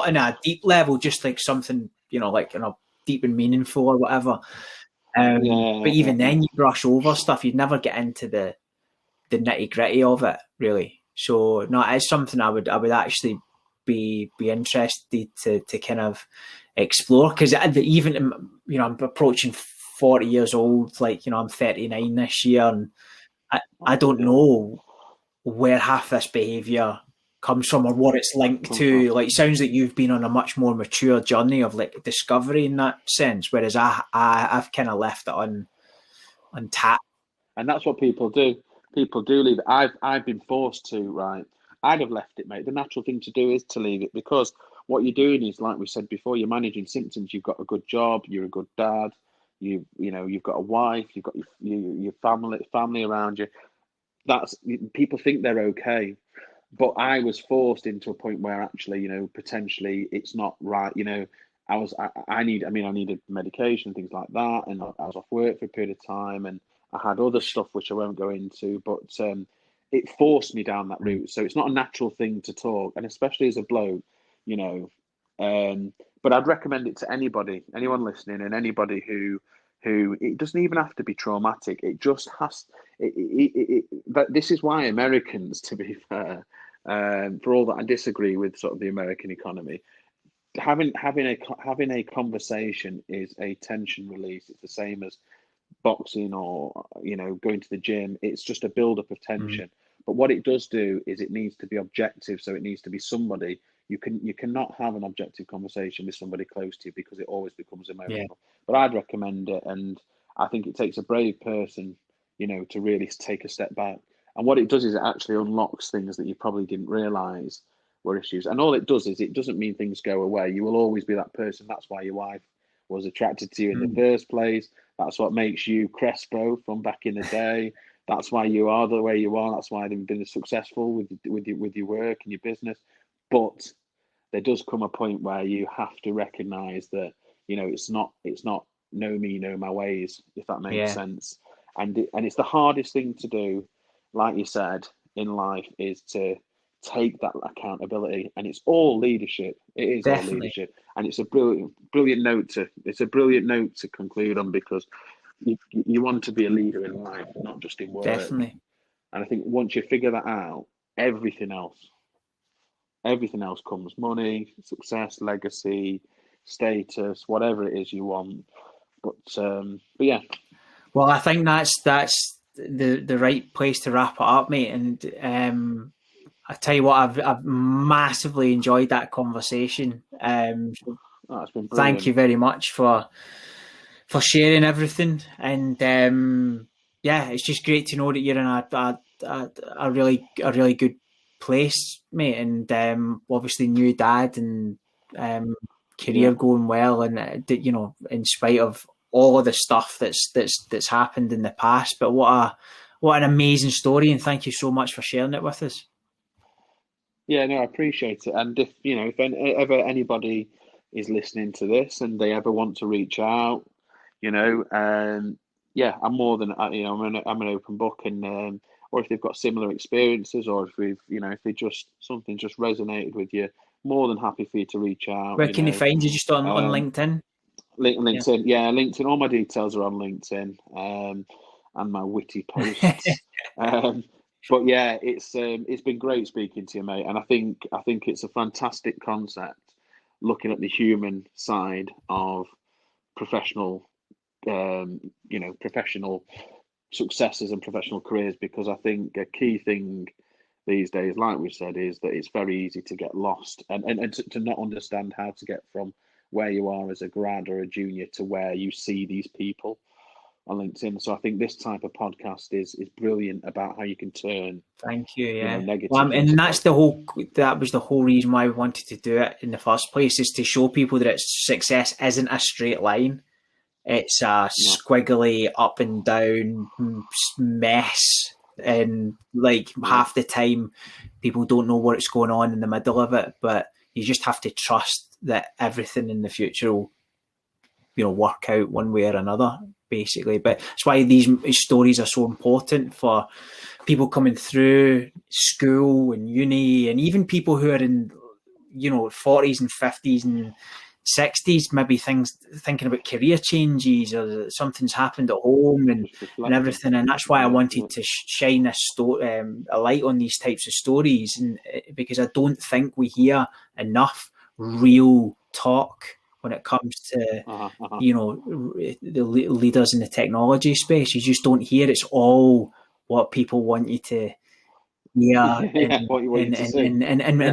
in a deep level, just like something, like deep and meaningful or whatever. But even then, you brush over stuff. You'd never get into the nitty gritty of it, really. So no, it's something I would actually be interested to kind of explore, because even I'm approaching 40 years old. Like, I'm 39 this year, and I don't know where half this behaviour comes from or what it's linked to. Like, it sounds like you've been on a much more mature journey of like discovery in that sense, whereas I've kind of left it untapped. And that's what people do. People do leave it. I've been forced to, right? I'd have left it, mate. The natural thing to do is to leave it, because what you're doing is, like we said before, you're managing symptoms. You've got a good job. You're a good dad. You've got a wife. You've got your family around you. People think they're okay, but I was forced into a point where actually, potentially it's not right. I needed medication, things like that, and I was off work for a period of time, and I had other stuff which I won't go into, but it forced me down that route. So it's not a natural thing to talk, and especially as a bloke, but I'd recommend it to anyone listening, and anybody who it doesn't even have to be traumatic. It just has. But this is why Americans, to be fair, for all that I disagree with sort of the American economy, having a conversation is a tension release. It's the same as boxing or going to the gym. It's just a build up of tension. But what it does do is it needs to be objective. So it needs to be somebody you cannot have an objective conversation with somebody close to you, because it always becomes emotional. But I'd recommend it, and I think it takes a brave person, to really take a step back. And what it does is it actually unlocks things that you probably didn't realize were issues. And all it does is, it doesn't mean things go away. You will always be that person. That's why your wife was attracted to you in the first place. That's what makes you Crespo from back in the day. That's why you are the way you are. That's why you've been successful with your work and your business. But there does come a point where you have to recognize that, it's not know me, know my ways, if that makes sense. And it's the hardest thing to do, like you said, in life, is to take that accountability. And it's all leadership. It is Definitely. All leadership. And it's a brilliant note to conclude on, because you want to be a leader in life, not just in work. Definitely. And I think once you figure that out, everything else comes: money, success, legacy, status, whatever it is you want. But yeah. Well, I think that's the right place to wrap it up, mate. And I tell you what, I've massively enjoyed that conversation. It's been brilliant. Thank you very much for sharing everything. And it's just great to know that you're in a really good place, mate. And obviously new dad, and career going well, and in spite of all of the stuff that's happened in the past. But what an amazing story, and thank you so much for sharing it with us. Yeah, no, I appreciate it. And if ever anybody is listening to this and they ever want to reach out, I'm more than I'm an open book, and or if they've got similar experiences, or if if something just resonated with you, more than happy for you to reach out. Where can they find you? Just on LinkedIn? LinkedIn, yeah, LinkedIn. All my details are on LinkedIn, and my witty posts. But yeah, it's been great speaking to you, mate. And I think it's a fantastic concept, looking at the human side of professional, professional successes and professional careers. Because I think a key thing these days, like we said, is that it's very easy to get lost and to not understand how to get from where you are as a grad or a junior to where you see these people on LinkedIn. So I think this type of podcast is brilliant about how you can turn. Thank you. Yeah, negative. well, and that's that was the whole reason why we wanted to do it in the first place, is to show people that success isn't a straight line. It's a squiggly up and down mess, and like half the time people don't know what's going on in the middle of it. But you just have to trust that everything in the future will, work out one way or another, basically. But that's why these stories are so important for people coming through school and uni, and even people who are in 40s and 50s and 60s, maybe thinking about career changes, or something's happened at home and everything. And that's why I wanted to shine a light on these types of stories, and because I don't think we hear enough real talk when it comes to the leaders in the technology space. You just don't hear. It's all what people want you to and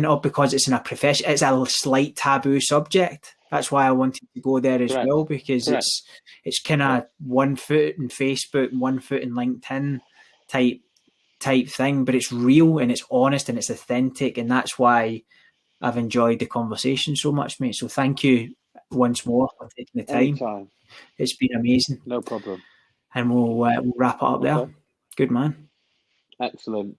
not because it's in a profession. It's a slight taboo subject. That's why I wanted to go there as well, because it's kind of 1 foot in Facebook, 1 foot in LinkedIn type thing, but it's real and it's honest and it's authentic, and that's why I've enjoyed the conversation so much, mate. So thank you once more for taking the time. Anytime. It's been amazing. No problem. And we'll wrap it up there. Good man. Excellent.